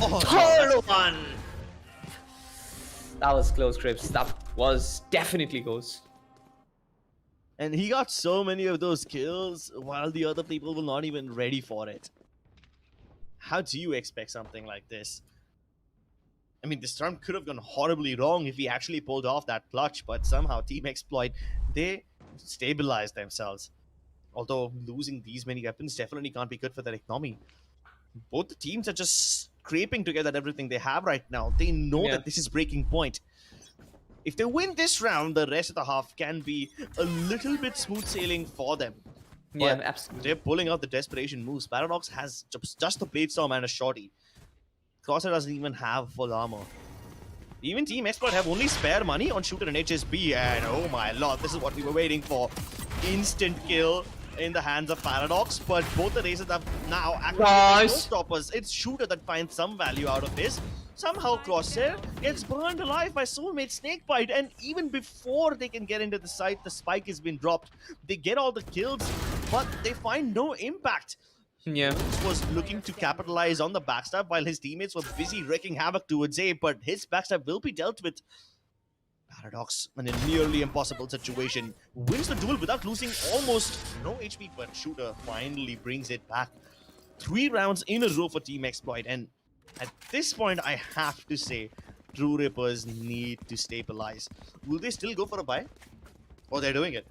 Oh, Third one! That was close, Crips. That was definitely close. And he got so many of those kills while the other people were not even ready for it. How do you expect something like this? I mean, this turn could have gone horribly wrong if he actually pulled off that clutch, but somehow Team Exploit, they stabilized themselves. Although losing these many weapons definitely can't be good for their economy. Both the teams are just scraping together everything they have right now. They know that this is breaking point. If they win this round, the rest of the half can be a little bit smooth sailing for them. Yeah, But absolutely. they're pulling out the desperation moves. Paradox has just the Bladestorm and a shorty. Crosshair doesn't even have full armor. Even Team Exploit have only spare money on Shooter and HSB, and oh my lord, this is what we were waiting for. Instant kill in the hands of Paradox, but both the races have now activated no stoppers. It's Shooter that finds some value out of this. Somehow Crosshair gets burned alive by Soulmate Snakebite, and even before they can get into the site, the spike has been dropped. They get all the kills, but they find no impact. Yeah. Was looking to capitalize on the backstab while his teammates were busy wreaking havoc towards A, but his backstab will be dealt with. Paradox, in a nearly impossible situation, wins the duel without losing almost no HP, but Shooter finally brings it back. 3 rounds in a row for Team Exploit, and at this point, I have to say, True Rippers need to stabilize. Will they still go for a buy? Or they're doing it?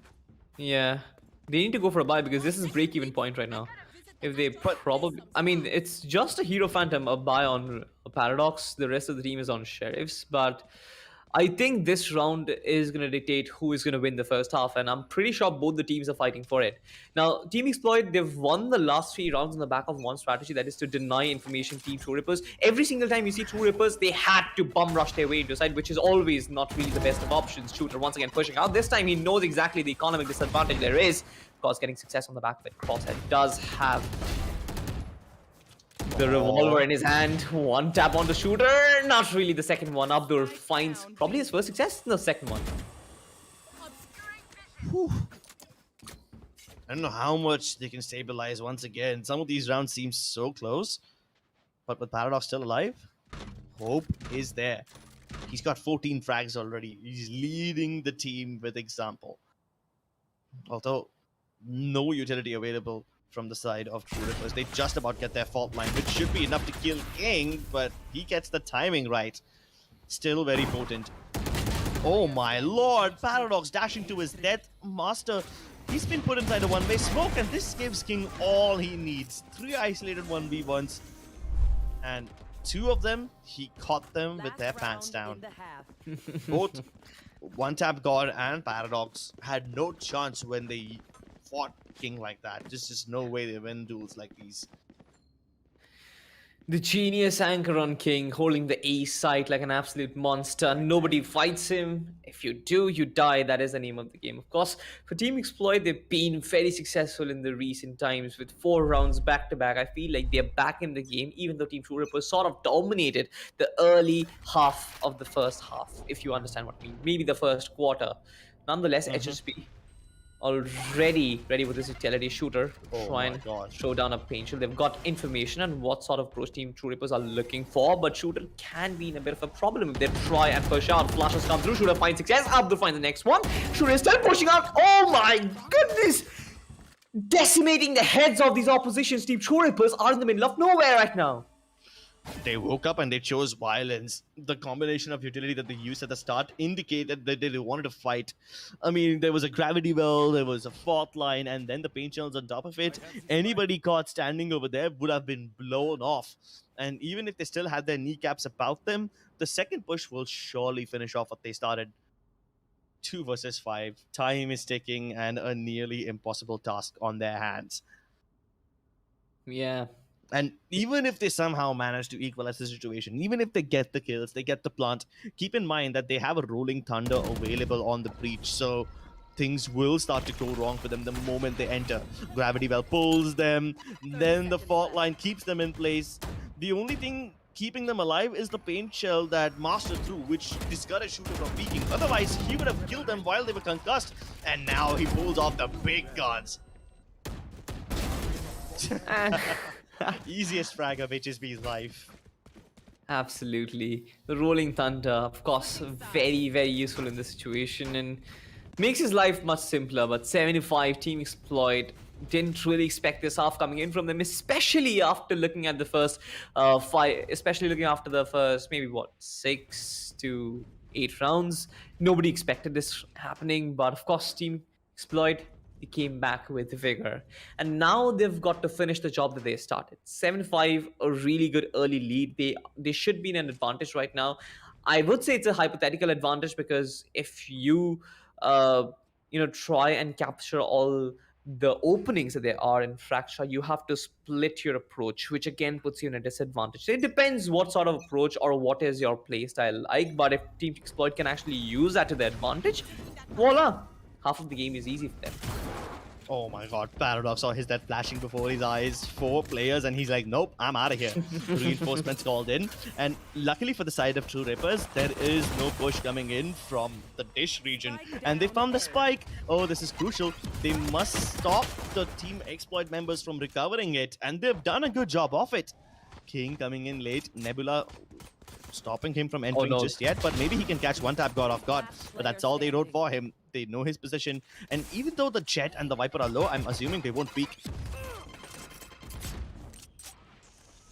Yeah. They need to go for a buy because this is break-even point right now. If they probably... I mean, it's just a Hero Phantom, a buy on a Paradox. The rest of the team is on Sheriffs, but... I think this round is going to dictate who is going to win the first half, and I'm pretty sure both the teams are fighting for it. Now, Team Exploit, they've won the last 3 rounds on the back of one strategy, that is to deny information Team True Rippers. Every single time you see True Rippers, they had to bum rush their way into the side, which is always not really the best of options. Shooter once again pushing out. This time he knows exactly the economic disadvantage there is. Of course, getting success on the back of it. Crosshair does have the revolver in his hand. One tap on the Shooter. Not really the second one. Abdur finds probably his first success in the second one. Whew. I don't know how much they can stabilize once again. Some of these rounds seem so close. But with Paradox still alive, hope is there. He's got 14 frags already. He's leading the team with example. Although, no utility available from the side of True Rippers. They just about get their fault line, which should be enough to kill King, but he gets the timing right. Still very potent. Oh my lord! Paradox dashing to his death. Master, he's been put inside a one-way smoke, and this gives King all he needs. 3 isolated 1v1s, and 2 of them, he caught them with their pants down. Both One-Tap God and Paradox had no chance when they fought King like that. There's just no way they win duels like these. The genius anchor on King, holding the A site like an absolute monster. Nobody fights him. If you do, you die. That is the name of the game. Of course, for Team Exploit, they've been very successful in the recent times with 4 rounds back-to-back. I feel like they're back in the game, even though Team True Rippers sort of dominated the early half of the first half, if you understand what I mean. Maybe the first quarter. Nonetheless, HSP already ready with this utility. Shooter try and throw down a paint shield. They've got information on what sort of approach Team True Rippers are looking for, but Shooter can be in a bit of a problem if they try and push out. Flashes come through. Shooter finds success. Abdul finds the next one. Shooter is still pushing out. Oh my goodness! Decimating the heads of these oppositions. Team True Rippers are in the middle of nowhere right now. They woke up and they chose violence. The combination of utility that they used at the start indicated that they wanted to fight. I mean, there was a gravity well, there was a fault line, and then the paint shells on top of it. Anybody caught standing over there would have been blown off. And even if they still had their kneecaps about them, the second push will surely finish off what they started. 2 versus 5. Time is ticking and a nearly impossible task on their hands. Yeah. And even if they somehow manage to equalize the situation, even if they get the kills, they get the plant, keep in mind that they have a Rolling Thunder available on the breach, so things will start to go wrong for them the moment they enter. Gravity Well pulls them, then the fault line keeps them in place. The only thing keeping them alive is the paint shell that Master threw, which discouraged Shooter from peeking. Otherwise, he would have killed them while they were concussed, and now he pulls off the big guns. Easiest frag of HSB's life. Absolutely. The Rolling Thunder, of course, very, very useful in this situation and makes his life much simpler. But 75 Team Exploit didn't really expect this half coming in from them, especially after looking at the first 5, especially looking after the first maybe what 6 to 8 rounds. Nobody expected this happening, but of course, Team Exploit, they came back with vigor. And now they've got to finish the job that they started. 7-5, a really good early lead. They should be in an advantage right now. I would say it's a hypothetical advantage because if you, try and capture all the openings that there are in Fracture, you have to split your approach, which again puts you in a disadvantage. So it depends what sort of approach or what is your playstyle like, but if Team Exploit can actually use that to their advantage, voila, half of the game is easy for them. Oh my god, Paradox saw his death flashing before his eyes. 4 players, and he's like, nope, I'm out of here. Reinforcements called in. And luckily for the side of True Rippers, there is no push coming in from the Dish region. And they found the spike. Oh, this is crucial. They must stop the Team Exploit members from recovering it. And they've done a good job of it. King coming in late. Nebula stopping him from entering just yet, but maybe he can catch one tap God off guard. But that's all they wrote for him. They know his position, and even though the Jet and the Viper are low, I'm assuming they won't peek.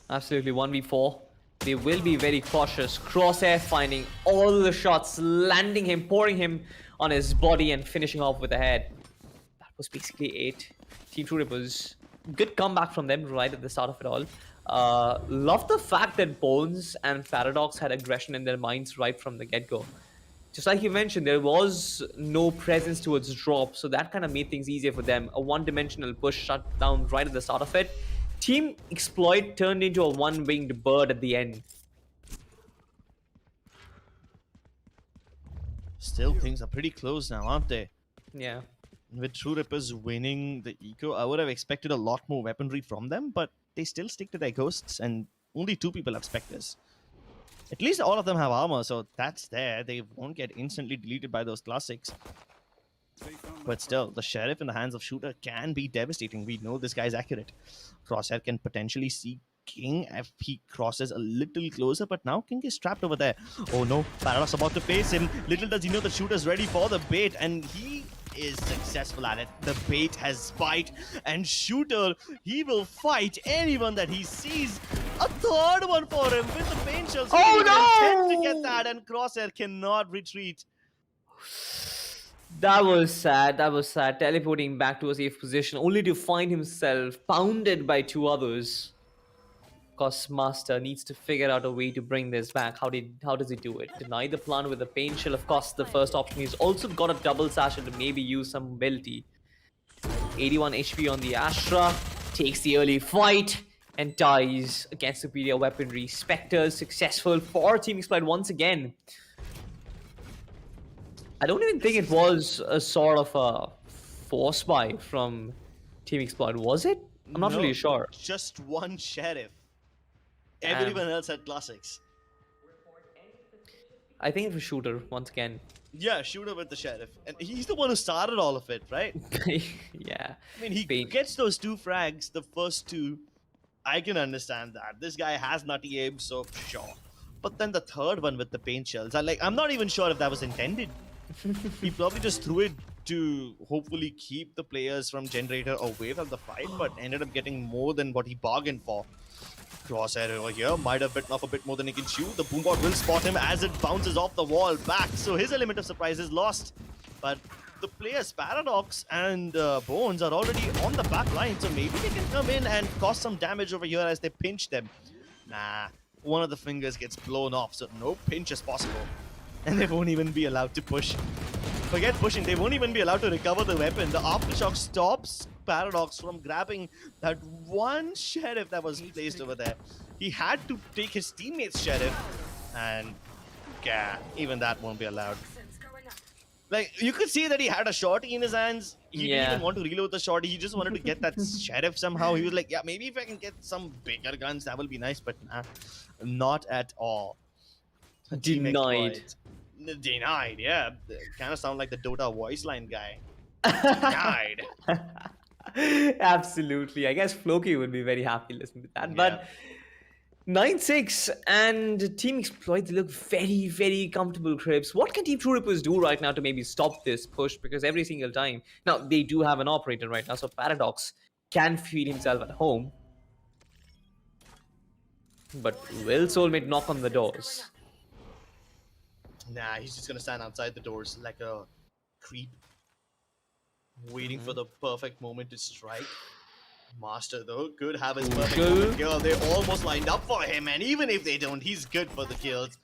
Absolutely, 1v4. They will be very cautious. Crosshair finding all the shots, landing him, pouring him on his body and finishing off with the head. That was basically 8. Team True Rippers, good comeback from them right at the start of it all. Love the fact that Bones and Paradox had aggression in their minds right from the get-go. Just like you mentioned, there was no presence towards drop, so that kind of made things easier for them. A one-dimensional push shut down right at the start of it. Team Exploit turned into a one-winged bird at the end. Still, things are pretty close now, aren't they? Yeah. With True Rippers winning the eco, I would have expected a lot more weaponry from them, but they still stick to their ghosts, and only 2 people have specters. At least all of them have armor, so that's there. They won't get instantly deleted by those classics. But still, the Sheriff in the hands of Shooter can be devastating. We know this guy's accurate. Crosshair can potentially see King if he crosses a little closer, but now King is trapped over there. Oh no, Paradox about to face him. Little does he know that Shooter's ready for the bait, and he is successful at it. The bait has spiked, and Shooter, he will fight anyone that he sees. A third one for him with the pain shells. Oh no! To get that, and Crosshair cannot retreat. That was sad. That was sad. Teleporting back to a safe position, only to find himself pounded by 2 others. Cos Master needs to figure out a way to bring this back. How does he do it? Deny the plant with the pain shell. Of course, the first option. He's also got a double satchel to maybe use some mobility. 81 HP on the Astra. Takes the early fight and dies against superior weaponry. Spectres successful for Team Exploit once again. I don't even think it was a sort of a force buy from Team Exploit, was it? I'm not really sure. Just one Sheriff. Everyone else had classics. I think it was Shooter once again. Yeah, Shooter with the Sheriff. And he's the one who started all of it, right? Yeah. I mean, he gets those 2 frags, the first 2. I can understand that. This guy has nutty aim, so sure. But then the third one with the paint shells, I'm not even sure if that was intended. He probably just threw it to hopefully keep the players from Generator away from the fight, but ended up getting more than what he bargained for. Crosshair over here might have bitten off a bit more than he can chew. The Boombot will spot him as it bounces off the wall back, so his element of surprise is lost. But the players Paradox and Bones are already on the back line, so maybe they can come in and cause some damage over here as they pinch them. Nah, one of the fingers gets blown off, so no pinch is possible. And they won't even be allowed to push. Forget pushing, they won't even be allowed to recover the weapon. The Aftershock stops Paradox from grabbing that one Sheriff that was placed over there. He had to take his teammate's Sheriff, and yeah, even that won't be allowed. Like, you could see that he had a shorty in his hands. He didn't even want to reload the shorty. He just wanted to get that Sheriff somehow. He was like, yeah, maybe if I can get some bigger guns, that will be nice, but nah, not at all. Denied. Denied, yeah. Kind of sound like the Dota voice line guy. Denied. Absolutely. I guess Floki would be very happy listening to that. But 9-6 and Team Exploit, they look very, very comfortable, Cribs. What can Team True Rippers do right now to maybe stop this push? Because every single time... Now, they do have an operator right now, so Paradox can feed himself at home. But will Soulmate knock on the doors? Nah, he's just gonna stand outside the doors like a creep, waiting for the perfect moment to strike. Master, though, could have his perfect moment here. They almost lined up for him, and even if they don't, he's good for the kills.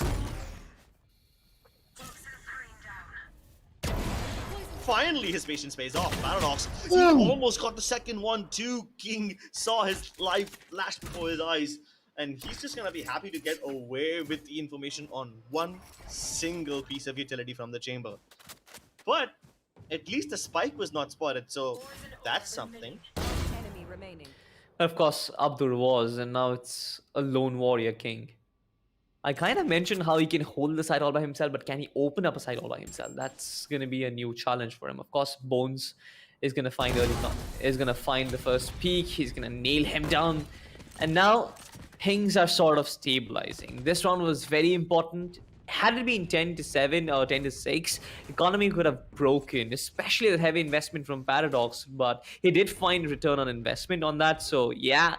finally his patience pays off. Paradox, he almost got the second one too. King saw his life flash before his eyes, and he's just gonna be happy to get away with the information on one single piece of utility from the chamber. But at least the spike was not spotted, so that's something. Enemy remaining. Of course, Abdur was, and now it's a lone warrior king. I kind of mentioned how he can hold the side all by himself, but can he open up a side all by himself? That's gonna be a new challenge for him. Of course, Bones is gonna find the first peak. He's gonna nail him down, and now things are sort of stabilizing. This round was very important. Had it been 10-7 or 10-6, economy could have broken, especially the heavy investment from Paradox. But he did find return on investment on that. So yeah.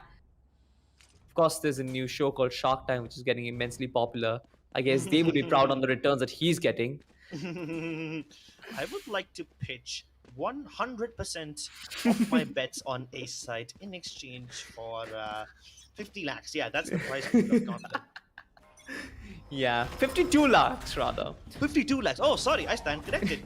Of course, there's a new show called Shark Time, which is getting immensely popular. I guess they would be proud on the returns that he's getting. I would like to pitch 100% of my bets on Ace side in exchange for 50 lakhs. Yeah, that's the price of content. Yeah, 52 lakhs rather. 52 lakhs. Oh, sorry, I stand corrected.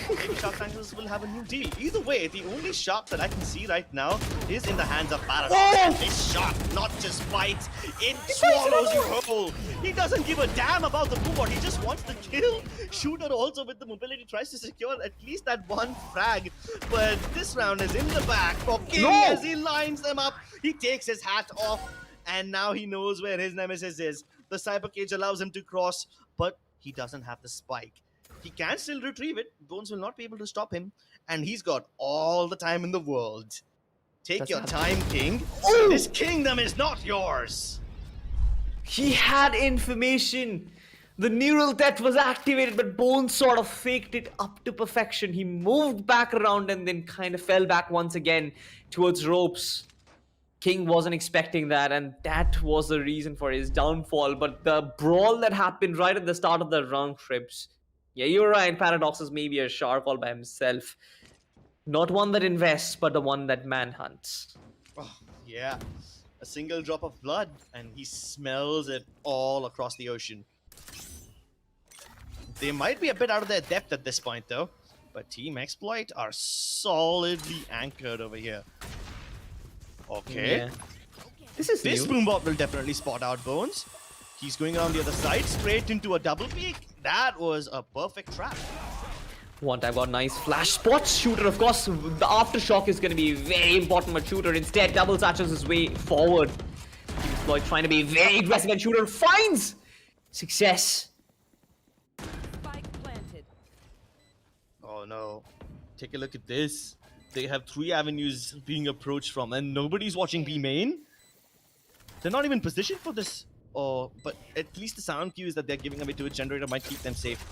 Maybe Shark Tankers will have a new deal. Either way, the only shark that I can see right now is in the hands of Paradox. And this shark not just bites, it swallows you whole. He doesn't give a damn about the movement. He just wants the kill. Shooter also with the mobility tries to secure at least that one frag. But this round is in the back for King as he lines them up. He takes his hat off, and now he knows where his nemesis is. The cyber cage allows him to cross, but he doesn't have the spike. He can still retrieve it. Bones will not be able to stop him. And he's got all the time in the world. Take your time, King. This kingdom is not yours. He had information. The neural net was activated, but Bones sort of faked it up to perfection. He moved back around and then kind of fell back once again towards ropes. King wasn't expecting that, and that was the reason for his downfall. But the brawl that happened right at the start of the round trips. Yeah, you're right. Paradox is maybe a shark all by himself. Not one that invests, but the one that manhunts. Oh, yeah. A single drop of blood, and he smells it all across the ocean. They might be a bit out of their depth at this point, though. But Team Exploit are solidly anchored over here. Okay. Yeah. This new. Boombot will definitely spot out Bones. He's going around the other side, straight into a double peek. That was a perfect trap. One time got nice flash spots. Shooter, of course, the aftershock is going to be very important, but Shooter instead double satchels his way forward. Team Exploit trying to be very aggressive, and Shooter finds success. Spike planted. Oh no. Take a look at this. They have 3 avenues being approached from, and nobody's watching B main. They're not even positioned for this. Oh, but at least the sound cues that they're giving away to a generator might keep them safe.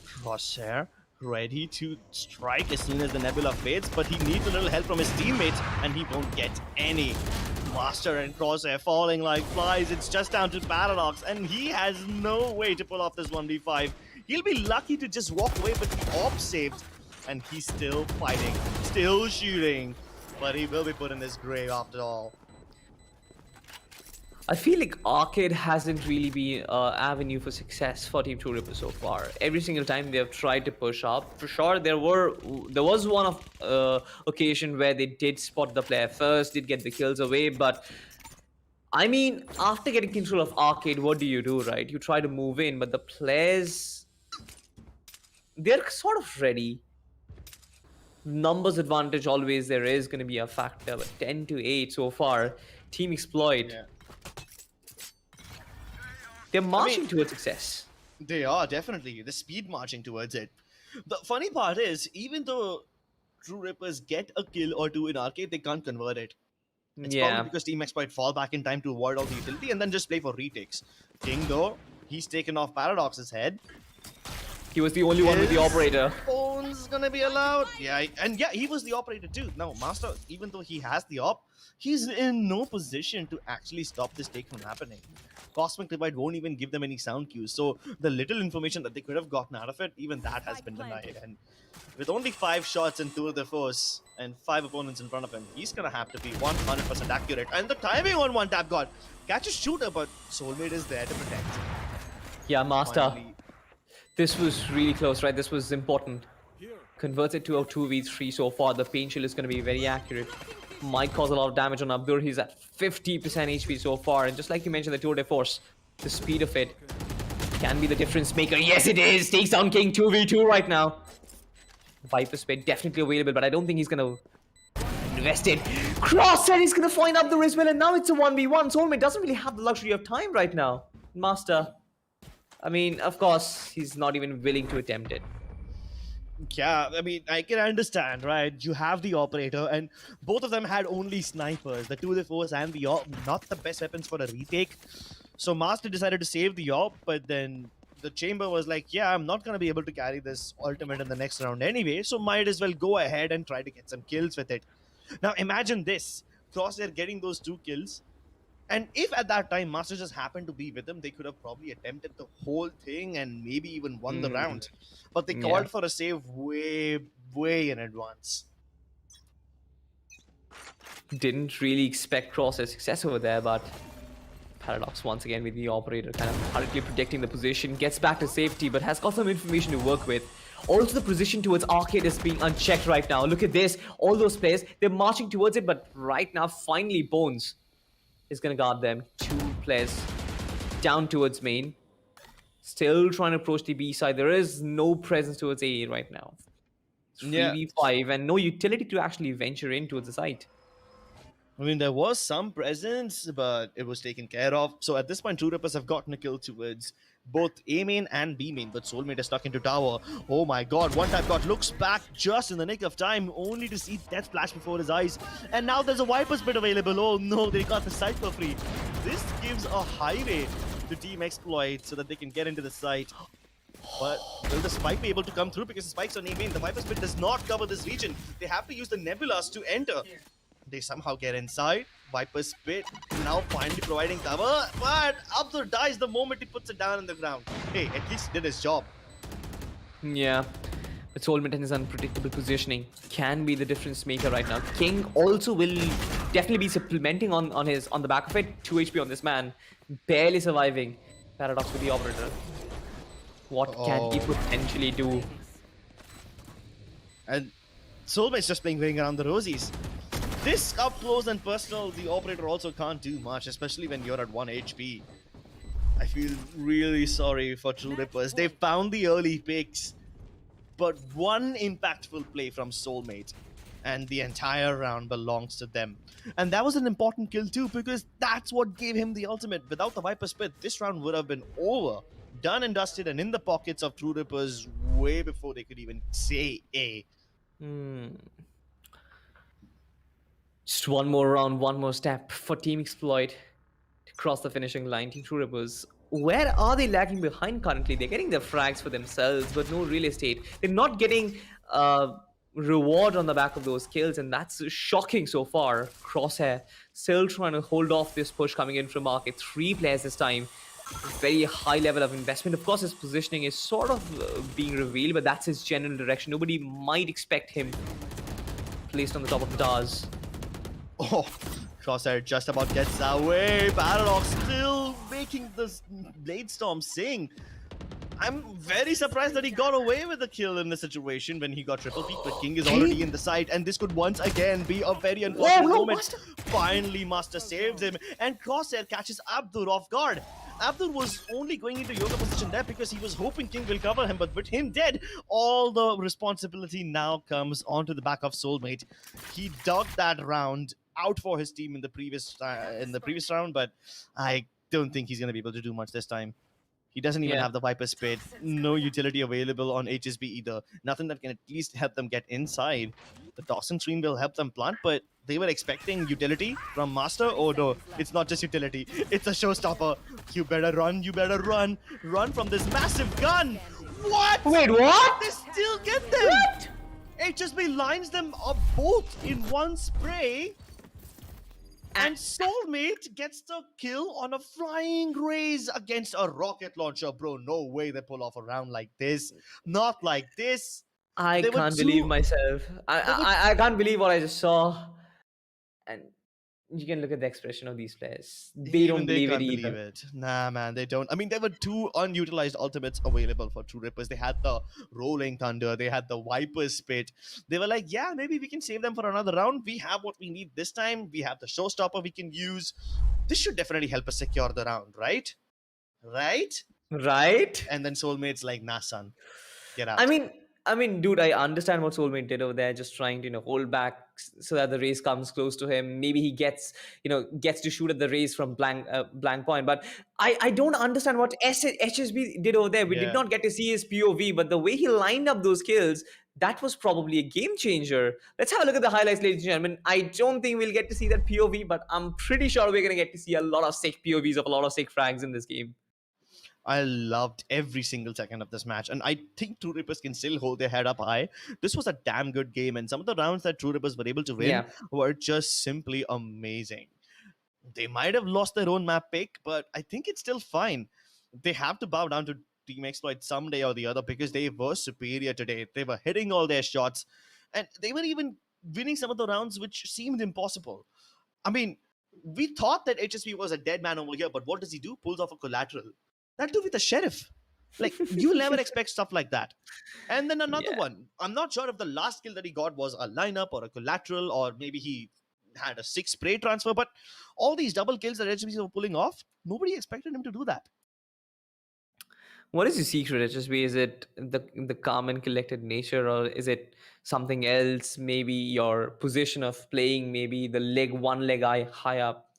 Crosshair ready to strike as soon as the Nebula fades, but he needs a little help from his teammates, and he won't get any. Master and Crosshair falling like flies. It's just down to Paradox, and he has no way to pull off this 1v5. He'll be lucky to just walk away, but the AWP saved, and he's still fighting, still shooting, but he will be put in his grave after all. I feel like Arcade hasn't really been an avenue for success for Team True Ripper so far. Every single time they have tried to push up, for sure there was one occasion where they did spot the player first, did get the kills away, but I mean, after getting control of Arcade, what do, right? You try to move in, but the players, they're sort of ready. Numbers advantage always there is going to be a factor, but 10-8 so far, Team Exploit. Yeah. They're marching towards success. They are, definitely. The speed marching towards it. The funny part is, even though True Rippers get a kill or two in Arcade, they can't convert it. It's probably because Team Exploit fall back in time to avoid all the utility and then just play for retakes. King, though, he's taken off Paradox's head. He was the only one with the operator. Bones gonna be allowed. Yeah, and yeah, he was the operator too. Now, Master, even though he has the op, he's in no position to actually stop this take from happening. Cosmic Divide won't even give them any sound cues. So the little information that they could have gotten out of it, even that has been denied. And with only 5 shots and 2 of the foes and 5 opponents in front of him, he's gonna have to be 100% accurate. And the timing on one tap god catches Shooter, but Soulmate is there to protect. Yeah, Master. Finally. This was really close, right? This was important. Converts it to a 2v3 so far. The pain shield is going to be very accurate. Might cause a lot of damage on Abdur. He's at 50% HP so far. And just like you mentioned, the tour de force, the speed of it can be the difference maker. Yes, it is. Takes down King 2v2 right now. Viper Spit definitely available, but I don't think he's going to invest it. Cross, and he's going to find Abdur as well. And now it's a 1v1. Soulmate doesn't really have the luxury of time right now. Master. I mean, of course, he's not even willing to attempt it. Yeah, I mean, I can understand, right? You have the operator, and both of them had only snipers. The 2-4 and the AWP, not the best weapons for a retake. So Master decided to save the AWP, but then the Chamber was like, yeah, I'm not going to be able to carry this ultimate in the next round anyway, so might as well go ahead and try to get some kills with it. Now imagine this, Crosshair getting those 2 kills, and if at that time Master just happened to be with them, they could have probably attempted the whole thing and maybe even won the round. But they called for a save way in advance. Didn't really expect Crosshair's success over there, but Paradox once again with the operator kind of hurriedly protecting the position, gets back to safety, but has got some information to work with. Also, the position towards Arcade is being unchecked right now. Look at this. All those players, they're marching towards it, but right now, finally, Bones is going to guard them. 2 players down towards main. Still trying to approach the B side. There is no presence towards A right now. 3v5 and no utility to actually venture in towards the site. I mean, there was some presence, but it was taken care of. So at this point, True Rippers have gotten a kill towards both A main and B main, but Soulmate is stuck into tower. Oh my god, one tap god looks back just in the nick of time, only to see death flash before his eyes. And now there's a Viper's Pit available. Oh no, they got the site for free. This gives a highway to Team Exploit so that they can get into the site. But will the spike be able to come through? Because the spike's on A main. The Viper's Pit does not cover this region. They have to use the Nebulas to enter. They somehow get inside. Viper's Pit now finally providing cover, but Abdur dies the moment he puts it down on the ground. Hey, at least he did his job. Yeah, but Soulmate and his unpredictable positioning can be the difference maker right now. King also will definitely be supplementing on the back of it. 2 HP on this man, barely surviving. Paradox with the operator. What can he potentially do? And Soulmate's just playing ring around the rosies. This up close and personal, the operator also can't do much, especially when you're at 1 HP. I feel really sorry for True Rippers. They found the early picks, but one impactful play from Soulmate, and the entire round belongs to them. And that was an important kill too, because that's what gave him the ultimate. Without the Viper's Pit, this round would have been over. Done and dusted and in the pockets of True Rippers way before they could even say A. Just one more round, one more step for Team Exploit to cross the finishing line. Team True Rippers, where are they lagging behind currently? They're getting their frags for themselves, but no real estate. They're not getting reward on the back of those kills, and that's shocking so far. Crosshair still trying to hold off this push coming in from Market. 3 players this time. Very high level of investment. Of course, his positioning is sort of being revealed, but that's his general direction. Nobody might expect him placed on the top of the towers. Oh, Crosshair just about gets away. Paradox still making this Blade Storm sing. I'm very surprised that he got away with the kill in the situation when he got triple peak, but King is already in the site, and this could once again be a very unfortunate moment. Master. Finally, Master saves him, and Crosshair catches Abdur off guard. Abdur was only going into yoga position there because he was hoping King will cover him, but with him dead, all the responsibility now comes onto the back of Soulmate. He dug that round out for his team in the previous round, but I don't think he's going to be able to do much this time. He doesn't even have the Viper's Pit. No utility available on HSB either. Nothing that can at least help them get inside. The Toxin Stream will help them plant, but they were expecting utility from Master. Oh no, it's not just utility. It's a showstopper. You better run. You better run. Run from this massive gun. What? Wait, what? They still get them. What? HSB lines them up both in one spray. And Soulmate gets the kill on a flying raise against a rocket launcher. Bro, no way they pull off a round like this. Not like this. I can't believe myself. I can't believe what I just saw. And you can look at the expression of these players. They Even don't they believe it can't believe either. it. Nah, man, they don't. I mean, there were two unutilized ultimates available for True Rippers. They had the Rolling Thunder, they had the Viper's Spit. They were like, yeah, maybe we can save them for another round. We have what we need this time. We have the Showstopper we can use. This should definitely help us secure the round, right? Right? Right? And then Soulmate's like, nah, son, get I out. mean, dude, I understand what Soulmate did over there, just trying to hold back so that the race comes close to him. Maybe he gets gets to shoot at the race from blank point. But I don't understand what HSB did over there. We did Yeah. not get to see his POV, but the way he lined up those kills, that was probably a game changer. Let's have a look at the highlights, ladies and gentlemen. I don't think we'll get to see that POV, but I'm pretty sure we're gonna get to see a lot of sick POVs of a lot of sick frags in this game. I loved every single second of this match, and I think True Rippers can still hold their head up high. This was a damn good game, and some of the rounds that True Rippers were able to win Yeah. were just simply amazing. They might have lost their own map pick, but I think it's still fine. They have to bow down to Team Exploit someday or the other because they were superior today. They were hitting all their shots, and they were even winning some of the rounds which seemed impossible. I mean, we thought that HSP was a dead man over here, but what does he do? Pulls off a collateral. That do with the sheriff. Like, you'll never expect stuff like that. And then another Yeah. one. I'm not sure if the last kill that he got was a lineup or a collateral, or maybe he had a 6 spray transfer, but all these double kills that HSP were pulling off, nobody expected him to do that. What is your secret, HSB? Is it the calm and collected nature, or is it something else? Maybe your position of playing, maybe the one leg eye high up.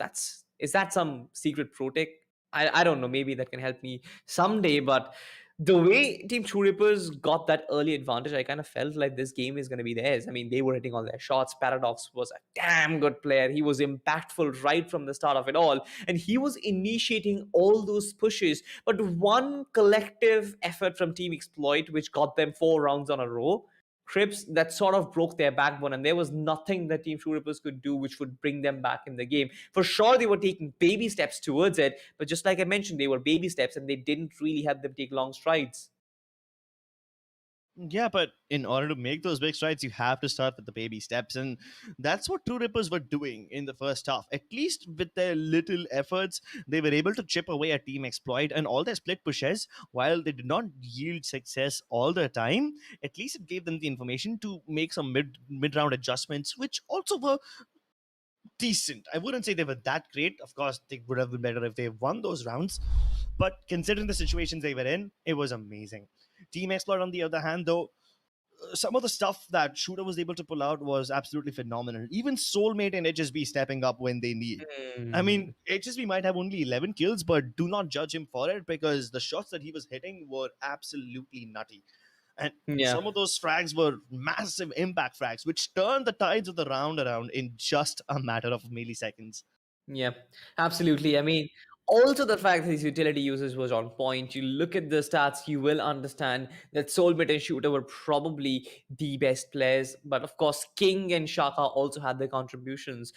Is that some secret pro tech? I don't know. Maybe that can help me someday. But the way Team True Rippers got that early advantage, I kind of felt like this game is going to be theirs. I mean, they were hitting all their shots. Paradox was a damn good player. He was impactful right from the start of it all, and he was initiating all those pushes. But one collective effort from Team Exploit, which got them 4 rounds on a row, Crips, that sort of broke their backbone, and there was nothing that Team True Rippers could do which would bring them back in the game. For sure, they were taking baby steps towards it, but just like I mentioned, they were baby steps, and they didn't really have them take long strides. Yeah, but in order to make those big strides, you have to start with the baby steps. And that's what True Rippers were doing in the first half. At least with their little efforts, they were able to chip away at Team Exploit and all their split pushes. While they did not yield success all the time, at least it gave them the information to make some mid round adjustments, which also were decent. I wouldn't say they were that great. Of course, they would have been better if they won those rounds. But considering the situations they were in, it was amazing. Team Exploit, on the other hand, though, some of the stuff that Shooter was able to pull out was absolutely phenomenal. Even Soulmate and HSB stepping up when they need. I mean, HSB might have only 11 kills, but do not judge him for it because the shots that he was hitting were absolutely nutty. And Yeah. some of those frags were massive impact frags, which turned the tides of the round around in just a matter of milliseconds. Yeah, absolutely. I mean, also the fact that his utility usage was on point. You look at the stats, you will understand that Soulmate and Shooter were probably the best players. But of course, King and Shaka also had their contributions.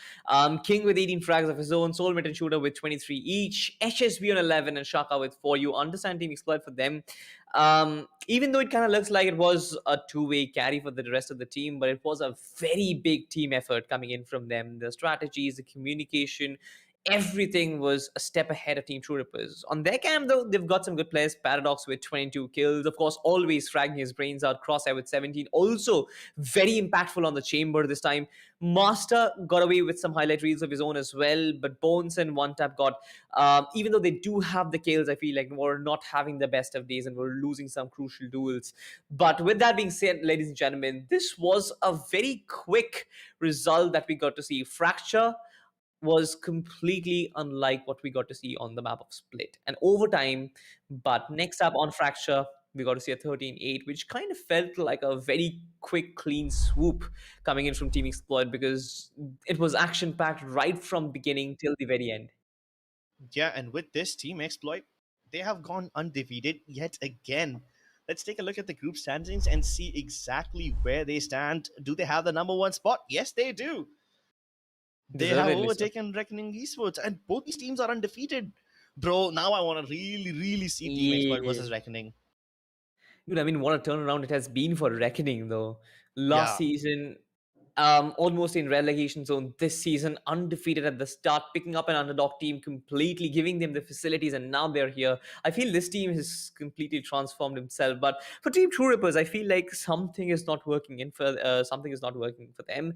King with 18 frags of his own, Soulmate and Shooter with 23 each, HSB on 11, and Shaka with 4. You understand Team Exploit for them. Even though it kind of looks like it was a two-way carry for the rest of the team, but it was a very big team effort coming in from them. The strategies, the communication, everything was a step ahead of Team True Rippers. On their camp, though, they've got some good players. Paradox with 22 kills. Of course, always fragging his brains out. Crosshair with 17. Also, very impactful on the chamber this time. Master got away with some highlight reels of his own as well. But Bones and One Tap got, even though they do have the kills, I feel like were not having the best of days and were losing some crucial duels. But with that being said, ladies and gentlemen, this was a very quick result that we got to see. Fracture was completely unlike what we got to see on the map of Split and overtime. But next up on Fracture, we got to see a 13-8, which kind of felt like a very quick, clean swoop coming in from Team Exploit because it was action-packed right from beginning till the very end. Yeah, and with this Team Exploit, they have gone undefeated yet again. Let's take a look at the group standings and see exactly where they stand. Do they have the number one spot? Yes, they do. They have Deservedly so. overtaken Reckoning Esports, and both these teams are undefeated. Bro, now I want to really see Team Exploit Yeah. versus Reckoning. Dude, I mean, what a turnaround it has been for Reckoning, though. Last Yeah. season, almost in relegation zone this season, undefeated at the start, picking up an underdog team, completely giving them the facilities, and now they're here. I feel this team has completely transformed himself. But for Team True Rippers, I feel like something is not working in for something is not working for them.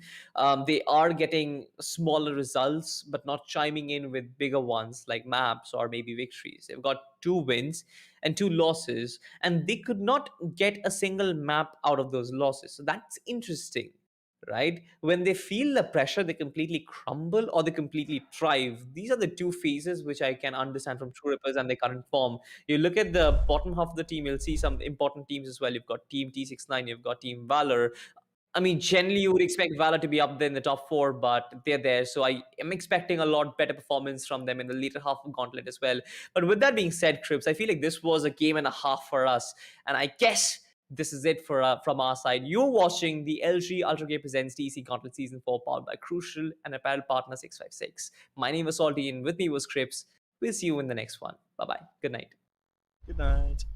They are getting smaller results, but not chiming in with bigger ones like maps or maybe victories. They've got 2 wins and 2 losses, and they could not get a single map out of those losses. So that's interesting, right? When they feel the pressure, they completely crumble or they completely thrive. These are the 2 phases which I can understand from True Rippers and their current form. You look at the bottom half of the team, you'll see some important teams as well. You've got Team T69, you've got Team Valor. I mean, generally, you would expect Valor to be up there in the top 4, but they're there. So I am expecting a lot better performance from them in the later half of Gauntlet as well. But with that being said, Cribs, I feel like this was a game and a half for us. And I guess this is it for from our side. You're watching the LG Ultragear Presents TC Gauntlet Season 4 powered by Crucial and apparel partner 656. My name is Salty and with me was Cribs. We'll see you in the next one. Bye-bye. Good night. Good night.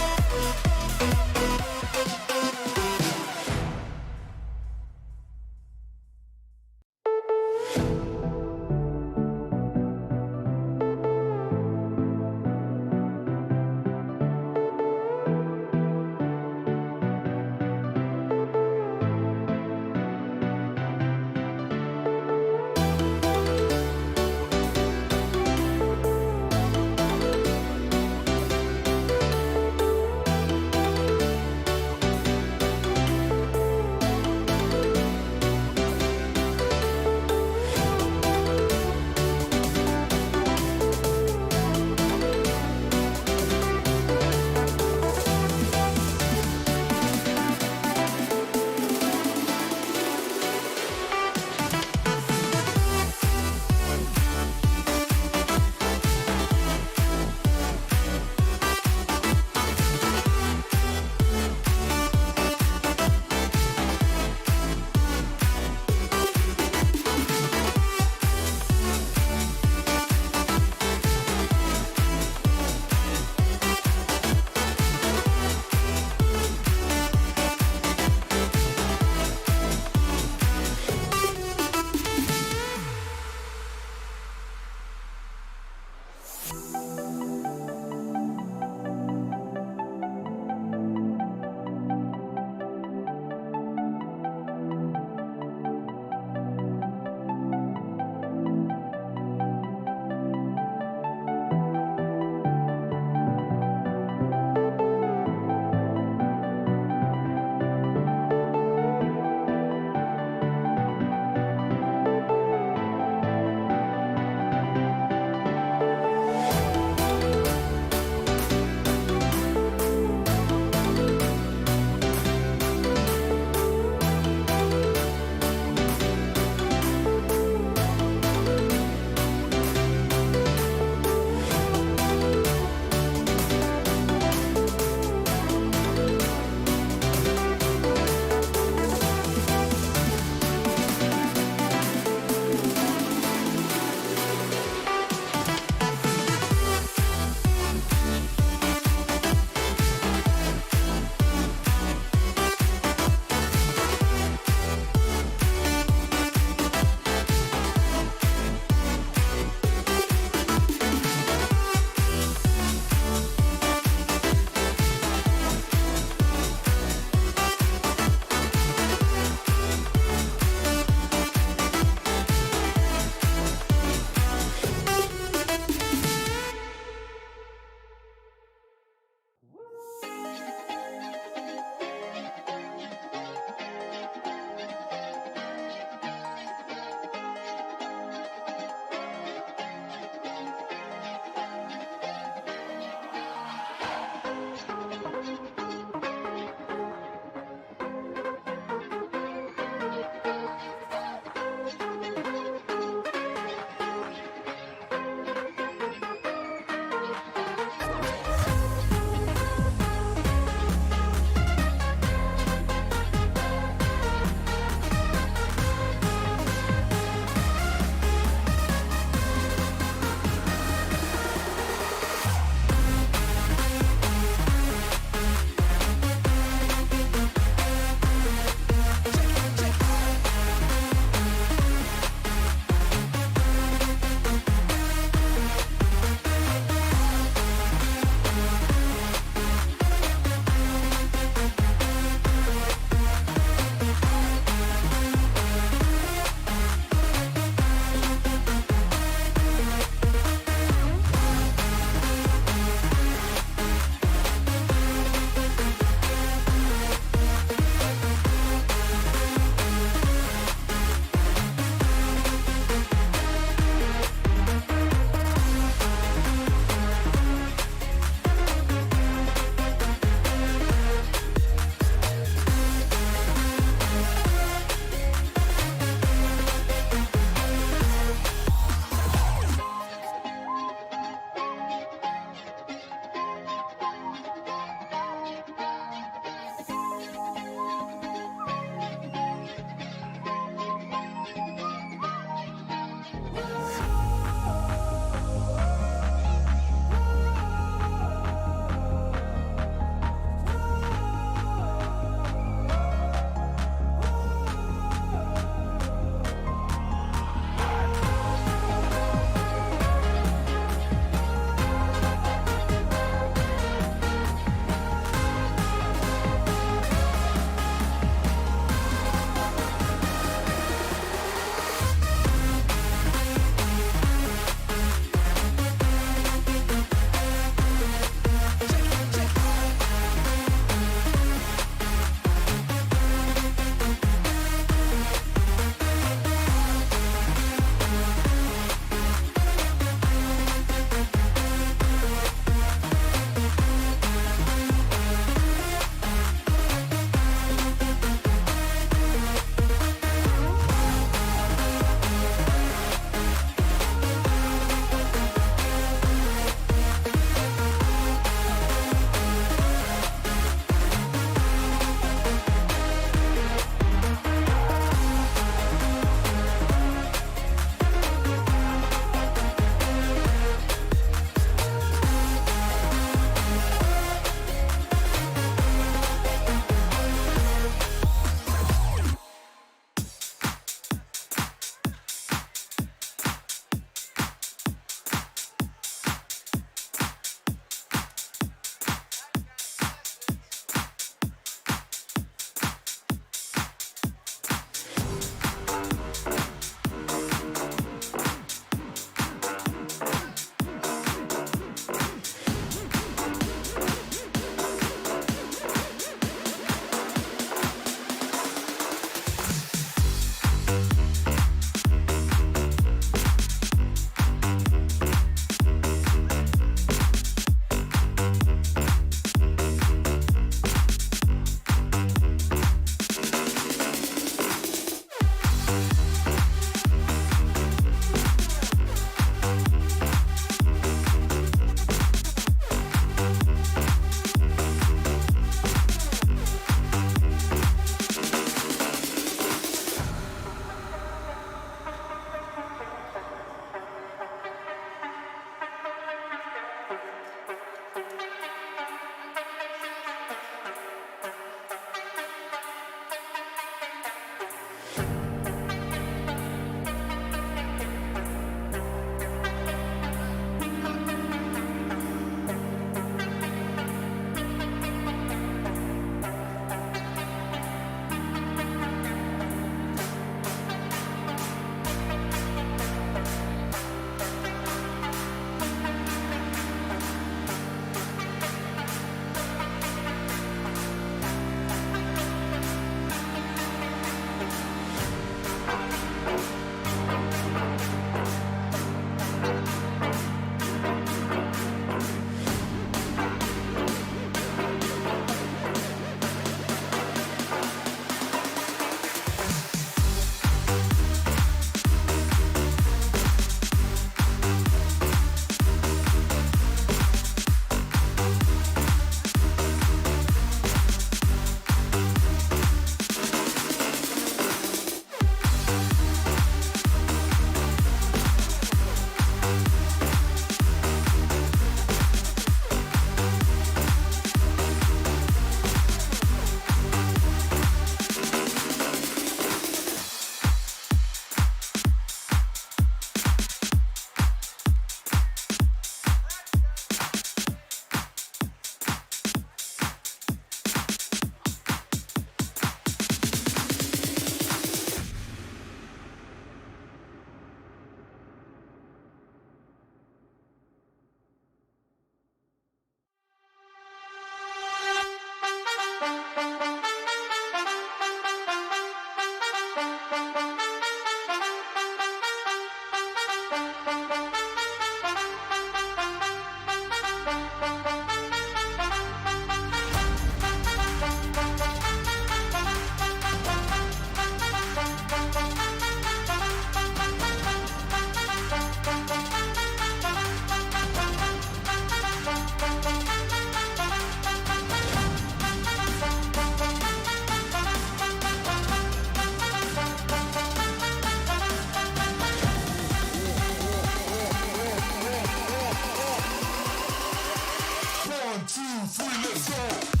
Let's go.